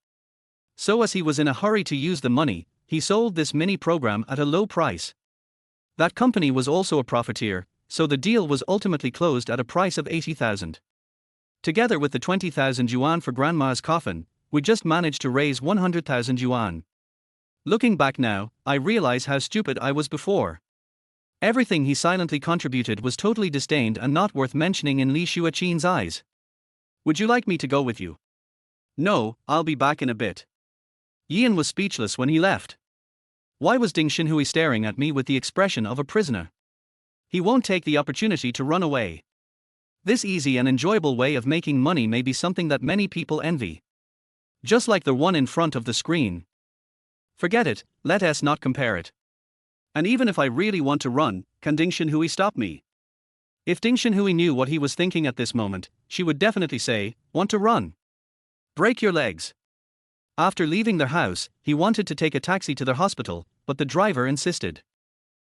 Speaker 1: So as he was in a hurry to use the money, he sold this mini program at a low price. That company was also a profiteer, so the deal was ultimately closed at a price of 80,000. Together with the 20,000 yuan for grandma's coffin, we just managed to raise 100,000 yuan. Looking back now, I realize how stupid I was before. Everything he silently contributed was totally disdained and not worth mentioning in Li Xueqian's eyes. Would you like me to go with you? No, I'll be back in a bit. Ian was speechless when he left. Why was Ding Xinhui staring at me with the expression of a prisoner? He won't take the opportunity to run away. This easy and enjoyable way of making money may be something that many people envy. Just like the one in front of the screen. Forget it, let us not compare it. And even if I really want to run, can Ding Xinhui stop me? If Ding Xinhui knew what he was thinking at this moment, she would definitely say, want to run. Break your legs. After leaving their house, he wanted to take a taxi to their hospital, but the driver insisted.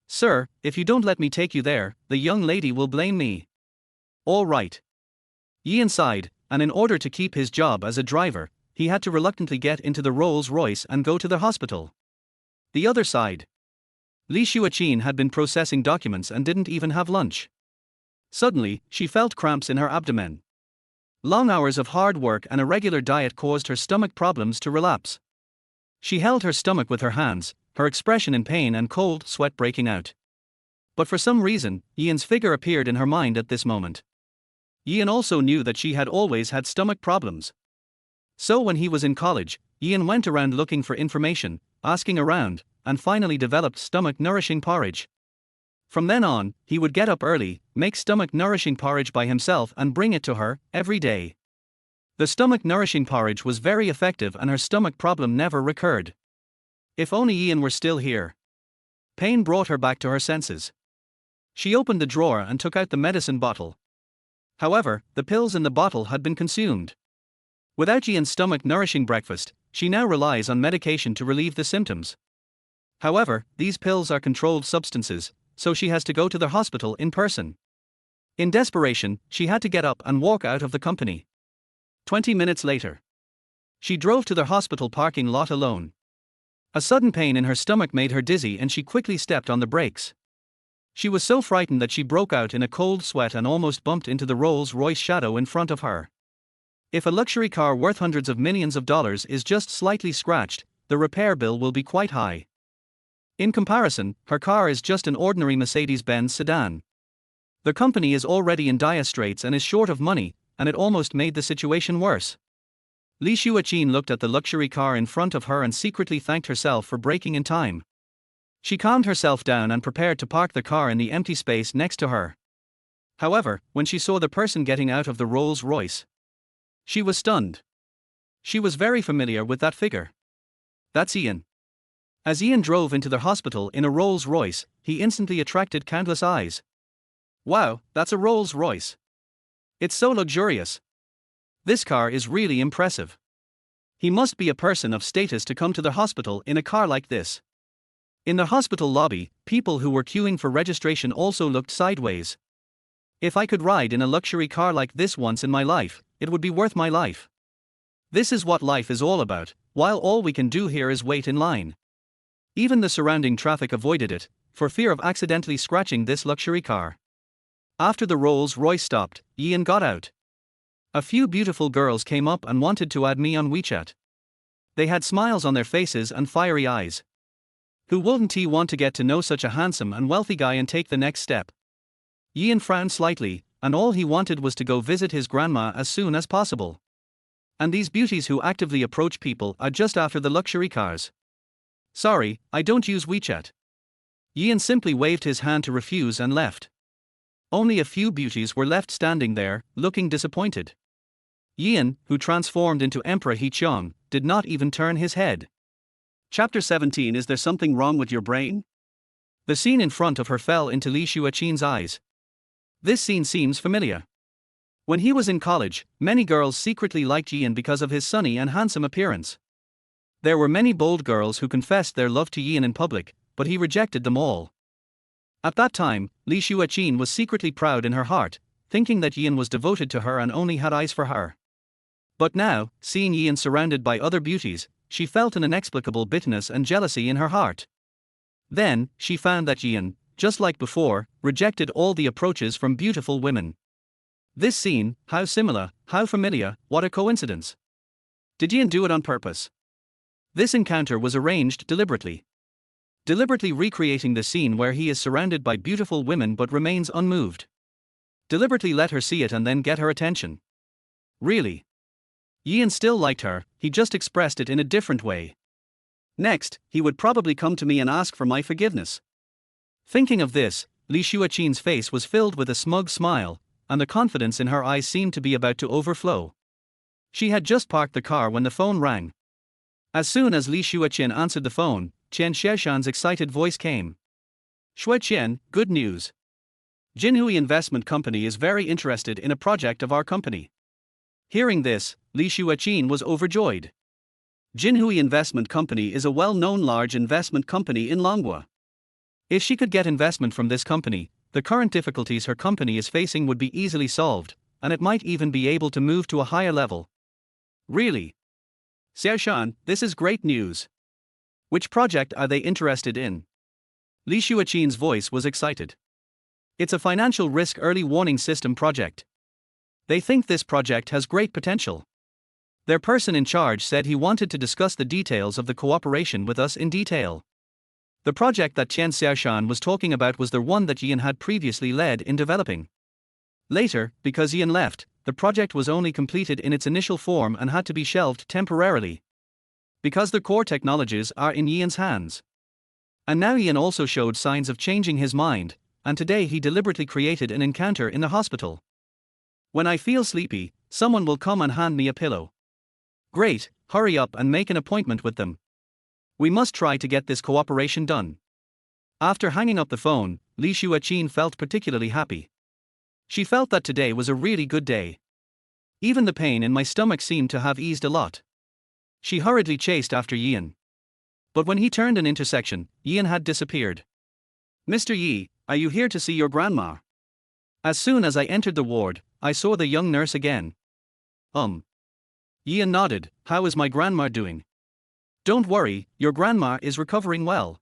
Speaker 1: Sir, if you don't let me take you there, the young lady will blame me. All right. Ian sighed, and in order to keep his job as a driver, he had to reluctantly get into the Rolls-Royce and go to the hospital. The other side. Li Xueqian had been processing documents and didn't even have lunch. Suddenly, she felt cramps in her abdomen. Long hours of hard work and a regular diet caused her stomach problems to relapse. She held her stomach with her hands, her expression in pain and cold sweat breaking out. But for some reason, Ian's figure appeared in her mind at this moment. Ian also knew that she had always had stomach problems. So when he was in college, Ian went around looking for information, asking around, and finally developed stomach-nourishing porridge. From then on, he would get up early, make stomach-nourishing porridge by himself and bring it to her, every day. The stomach-nourishing porridge was very effective and her stomach problem never recurred. If only Ian were still here. Pain brought her back to her senses. She opened the drawer and took out the medicine bottle. However, the pills in the bottle had been consumed. Without Ian's stomach-nourishing breakfast, she now relies on medication to relieve the symptoms. However, these pills are controlled substances, so she has to go to the hospital in person. In desperation, she had to get up and walk out of the company. 20 minutes later, she drove to the hospital parking lot alone. A sudden pain in her stomach made her dizzy and she quickly stepped on the brakes. She was so frightened that she broke out in a cold sweat and almost bumped into the Rolls-Royce Shadow in front of her. If a luxury car worth hundreds of millions of dollars is just slightly scratched, the repair bill will be quite high. In comparison, her car is just an ordinary Mercedes-Benz sedan. The company is already in dire straits and is short of money, and it almost made the situation worse. Li Xueqian looked at the luxury car in front of her and secretly thanked herself for braking in time. She calmed herself down and prepared to park the car in the empty space next to her. However, when she saw the person getting out of the Rolls-Royce, she was stunned. She was very familiar with that figure. That's Ian. As Ian drove into the hospital in a Rolls-Royce, he instantly attracted countless eyes. Wow, that's a Rolls-Royce. It's so luxurious. This car is really impressive. He must be a person of status to come to the hospital in a car like this. In the hospital lobby, people who were queuing for registration also looked sideways. If I could ride in a luxury car like this once in my life, it would be worth my life. This is what life is all about, while all we can do here is wait in line. Even the surrounding traffic avoided it, for fear of accidentally scratching this luxury car. After the Rolls-Royce stopped, Ian got out. A few beautiful girls came up and wanted to add me on WeChat. They had smiles on their faces and fiery eyes. Who wouldn't he want to get to know such a handsome and wealthy guy and take the next step? Ian frowned slightly, and all he wanted was to go visit his grandma as soon as possible. And these beauties who actively approach people are just after the luxury cars. Sorry, I don't use WeChat. Ian simply waved his hand to refuse and left. Only a few beauties were left standing there, looking disappointed. Ian, who transformed into Emperor He Chong, did not even turn his head. Chapter 17. Is there something wrong with your brain? The scene in front of her fell into Li Xueqian's eyes. This scene seems familiar. When he was in college, many girls secretly liked Ian because of his sunny and handsome appearance. There were many bold girls who confessed their love to Ian in public, but he rejected them all. At that time, Li Xueqian was secretly proud in her heart, thinking that Ian was devoted to her and only had eyes for her. But now, seeing Ian surrounded by other beauties, she felt an inexplicable bitterness and jealousy in her heart. Then, she found that Ian, just like before, rejected all the approaches from beautiful women. This scene, how similar, how familiar, what a coincidence. Did Ian do it on purpose? This encounter was arranged deliberately. Deliberately recreating the scene where he is surrounded by beautiful women but remains unmoved. Deliberately let her see it and then get her attention. Really? Ian still liked her, he just expressed it in a different way. Next, he would probably come to me and ask for my forgiveness. Thinking of this, Li Xueqian's face was filled with a smug smile, and the confidence in her eyes seemed to be about to overflow. She had just parked the car when the phone rang. As soon as Li Xueqian answered the phone, Chen Xiaoshan's excited voice came. Xueqian, good news. Jinhui Investment Company is very interested in a project of our company. Hearing this, Li Xueqian was overjoyed. Jinhui Investment Company is a well-known large investment company in Longwa. If she could get investment from this company, the current difficulties her company is facing would be easily solved, and it might even be able to move to a higher level. Really? Xiaoshan, this is great news. Which project are they interested in? Li Xueqian's voice was excited. It's a financial risk early warning system project. They think this project has great potential. Their person in charge said he wanted to discuss the details of the cooperation with us in detail. The project that Tian Xiaoshan was talking about was the one that Yan had previously led in developing. Later, because Yan left, the project was only completed in its initial form and had to be shelved temporarily. Because the core technologies are in Yan's hands. And now Yan also showed signs of changing his mind, and today he deliberately created an encounter in the hospital. When I feel sleepy, someone will come and hand me a pillow. Great, hurry up and make an appointment with them. We must try to get this cooperation done. After hanging up the phone, Li Xueqian felt particularly happy. She felt that today was a really good day. Even the pain in my stomach seemed to have eased a lot. She hurriedly chased after Yan. But when he turned an intersection, Yan had disappeared. Mr. Yi, are you here to see your grandma? As soon as I entered the ward, I saw the young nurse again. Yan nodded. How is my grandma doing? Don't worry, your grandma is recovering well.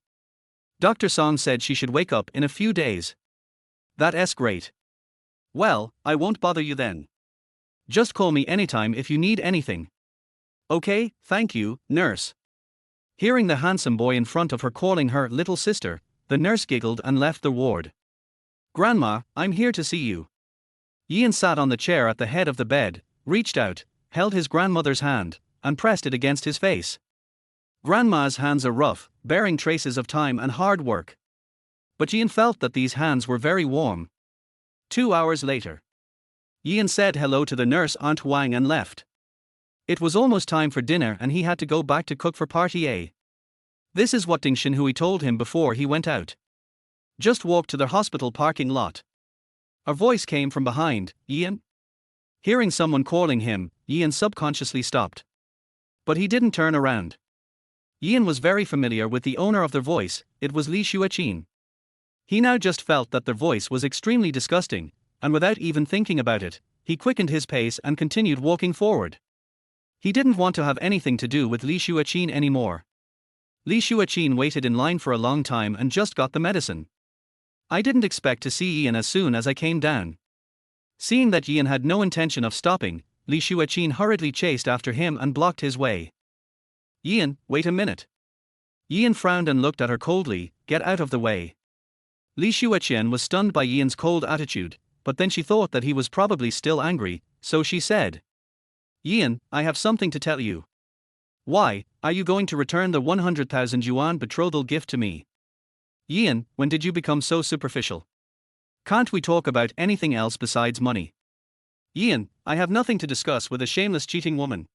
Speaker 1: Dr. Song said she should wake up in a few days. That's great. Well, I won't bother you then. Just call me anytime if you need anything. Okay, thank you, nurse. Hearing the handsome boy in front of her calling her little sister, the nurse giggled and left the ward. Grandma, I'm here to see you. Yan sat on the chair at the head of the bed, reached out, held his grandmother's hand, and pressed it against his face. Grandma's hands are rough, bearing traces of time and hard work. But Yan felt that these hands were very warm. 2 hours later. Yan said hello to the nurse Aunt Wang and left. It was almost time for dinner and he had to go back to cook for Party A. This is what Ding Shinhui told him before he went out. Just walk to the hospital parking lot. A voice came from behind. Yan? Hearing someone calling him, Yan subconsciously stopped. But he didn't turn around. Yan was very familiar with the owner of the voice, it was Li Xueqian. He now just felt that the voice was extremely disgusting, and without even thinking about it, he quickened his pace and continued walking forward. He didn't want to have anything to do with Li Xueqian anymore. Li Xueqian waited in line for a long time and just got the medicine. I didn't expect to see Yan as soon as I came down. Seeing that Yan had no intention of stopping, Li Xueqian hurriedly chased after him and blocked his way. Yan, wait a minute. Yan frowned and looked at her coldly. Get out of the way. Li Xueqian was stunned by Yan's cold attitude, but then she thought that he was probably still angry, so she said, Yan, I have something to tell you. Why, are you going to return the 100,000 yuan betrothal gift to me? Yan, when did you become so superficial? Can't we talk about anything else besides money? Yan, I have nothing to discuss with a shameless cheating woman.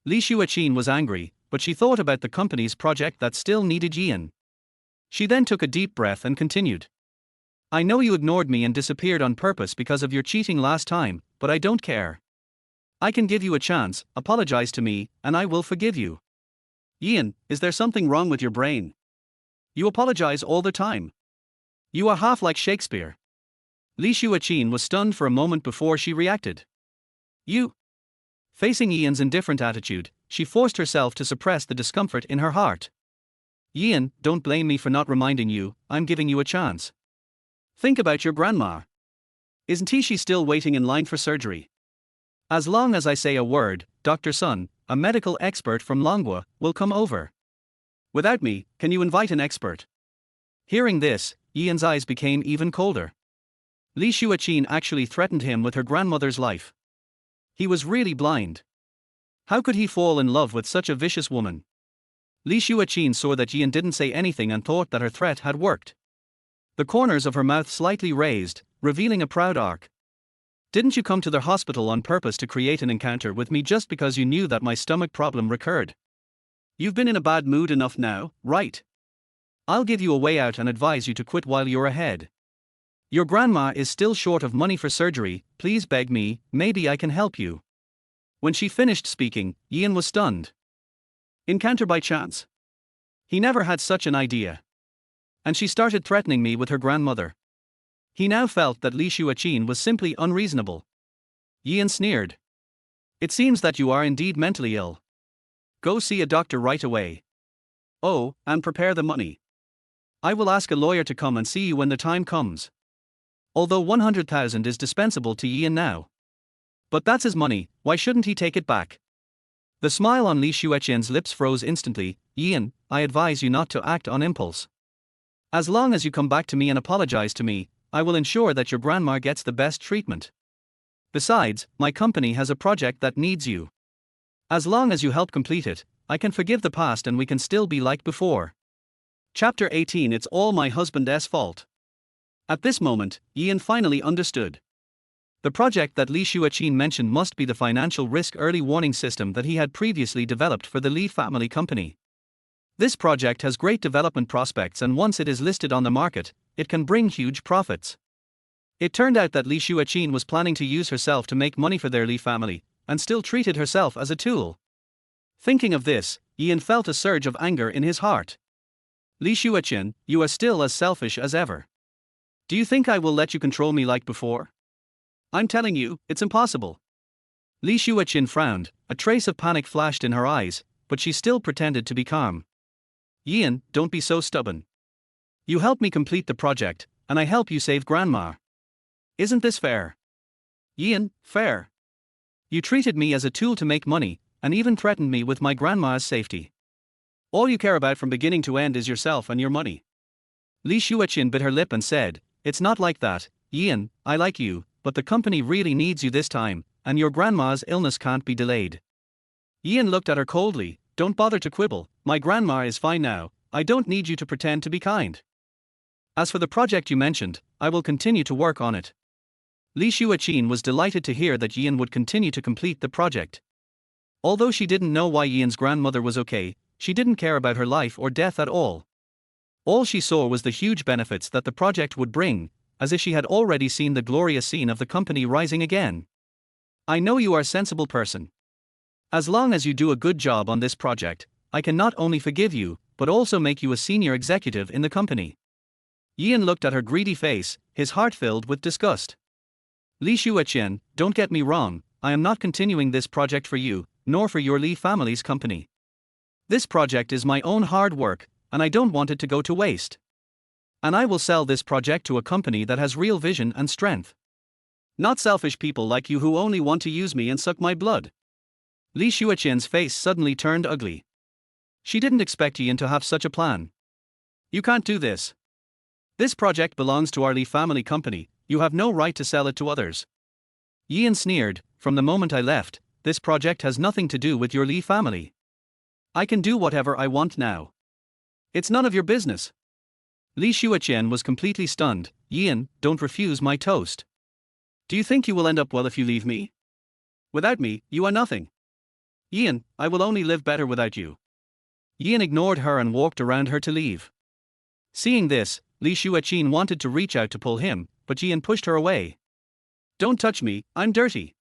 Speaker 1: Li Xueqian was angry, but she thought about the company's project that still needed Yan. She then took a deep breath and continued. I know you ignored me and disappeared on purpose because of your cheating last time, but I don't care. I can give you a chance, apologize to me, and I will forgive you. Yan, is there something wrong with your brain? You apologize all the time. You are half like Shakespeare. Li Xueqian was stunned for a moment before she reacted. You? Facing Yan's indifferent attitude, she forced herself to suppress the discomfort in her heart. Yan, don't blame me for not reminding you, I'm giving you a chance. Think about your grandma. Isn't she still waiting in line for surgery? As long as I say a word, Dr. Sun, a medical expert from Longwa, will come over. Without me, can you invite an expert? Hearing this, Yan's eyes became even colder. Li Xueqian actually threatened him with her grandmother's life. He was really blind. How could he fall in love with such a vicious woman? Li Xueqian saw that Yan didn't say anything and thought that her threat had worked. The corners of her mouth slightly raised, revealing a proud arc. Didn't you come to the hospital on purpose to create an encounter with me just because you knew that my stomach problem recurred? You've been in a bad mood enough now, right? I'll give you a way out and advise you to quit while you're ahead. Your grandma is still short of money for surgery, please beg me, maybe I can help you. When she finished speaking, Ian was stunned. Encounter by chance. He never had such an idea. And she started threatening me with her grandmother. He now felt that Li Xueqian was simply unreasonable. Ian sneered. It seems that you are indeed mentally ill. Go see a doctor right away. Oh, and prepare the money. I will ask a lawyer to come and see you when the time comes. Although 100,000 is dispensable to Ian now. But that's his money, why shouldn't he take it back? The smile on Li Xueqian's lips froze instantly. Ian, I advise you not to act on impulse. As long as you come back to me and apologize to me, I will ensure that your grandma gets the best treatment. Besides, my company has a project that needs you. As long as you help complete it, I can forgive the past and we can still be like before. Chapter 18. It's all my husband's fault. At this moment, Ian finally understood. The project that Li Xueqian mentioned must be the financial risk early warning system that he had previously developed for the Li family company. This project has great development prospects, and once it is listed on the market, it can bring huge profits. It turned out that Li Xueqian was planning to use herself to make money for their Li family, and still treated herself as a tool. Thinking of this, Ian felt a surge of anger in his heart. Li Xueqian, you are still as selfish as ever. Do you think I will let you control me like before? I'm telling you, it's impossible. Li Xueqian frowned, a trace of panic flashed in her eyes, but she still pretended to be calm. Ian, don't be so stubborn. You help me complete the project, and I help you save Grandma. Isn't this fair? Ian, fair. You treated me as a tool to make money, and even threatened me with my grandma's safety. All you care about from beginning to end is yourself and your money. Li Xueqian bit her lip and said, it's not like that, Ian, I like you, but the company really needs you this time, and your grandma's illness can't be delayed. Ian looked at her coldly. Don't bother to quibble, my grandma is fine now, I don't need you to pretend to be kind. As for the project you mentioned, I will continue to work on it. Li Xueqian was delighted to hear that Ian would continue to complete the project. Although she didn't know why Ian's grandmother was okay, she didn't care about her life or death at all. All she saw was the huge benefits that the project would bring, as if she had already seen the glorious scene of the company rising again. I know you are a sensible person. As long as you do a good job on this project, I can not only forgive you, but also make you a senior executive in the company. Ian looked at her greedy face, his heart filled with disgust. Li Xueqian, don't get me wrong, I am not continuing this project for you, nor for your Li family's company. This project is my own hard work, and I don't want it to go to waste. And I will sell this project to a company that has real vision and strength. Not selfish people like you who only want to use me and suck my blood. Li Xueqian's face suddenly turned ugly. She didn't expect Ian to have such a plan. You can't do this. This project belongs to our Li family company, you have no right to sell it to others. Ian sneered, from the moment I left, this project has nothing to do with your Li family. I can do whatever I want now. It's none of your business. Li Xueqian was completely stunned. Ian, don't refuse my toast. Do you think you will end up well if you leave me? Without me, you are nothing. Ian, I will only live better without you. Ian ignored her and walked around her to leave. Seeing this, Li Xueqian wanted to reach out to pull him, but Ian pushed her away. Don't touch me, I'm dirty.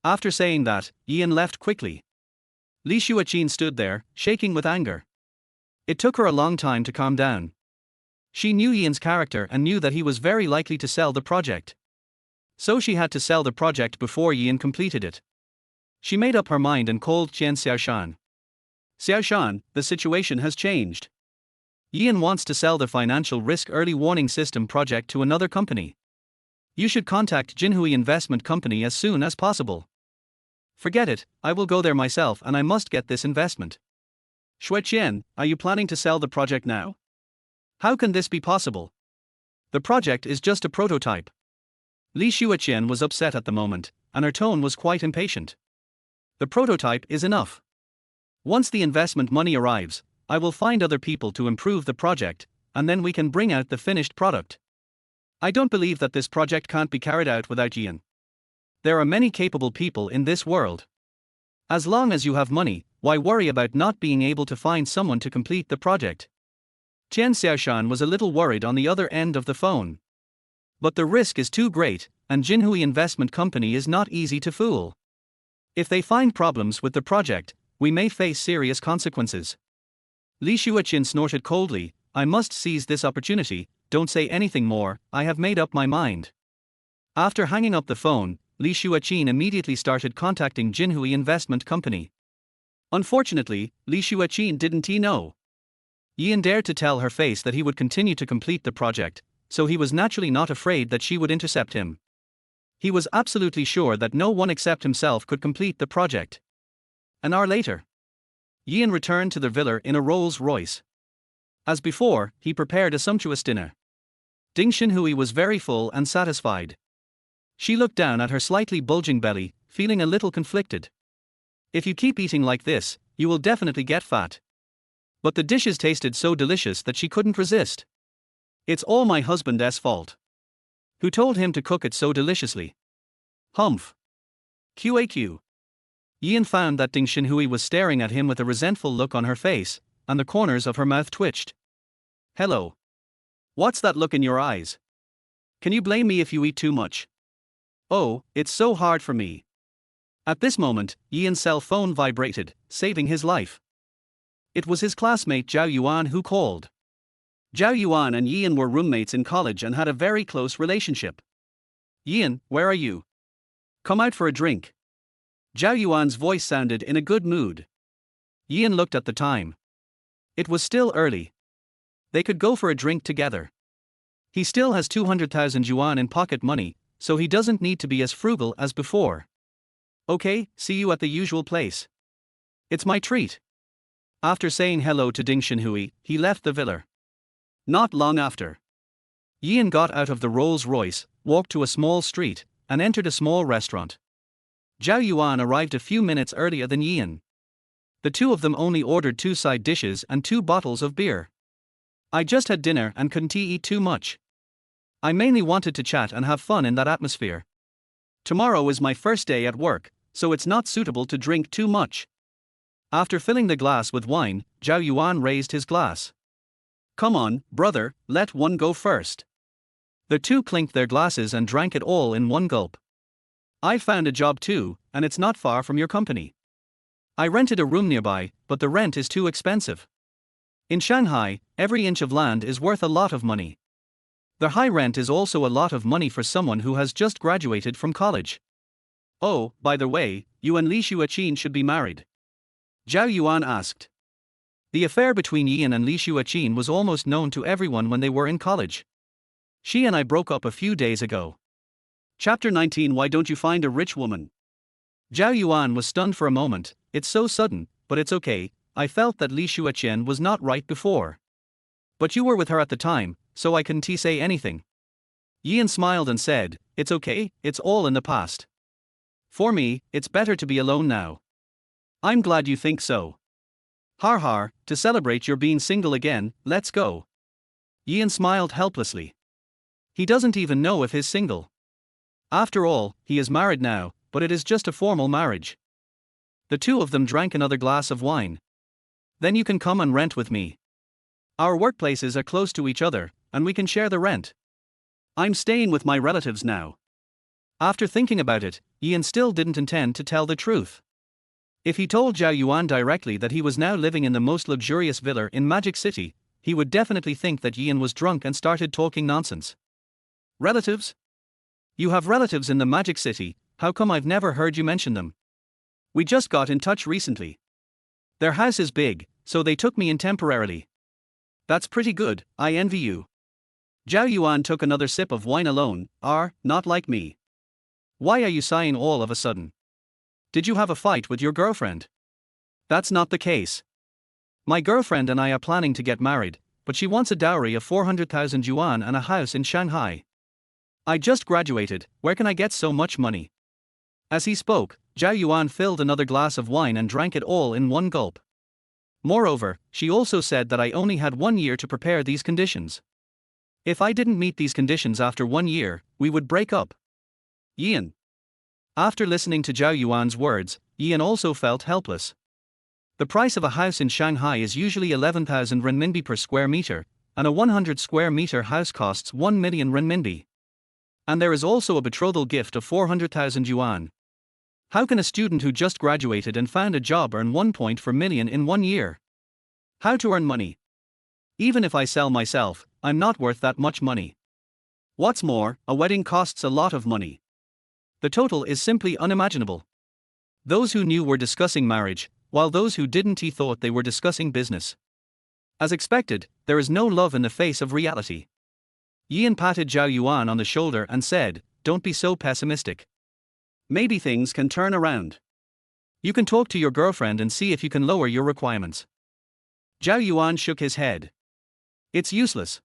Speaker 1: After saying that, Ian left quickly. Li Xueqian stood there, shaking with anger. It took her a long time to calm down. She knew Ian's character and knew that he was very likely to sell the project. So she had to sell the project before Ian completed it. She made up her mind and called Qian Xiaoshan. Xiaoshan, the situation has changed. Ian wants to sell the financial risk early warning system project to another company. You should contact Jinhui Investment Company as soon as possible. Forget it, I will go there myself and I must get this investment. Xueqian, are you planning to sell the project now? How can this be possible? The project is just a prototype. Li Xueqian was upset at the moment, and her tone was quite impatient. The prototype is enough. Once the investment money arrives, I will find other people to improve the project, and then we can bring out the finished product. I don't believe that this project can't be carried out without Ian. There are many capable people in this world. As long as you have money, why worry about not being able to find someone to complete the project? Qian Xiaoshan was a little worried on the other end of the phone. But the risk is too great, and Jinhui Investment Company is not easy to fool. If they find problems with the project, we may face serious consequences. Li Xueqian snorted coldly, I must seize this opportunity, don't say anything more, I have made up my mind. After hanging up the phone, Li Xueqian immediately started contacting Jinhui Investment Company. Unfortunately, Li Xueqian didn't know. Yian dared to tell her face that he would continue to complete the project, so he was naturally not afraid that she would intercept him. He was absolutely sure that no one except himself could complete the project. An hour later, Yian returned to the villa in a Rolls-Royce. As before, he prepared a sumptuous dinner. Ding Xinhui was very full and satisfied. She looked down at her slightly bulging belly, feeling a little conflicted. If you keep eating like this, you will definitely get fat. But the dishes tasted so delicious that she couldn't resist. It's all my husband's fault. Who told him to cook it so deliciously? Humph. QAQ. Yian found that Ding Xinhui was staring at him with a resentful look on her face, and the corners of her mouth twitched. Hello. What's that look in your eyes? Can you blame me if you eat too much? Oh, it's so hard for me. At this moment, Yian's cell phone vibrated, saving his life. It was his classmate Zhao Yuan who called. Zhao Yuan and Yian were roommates in college and had a very close relationship. Yian, where are you? Come out for a drink. Zhao Yuan's voice sounded in a good mood. Yian looked at the time. It was still early. They could go for a drink together. He still has 200,000 yuan in pocket money, so he doesn't need to be as frugal as before. Okay, see you at the usual place. It's my treat. After saying hello to Ding Xinhui, he left the villa. Not long after, Yian got out of the Rolls-Royce, walked to a small street, and entered a small restaurant. Zhao Yuan arrived a few minutes earlier than Yian. The two of them only ordered 2 side dishes and 2 bottles of beer. I just had dinner and couldn't eat too much. I mainly wanted to chat and have fun in that atmosphere. Tomorrow is my first day at work, so it's not suitable to drink too much. After filling the glass with wine, Zhao Yuan raised his glass. Come on, brother, let one go first. The two clinked their glasses and drank it all in one gulp. I found a job too, and it's not far from your company. I rented a room nearby, but the rent is too expensive. In Shanghai, every inch of land is worth a lot of money. The high rent is also a lot of money for someone who has just graduated from college. Oh, by the way, you and Li Xueqian should be married. Zhao Yuan asked. The affair between Yian and Li Xueqian was almost known to everyone when they were in college. She and I broke up a few days ago. Chapter 19. Why don't you find a rich woman? Zhao Yuan was stunned for a moment. It's so sudden, but it's okay, I felt that Li Xueqian was not right before. But you were with her at the time, so I couldn't say anything. Yian smiled and said, it's okay, it's all in the past. For me, it's better to be alone now. I'm glad you think so. Har har, to celebrate your being single again, let's go. Yian smiled helplessly. He doesn't even know if he's single. After all, he is married now, but it is just a formal marriage. The two of them drank another glass of wine. Then you can come and rent with me. Our workplaces are close to each other, and we can share the rent. I'm staying with my relatives now. After thinking about it, Yian still didn't intend to tell the truth. If he told Zhao Yuan directly that he was now living in the most luxurious villa in Magic City, he would definitely think that Yian was drunk and started talking nonsense. Relatives? You have relatives in the Magic City, how come I've never heard you mention them? We just got in touch recently. Their house is big, so they took me in temporarily. That's pretty good, I envy you. Zhao Yuan took another sip of wine alone. Not like me. Why are you sighing all of a sudden? Did you have a fight with your girlfriend? That's not the case. My girlfriend and I are planning to get married, but she wants a dowry of 400,000 yuan and a house in Shanghai. I just graduated, where can I get so much money? As he spoke, Zhao Yuan filled another glass of wine and drank it all in one gulp. Moreover, she also said that I only had 1 year to prepare these conditions. If I didn't meet these conditions after 1 year, we would break up. Yian. After listening to Zhao Yuan's words, Yian also felt helpless. The price of a house in Shanghai is usually 11,000 renminbi per square meter, and a 100 square meter house costs 1 million renminbi. And there is also a betrothal gift of 400,000 yuan. How can a student who just graduated and found a job earn 1.4 million in 1 year? How to earn money? Even if I sell myself, I'm not worth that much money. What's more, a wedding costs a lot of money. The total is simply unimaginable. Those who knew were discussing marriage, while those who didn't thought they were discussing business. As expected, there is no love in the face of reality. Yian patted Zhao Yuan on the shoulder and said, "Don't be so pessimistic. Maybe things can turn around. You can talk to your girlfriend and see if you can lower your requirements." Zhao Yuan shook his head. "It's useless.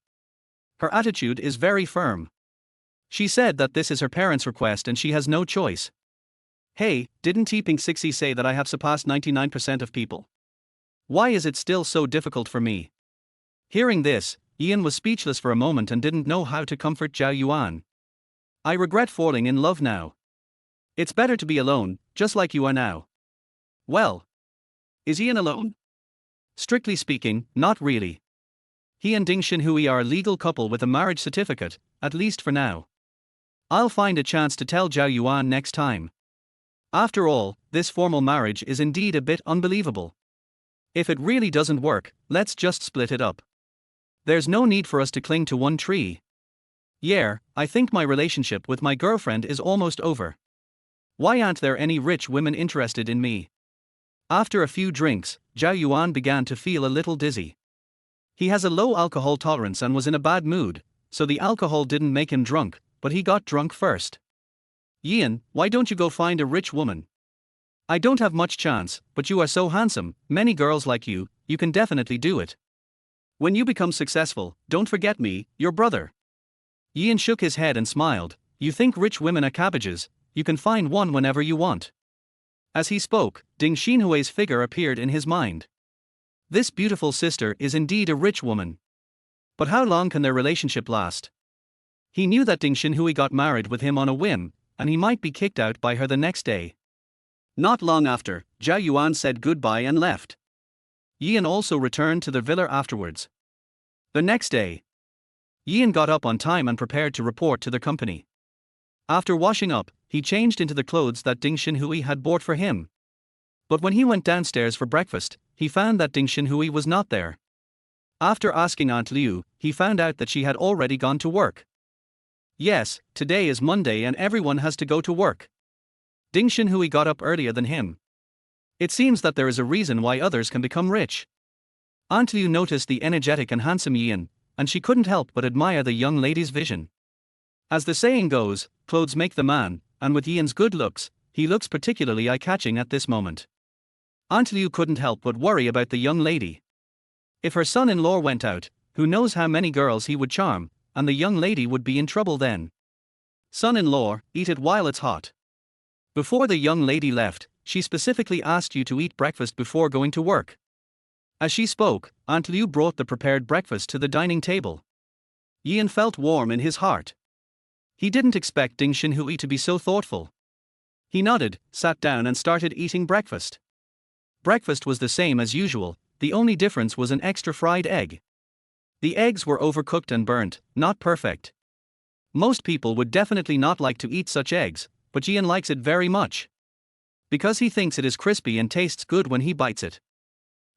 Speaker 1: Her attitude is very firm. She said that this is her parents' request and she has no choice." Hey, didn't Ping Sixi say that I have surpassed 99% of people? Why is it still so difficult for me? Hearing this, Ian was speechless for a moment and didn't know how to comfort Zhao Yuan. "I regret falling in love now. It's better to be alone, just like you are now." Well, is Ian alone? Strictly speaking, not really. He and Ding Xinhui are a legal couple with a marriage certificate, at least for now. I'll find a chance to tell Zhao Yuan next time. After all, this formal marriage is indeed a bit unbelievable. If it really doesn't work, let's just split it up. There's no need for us to cling to one tree. Yeah, I think my relationship with my girlfriend is almost over. Why aren't there any rich women interested in me? After a few drinks, Zhao Yuan began to feel a little dizzy. He has a low alcohol tolerance and was in a bad mood, so the alcohol didn't make him drunk, but he got drunk first. "Yian, why don't you go find a rich woman? I don't have much chance, but you are so handsome, many girls like you, you can definitely do it. When you become successful, don't forget me, your brother." Yian shook his head and smiled. "You think rich women are cabbages, you can find one whenever you want." As he spoke, Ding Xinhui's figure appeared in his mind. This beautiful sister is indeed a rich woman. But how long can their relationship last? He knew that Ding Xinhui got married with him on a whim, and he might be kicked out by her the next day. Not long after, Zhao Yuan said goodbye and left. Yian also returned to the villa afterwards. The next day, Yian got up on time and prepared to report to the company. After washing up, he changed into the clothes that Ding Xinhui had bought for him. But when he went downstairs for breakfast, he found that Ding Xinhui was not there. After asking Aunt Liu, he found out that she had already gone to work. Yes, today is Monday and everyone has to go to work. Ding Xinhui got up earlier than him. It seems that there is a reason why others can become rich. Aunt Liu noticed the energetic and handsome Yian, and she couldn't help but admire the young lady's vision. As the saying goes, clothes make the man, and with Yian's good looks, he looks particularly eye-catching at this moment. Aunt Liu couldn't help but worry about the young lady. If her son-in-law went out, who knows how many girls he would charm, and the young lady would be in trouble then. Son-in-law, eat it while it's hot. Before the young lady left, she specifically asked you to eat breakfast before going to work. As she spoke, Aunt Liu brought the prepared breakfast to the dining table. Yian felt warm in his heart. He didn't expect Ding Xinhui to be so thoughtful. He nodded, sat down and started eating breakfast. Breakfast was the same as usual, the only difference was an extra fried egg. The eggs were overcooked and burnt, not perfect. Most people would definitely not like to eat such eggs, but Yian likes it very much. Because he thinks it is crispy and tastes good when he bites it.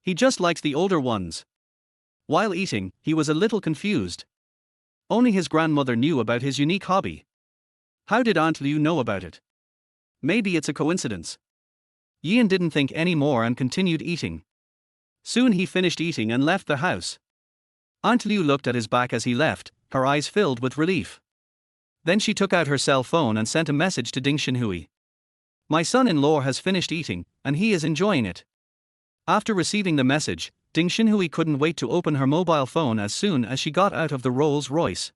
Speaker 1: He just likes the older ones. While eating, he was a little confused. Only his grandmother knew about his unique hobby. How did Aunt Liu know about it? Maybe it's a coincidence. Yian didn't think any more and continued eating. Soon he finished eating and left the house. Aunt Liu looked at his back as he left, her eyes filled with relief. Then she took out her cell phone and sent a message to Ding Xinhui. "My son-in-law has finished eating, and he is enjoying it." After receiving the message, Ding Xinhui couldn't wait to open her mobile phone as soon as she got out of the Rolls-Royce.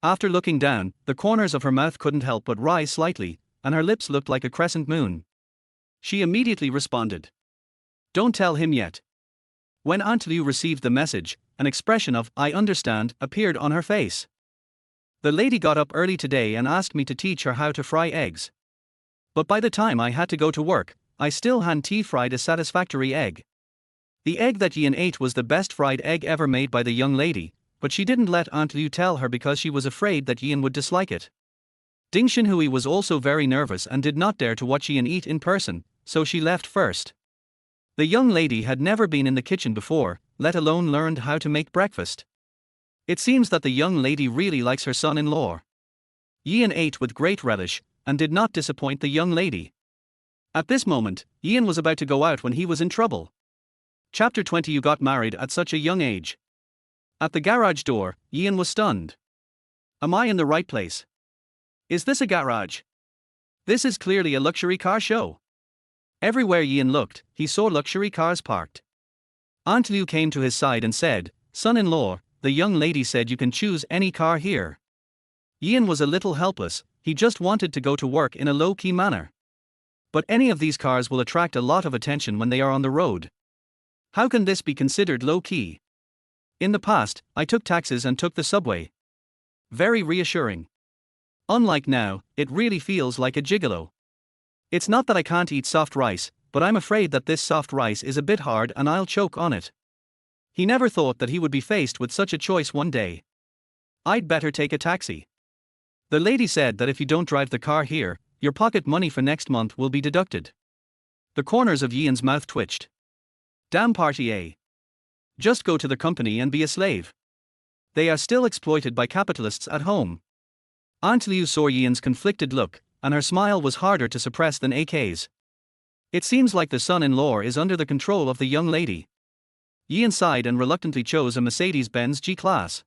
Speaker 1: After looking down, the corners of her mouth couldn't help but rise slightly, and her lips looked like a crescent moon. She immediately responded. "Don't tell him yet." When Aunt Liu received the message, an expression of "I understand" appeared on her face. "The lady got up early today and asked me to teach her how to fry eggs. But by the time I had to go to work, I still hadn't fried a satisfactory egg." The egg that Yian ate was the best fried egg ever made by the young lady, but she didn't let Aunt Liu tell her because she was afraid that Yian would dislike it. Ding Xinhui was also very nervous and did not dare to watch Ian eat in person, so she left first. The young lady had never been in the kitchen before, let alone learned how to make breakfast. It seems that the young lady really likes her son-in-law. Ian ate with great relish, and did not disappoint the young lady. At this moment, Ian was about to go out when he was in trouble. Chapter 20. You got married at such a young age. At the garage door, Ian was stunned. Am I in the right place? Is this a garage? This is clearly a luxury car show. Everywhere Ian looked, he saw luxury cars parked. Aunt Liu came to his side and said, "Son-in-law, the young lady said you can choose any car here." Ian was a little helpless, he just wanted to go to work in a low-key manner. But any of these cars will attract a lot of attention when they are on the road. How can this be considered low-key? In the past, I took taxis and took the subway. Very reassuring. Unlike now, it really feels like a gigolo. It's not that I can't eat soft rice, but I'm afraid that this soft rice is a bit hard and I'll choke on it. He never thought that he would be faced with such a choice one day. I'd better take a taxi. The lady said that if you don't drive the car here, your pocket money for next month will be deducted. The corners of Ian's mouth twitched. Damn party A. Just go to the company and be a slave. They are still exploited by capitalists at home. Aunt Liu saw Ian's conflicted look, and her smile was harder to suppress than AK's. It seems like the son-in-law is under the control of the young lady. Ian sighed and reluctantly chose a Mercedes-Benz G-Class.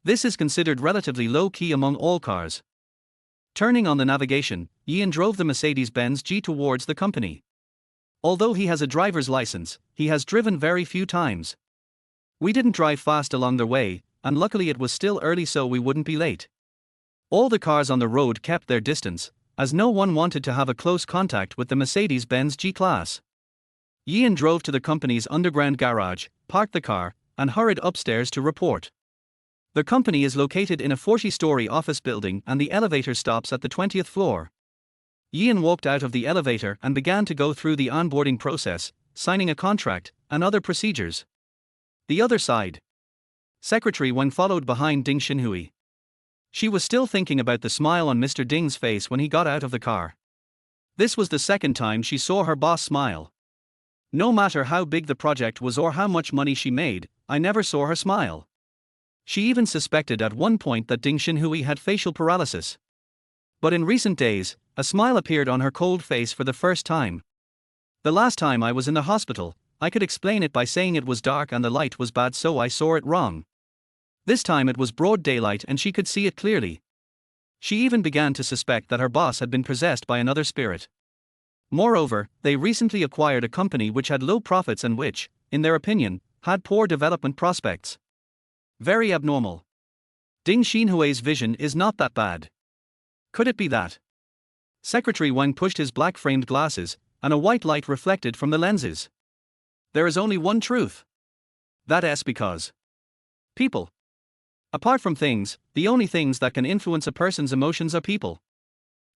Speaker 1: This is considered relatively low-key among all cars. Turning on the navigation, Ian drove the Mercedes-Benz G towards the company. Although he has a driver's license, he has driven very few times. We didn't drive fast along the way, and luckily it was still early so we wouldn't be late. All the cars on the road kept their distance, as no one wanted to have a close contact with the Mercedes-Benz G-Class. Ian drove to the company's underground garage, parked the car, and hurried upstairs to report. The company is located in a 40-story office building and the elevator stops at the 20th floor. Ian walked out of the elevator and began to go through the onboarding process, signing a contract, and other procedures. The other side. Secretary Wang followed behind Ding Xinhui. She was still thinking about the smile on Mr. Ding's face when he got out of the car. This was the second time she saw her boss smile. No matter how big the project was or how much money she made, I never saw her smile. She even suspected at one point that Ding Xinhui had facial paralysis. But in recent days, a smile appeared on her cold face for the first time. The last time I was in the hospital, I could explain it by saying it was dark and the light was bad so I saw it wrong. This time it was broad daylight and she could see it clearly. She even began to suspect that her boss had been possessed by another spirit. Moreover, they recently acquired a company which had low profits and which, in their opinion, had poor development prospects. Very abnormal. Ding Xinhui's vision is not that bad. Could it be that? Secretary Wang pushed his black-framed glasses, and a white light reflected from the lenses. There is only one truth. That's because people. Apart from things, the only things that can influence a person's emotions are people.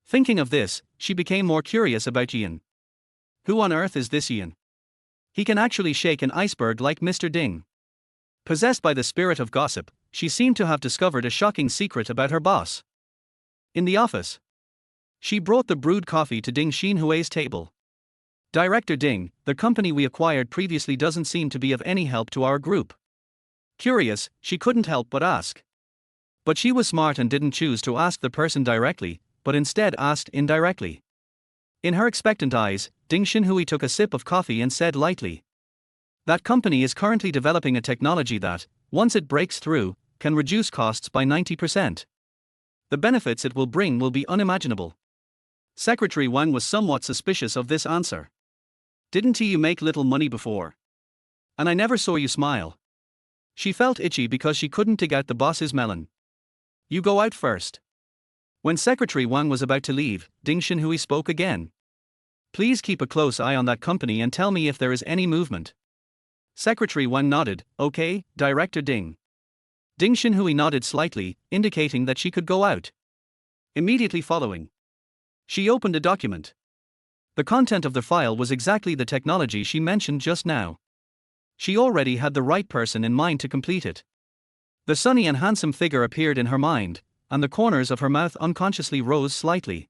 Speaker 1: Thinking of this, she became more curious about Ian. Who on earth is this Ian? He can actually shake an iceberg like Mr. Ding. Possessed by the spirit of gossip, she seemed to have discovered a shocking secret about her boss. In the office, she brought the brewed coffee to Ding Xinhui's table. Director Ding, the company we acquired previously doesn't seem to be of any help to our group. Curious, she couldn't help but ask. But she was smart and didn't choose to ask the person directly, but instead asked indirectly. In her expectant eyes, Ding Xinhui took a sip of coffee and said lightly, "That company is currently developing a technology that, once it breaks through, can reduce costs by 90%. The benefits it will bring will be unimaginable." Secretary Wang was somewhat suspicious of this answer. "Didn't you make little money before? And I never saw you smile." She felt itchy because she couldn't dig out the boss's melon. "You go out first." When Secretary Wang was about to leave, Ding Xinhui spoke again. "Please keep a close eye on that company and tell me if there is any movement." Secretary Wang nodded. "Okay, Director Ding." Ding Xinhui nodded slightly, indicating that she could go out. Immediately following, she opened a document. The content of the file was exactly the technology she mentioned just now. She already had the right person in mind to complete it. The sunny and handsome figure appeared in her mind, and the corners of her mouth unconsciously rose slightly.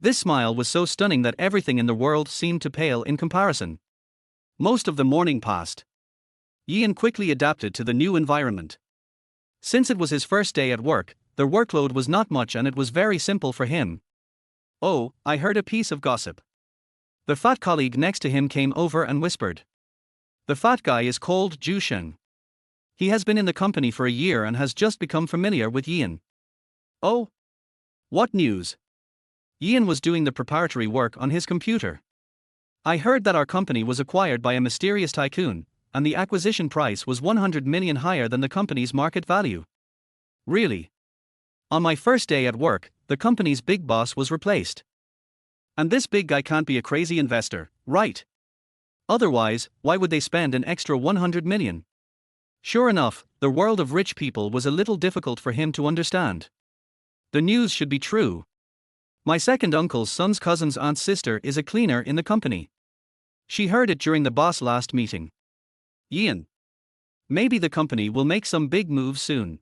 Speaker 1: This smile was so stunning that everything in the world seemed to pale in comparison. Most of the morning passed. Ian quickly adapted to the new environment. Since it was his first day at work, the workload was not much and it was very simple for him. "Oh, I heard a piece of gossip." The fat colleague next to him came over and whispered. The fat guy is called Li Xueqian. He has been in the company for a year and has just become familiar with Ian. "Oh? What news?" Ian was doing the preparatory work on his computer. "I heard that our company was acquired by a mysterious tycoon, and the acquisition price was 100 million higher than the company's market value." "Really?" "On my first day at work, the company's big boss was replaced. And this big guy can't be a crazy investor, right? Otherwise, why would they spend an extra 100 million? Sure enough, the world of rich people was a little difficult for him to understand. The news should be true. My second uncle's son's cousin's aunt's sister is a cleaner in the company. She heard it during the boss last meeting. Ian. Maybe the company will make some big moves soon.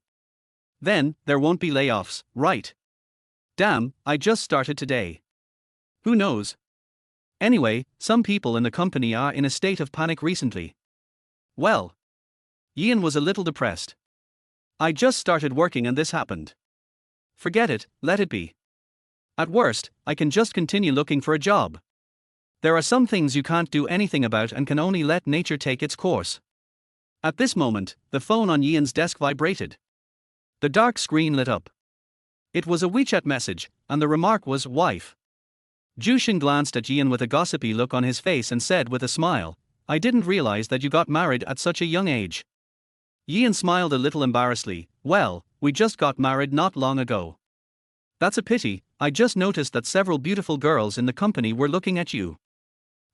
Speaker 1: Then, there won't be layoffs, right? Damn, I just started today. Who knows? Anyway, some people in the company are in a state of panic recently. Well. Ian was a little depressed. I just started working and this happened. Forget it, let it be. At worst, I can just continue looking for a job. There are some things you can't do anything about and can only let nature take its course. At this moment, the phone on Ian's desk vibrated. The dark screen lit up. It was a WeChat message, and the remark was, "Wife." Li Xueqian glanced at Ian with a gossipy look on his face and said with a smile, "I didn't realize that you got married at such a young age." Ian smiled a little embarrassedly. "Well, we just got married not long ago." "That's a pity, I just noticed that several beautiful girls in the company were looking at you.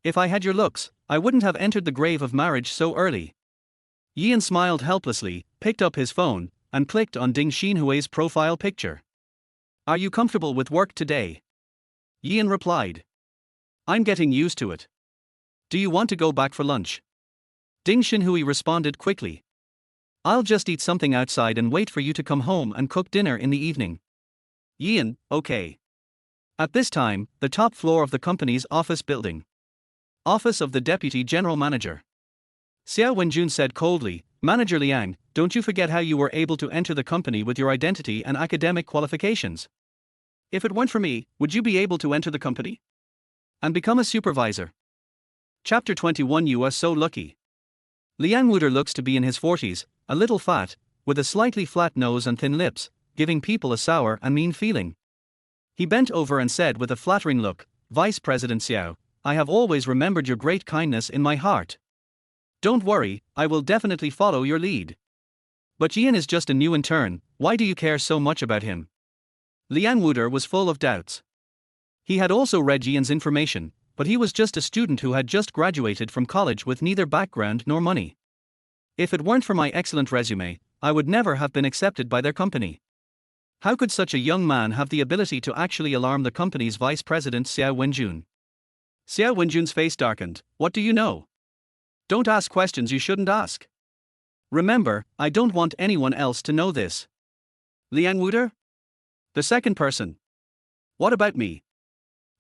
Speaker 1: If I had your looks, I wouldn't have entered the grave of marriage so early." Ian smiled helplessly, picked up his phone, and clicked on Ding Xinhui's profile picture. "Are you comfortable with work today?" Ian replied. "I'm getting used to it. Do you want to go back for lunch?" Ding Xinhui responded quickly. "I'll just eat something outside and wait for you to come home and cook dinner in the evening." Ian, okay. At this time, the top floor of the company's office building. Office of the Deputy General Manager. Xiao Wenjun said coldly, "Manager Liang, don't you forget how you were able to enter the company with your identity and academic qualifications. If it weren't for me, would you be able to enter the company? And become a supervisor?" Chapter 21. You are so lucky. Liang Wuder looks to be in his 40s, a little fat, with a slightly flat nose and thin lips, giving people a sour and mean feeling. He bent over and said with a flattering look, "Vice President Xiao, I have always remembered your great kindness in my heart. Don't worry, I will definitely follow your lead." "But Ian is just a new intern, why do you care so much about him?" Liang Wuder was full of doubts. He had also read Ian's information, but he was just a student who had just graduated from college with neither background nor money. "If it weren't for my excellent resume, I would never have been accepted by their company. How could such a young man have the ability to actually alarm the company's vice president Xiao Wenjun?" Xiao Wenjun's face darkened. "What do you know? Don't ask questions you shouldn't ask. Remember, I don't want anyone else to know this." "Liang Wuder? The second person. What about me?"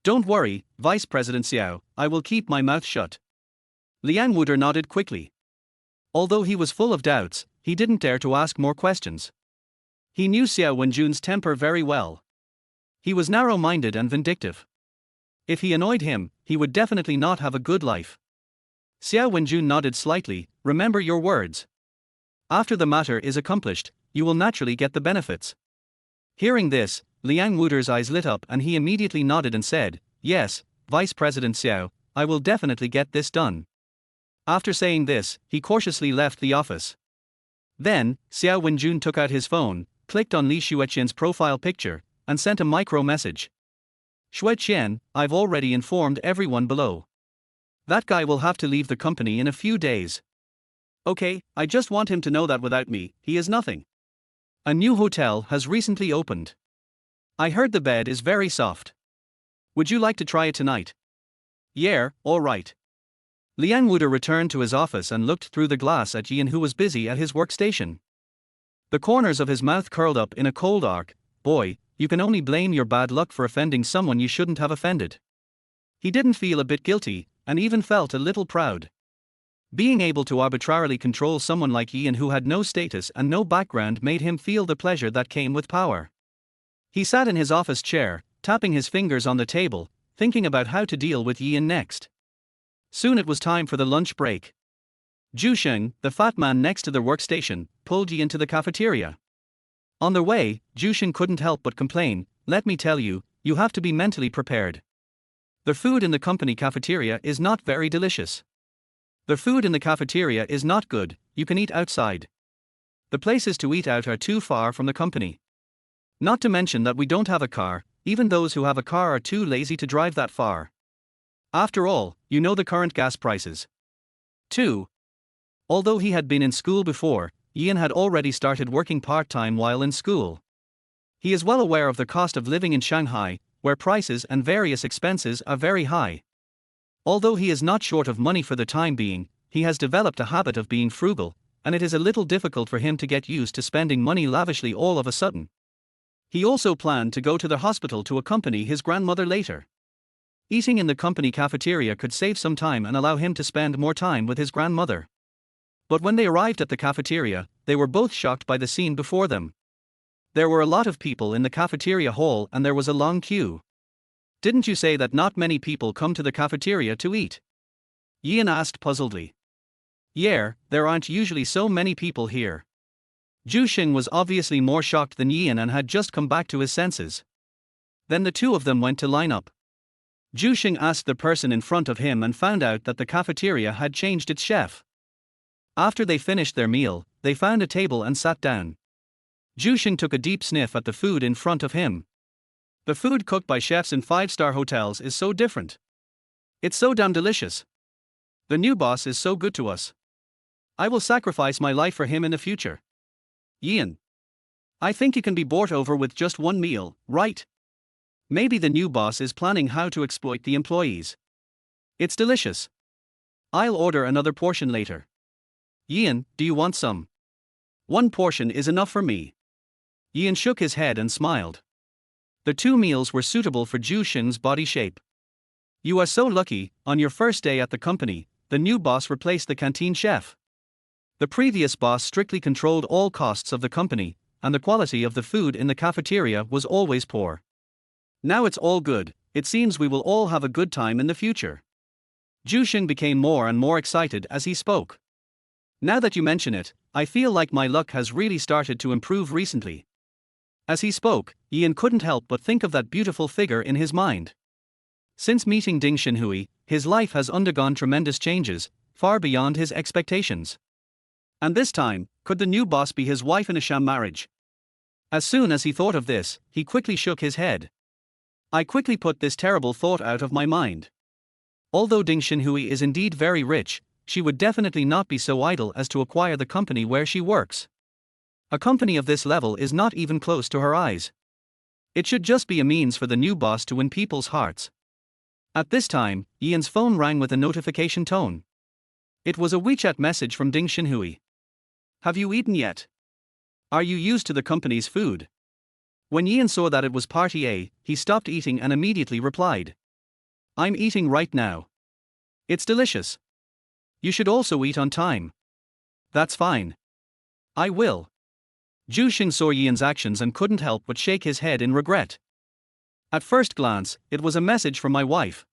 Speaker 1: "Don't worry, Vice President Xiao, I will keep my mouth shut." Liang Wuder nodded quickly. Although he was full of doubts, he didn't dare to ask more questions. He knew Xiao Wenjun's temper very well. He was narrow-minded and vindictive. If he annoyed him, he would definitely not have a good life. Xiao Wenjun nodded slightly. "Remember your words. After the matter is accomplished, you will naturally get the benefits." Hearing this, Liang Wuder's eyes lit up and he immediately nodded and said, "Yes, Vice President Xiao, I will definitely get this done." After saying this, he cautiously left the office. Then, Xiao Wenjun took out his phone, clicked on Li Xueqian's profile picture, and sent a micro message. "Xueqian, I've already informed everyone below. That guy will have to leave the company in a few days. Okay, I just want him to know that without me, he is nothing. A new hotel has recently opened. I heard the bed is very soft. Would you like to try it tonight?" "Yeah, all right." Liang Wuder returned to his office and looked through the glass at Ian, who was busy at his workstation. The corners of his mouth curled up in a cold arc, boy, you can only blame your bad luck for offending someone you shouldn't have offended. He didn't feel a bit guilty, and even felt a little proud. Being able to arbitrarily control someone like Ian who had no status and no background made him feel the pleasure that came with power. He sat in his office chair, tapping his fingers on the table, thinking about how to deal with Ian next. Soon it was time for the lunch break. Jusheng, the fat man next to the workstation, pulled Ian to the cafeteria. On their way, Jusheng couldn't help but complain, "Let me tell you, you have to be mentally prepared. The food in the company cafeteria is not very delicious. The food in the cafeteria is not good, you can eat outside. The places to eat out are too far from the company. Not to mention that we don't have a car, even those who have a car are too lazy to drive that far. After all, you know the current gas prices." 2. Although he had been in school before, Ian had already started working part-time while in school. He is well aware of the cost of living in Shanghai, where prices and various expenses are very high. Although he is not short of money for the time being, he has developed a habit of being frugal, and it is a little difficult for him to get used to spending money lavishly all of a sudden. He also planned to go to the hospital to accompany his grandmother later. Eating in the company cafeteria could save some time and allow him to spend more time with his grandmother. But when they arrived at the cafeteria, they were both shocked by the scene before them. There were a lot of people in the cafeteria hall and there was a long queue. "Didn't you say that not many people come to the cafeteria to eat?" Ian asked puzzledly. "Yeah, there aren't usually so many people here." Jusheng was obviously more shocked than Ian and had just come back to his senses. Then the two of them went to line up. Jusheng asked the person in front of him and found out that the cafeteria had changed its chef. After they finished their meal, they found a table and sat down. Jusheng took a deep sniff at the food in front of him. "The food cooked by chefs in 5-star hotels is so different. It's so damn delicious. The new boss is so good to us. I will sacrifice my life for him in the future." "Ian, I think you can be bought over with just one meal, right? Maybe the new boss is planning how to exploit the employees. It's delicious. I'll order another portion later." "Ian, do you want some?" "One portion is enough for me." Ian shook his head and smiled. The two meals were suitable for Jusheng's body shape. "You are so lucky, on your first day at the company, the new boss replaced the canteen chef. The previous boss strictly controlled all costs of the company, and the quality of the food in the cafeteria was always poor. Now it's all good, it seems we will all have a good time in the future." Jusheng became more and more excited as he spoke. "Now that you mention it, I feel like my luck has really started to improve recently." As he spoke, Ian couldn't help but think of that beautiful figure in his mind. Since meeting Ding Xinhui, his life has undergone tremendous changes, far beyond his expectations. And this time, could the new boss be his wife in a sham marriage? As soon as he thought of this, he quickly shook his head. "I quickly put this terrible thought out of my mind. Although Ding Xinhui is indeed very rich, she would definitely not be so idle as to acquire the company where she works. A company of this level is not even close to her eyes. It should just be a means for the new boss to win people's hearts." At this time, Ian's phone rang with a notification tone. It was a WeChat message from Ding Xinhui. "Have you eaten yet? Are you used to the company's food?" When Ian saw that it was Party A, he stopped eating and immediately replied. "I'm eating right now. It's delicious. You should also eat on time." "That's fine. I will." Jusheng saw Ian's actions and couldn't help but shake his head in regret. "At first glance, it was a message from my wife.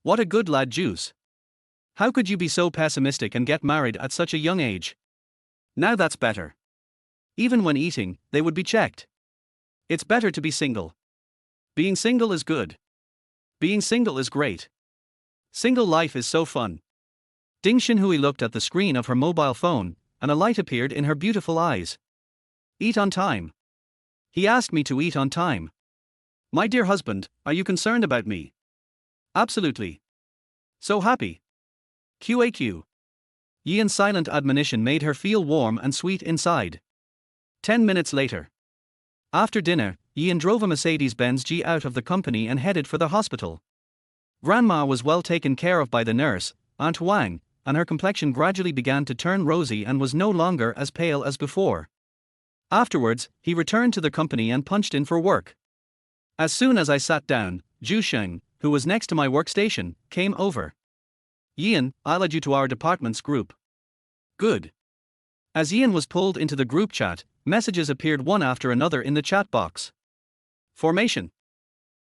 Speaker 1: What a good lad, Juice. How could you be so pessimistic and get married at such a young age? Now that's better. Even when eating, they would be checked. It's better to be single. Being single is good. Being single is great. Single life is so fun." Ding Xinhui looked at the screen of her mobile phone, and a light appeared in her beautiful eyes. "Eat on time. He asked me to eat on time. My dear husband, are you concerned about me?" "Absolutely. So happy. QAQ." Ian's silent admonition made her feel warm and sweet inside. 10 minutes later. After dinner, Ian drove a Mercedes-Benz G out of the company and headed for the hospital. Grandma was well taken care of by the nurse, Aunt Wang, and her complexion gradually began to turn rosy and was no longer as pale as before. Afterwards, he returned to the company and punched in for work. As soon as I sat down, Zhu Sheng, who was next to my workstation, came over. Ian, I'll add you to our department's group. Good. As Ian was pulled into the group chat, messages appeared one after another in the chat box. Formation.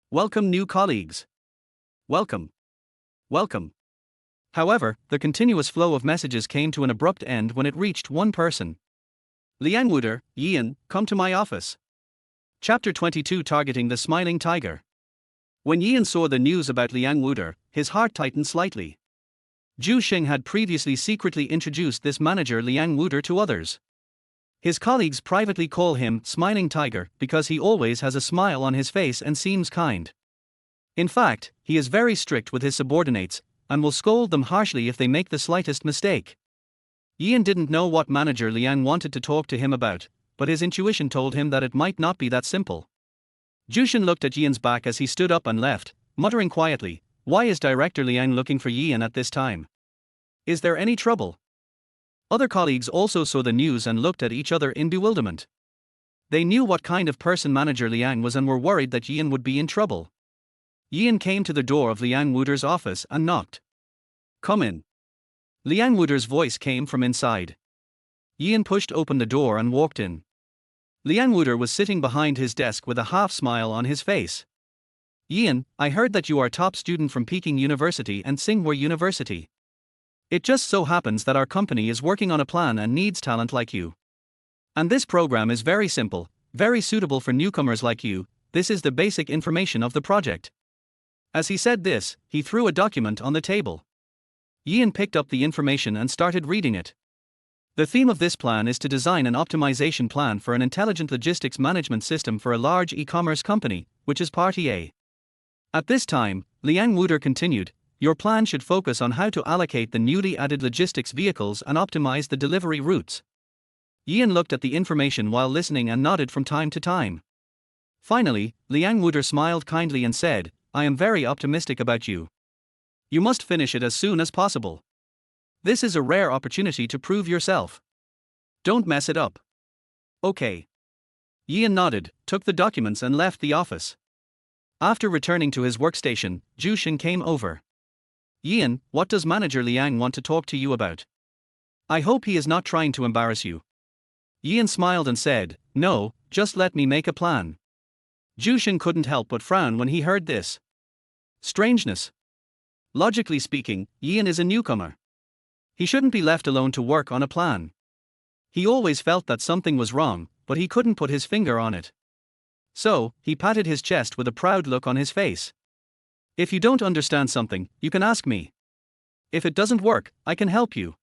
Speaker 1: Welcome new colleagues. Welcome. Welcome. However, the continuous flow of messages came to an abrupt end when it reached one person. Liang Wuder, Ian, come to my office. Chapter 22 Targeting the Smiling Tiger. When Ian saw the news about Liang Wuder, his heart tightened slightly. Zhu Xing had previously secretly introduced this manager Liang Wuder to others. His colleagues privately call him Smiling Tiger because he always has a smile on his face and seems kind. In fact, he is very strict with his subordinates and will scold them harshly if they make the slightest mistake. Ian didn't know what manager Liang wanted to talk to him about, but his intuition told him that it might not be that simple. Zhu Xing looked at Ian's back as he stood up and left, muttering quietly, "Why is Director Liang looking for Ian at this time? Is there any trouble?" Other colleagues also saw the news and looked at each other in bewilderment. They knew what kind of person manager Liang was and were worried that Ian would be in trouble. Ian came to the door of Liang Wuder's office and knocked. "Come in." Liang Wuder's voice came from inside. Ian pushed open the door and walked in. Liang Wuder was sitting behind his desk with a half-smile on his face. "Ian, I heard that you are top student from Peking University and Tsinghua University. It just so happens that our company is working on a plan and needs talent like you. And this program is very simple, very suitable for newcomers like you. This is the basic information of the project." As he said this, he threw a document on the table. Ian picked up the information and started reading it. The theme of this plan is to design an optimization plan for an intelligent logistics management system for a large e-commerce company, which is Party A. At this time, Liang Wuder continued, "Your plan should focus on how to allocate the newly added logistics vehicles and optimize the delivery routes." Ian looked at the information while listening and nodded from time to time. Finally, Liang Wuder smiled kindly and said, "I am very optimistic about you. You must finish it as soon as possible. This is a rare opportunity to prove yourself. Don't mess it up." "Okay." Ian nodded, took the documents and left the office. After returning to his workstation, Zhu Xing came over. "Ian, what does manager Liang want to talk to you about? I hope he is not trying to embarrass you." Ian smiled and said, "No, just let me make a plan." Zhu Xing couldn't help but frown when he heard this. Strangeness. Logically speaking, Ian is a newcomer. He shouldn't be left alone to work on a plan. He always felt that something was wrong, but he couldn't put his finger on it. So, he patted his chest with a proud look on his face. "If you don't understand something, you can ask me. If it doesn't work, I can help you."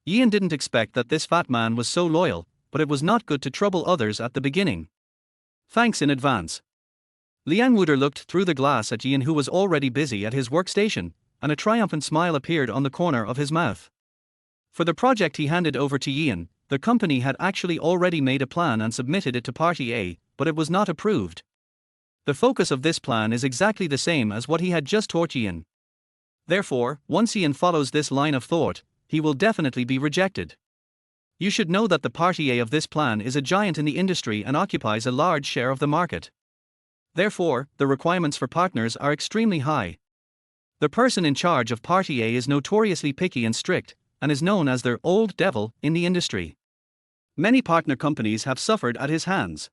Speaker 1: Ian didn't expect that this fat man was so loyal, but it was not good to trouble others at the beginning. "Thanks in advance." Liang Wuder looked through the glass at Ian, who was already busy at his workstation, and a triumphant smile appeared on the corner of his mouth. For the project he handed over to Ian, the company had actually already made a plan and submitted it to Party A, but it was not approved. The focus of this plan is exactly the same as what he had just taught Ian. Therefore, once Ian follows this line of thought, he will definitely be rejected. You should know that the Party A of this plan is a giant in the industry and occupies a large share of the market. Therefore, the requirements for partners are extremely high. The person in charge of Party A is notoriously picky and strict, and is known as their old devil in the industry. Many partner companies have suffered at his hands.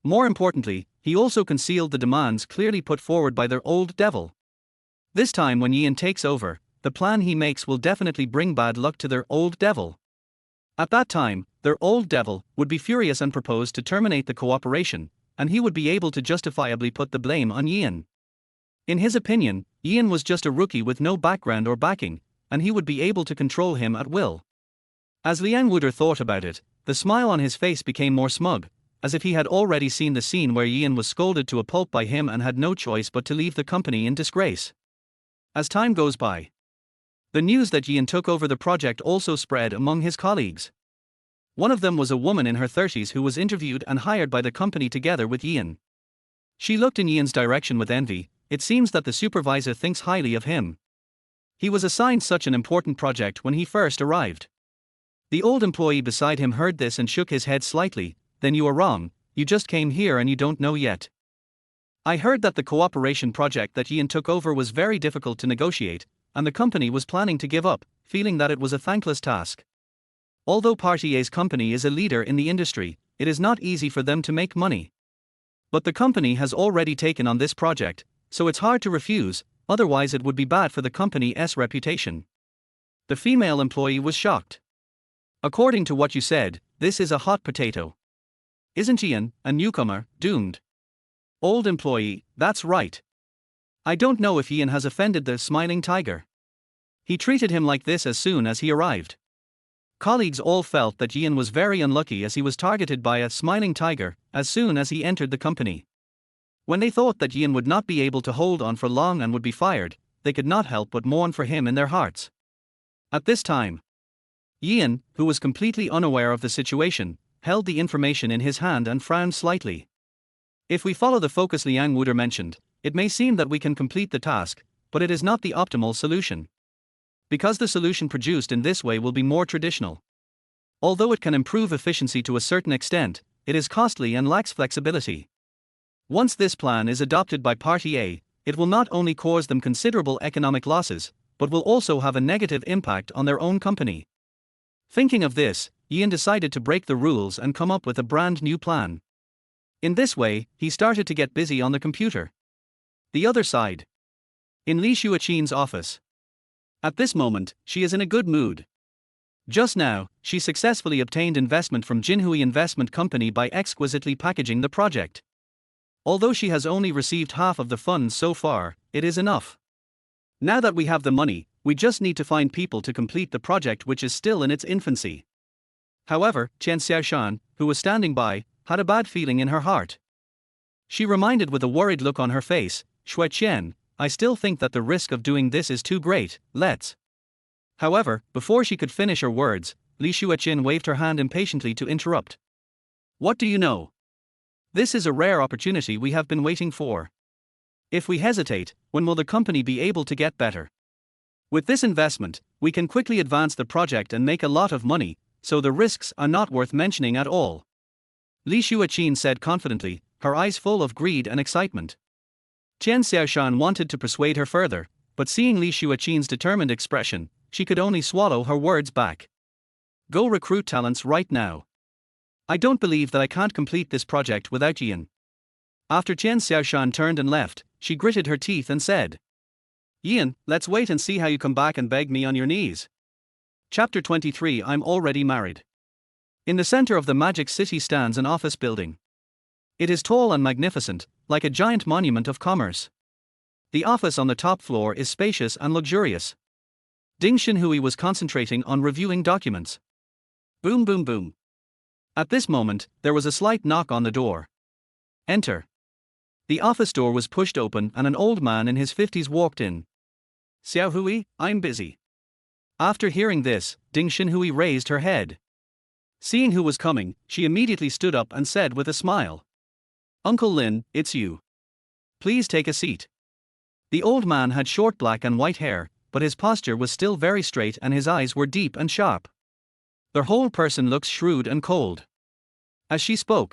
Speaker 1: More importantly, he also concealed the demands clearly put forward by their old devil. This time when Ian takes over, the plan he makes will definitely bring bad luck to their old devil. At that time, their old devil would be furious and propose to terminate the cooperation, and he would be able to justifiably put the blame on Ian. In his opinion, Ian was just a rookie with no background or backing, and he would be able to control him at will. As Liang Wuder thought about it, the smile on his face became more smug, as if he had already seen the scene where Ian was scolded to a pulp by him and had no choice but to leave the company in disgrace. As time goes by, the news that Ian took over the project also spread among his colleagues. One of them was a woman in her 30s who was interviewed and hired by the company together with Ian. She looked in Ian's direction with envy. It seems that the supervisor thinks highly of him. He was assigned such an important project when he first arrived. The old employee beside him heard this and shook his head slightly, then you are wrong, you just came here and you don't know yet. I heard that the cooperation project that Ian took over was very difficult to negotiate, and the company was planning to give up, feeling that it was a thankless task. Although Party A's company is a leader in the industry, it is not easy for them to make money. But the company has already taken on this project, so it's hard to refuse, otherwise it would be bad for the company's reputation. The female employee was shocked. According to what you said, this is a hot potato. Isn't Ian, a newcomer, doomed? Old employee, that's right. I don't know if Ian has offended the smiling tiger. He treated him like this as soon as he arrived. Colleagues all felt that Ian was very unlucky as he was targeted by a smiling tiger as soon as he entered the company. When they thought that Ian would not be able to hold on for long and would be fired, they could not help but mourn for him in their hearts. At this time, Ian, who was completely unaware of the situation, held the information in his hand and frowned slightly. If we follow the focus Liang Wuder mentioned, it may seem that we can complete the task, but it is not the optimal solution. Because the solution produced in this way will be more traditional. Although it can improve efficiency to a certain extent, it is costly and lacks flexibility. Once this plan is adopted by Party A, it will not only cause them considerable economic losses, but will also have a negative impact on their own company. Thinking of this, Ian decided to break the rules and come up with a brand new plan. In this way, he started to get busy on the computer. The other side. In Li Xueqian's office. At this moment, she is in a good mood. Just now, she successfully obtained investment from Jinhui Investment Company by exquisitely packaging the project. Although she has only received half of the funds so far, it is enough. Now that we have the money, we just need to find people to complete the project which is still in its infancy. However, Chen Xiaoshan, who was standing by, had a bad feeling in her heart. She reminded with a worried look on her face, Xueqian, I still think that the risk of doing this is too great, let's. However, before she could finish her words, Li Xueqian waved her hand impatiently to interrupt. What do you know? This is a rare opportunity we have been waiting for. If we hesitate, when will the company be able to get better? With this investment, we can quickly advance the project and make a lot of money, so the risks are not worth mentioning at all. Li Xueqian said confidently, her eyes full of greed and excitement. Chen Xiaoshan wanted to persuade her further, but seeing Li Xueqian's determined expression, she could only swallow her words back. Go recruit talents right now. I don't believe that I can't complete this project without Ian. After Chen Xiaoshan turned and left, she gritted her teeth and said, Ian, let's wait and see how you come back and beg me on your knees. Chapter 23 I'm already married. In the center of the Magic City stands an office building. It is tall and magnificent, like a giant monument of commerce. The office on the top floor is spacious and luxurious. Ding Xinhui was concentrating on reviewing documents. Boom boom boom. At this moment, there was a slight knock on the door. Enter. The office door was pushed open and an old man in his 50s walked in. Xiaohui, I'm busy. After hearing this, Ding Xinhui raised her head. Seeing who was coming, she immediately stood up and said with a smile, Uncle Lin, it's you. Please take a seat. The old man had short black and white hair, but his posture was still very straight and his eyes were deep and sharp. The whole person looks shrewd and cold. As she spoke,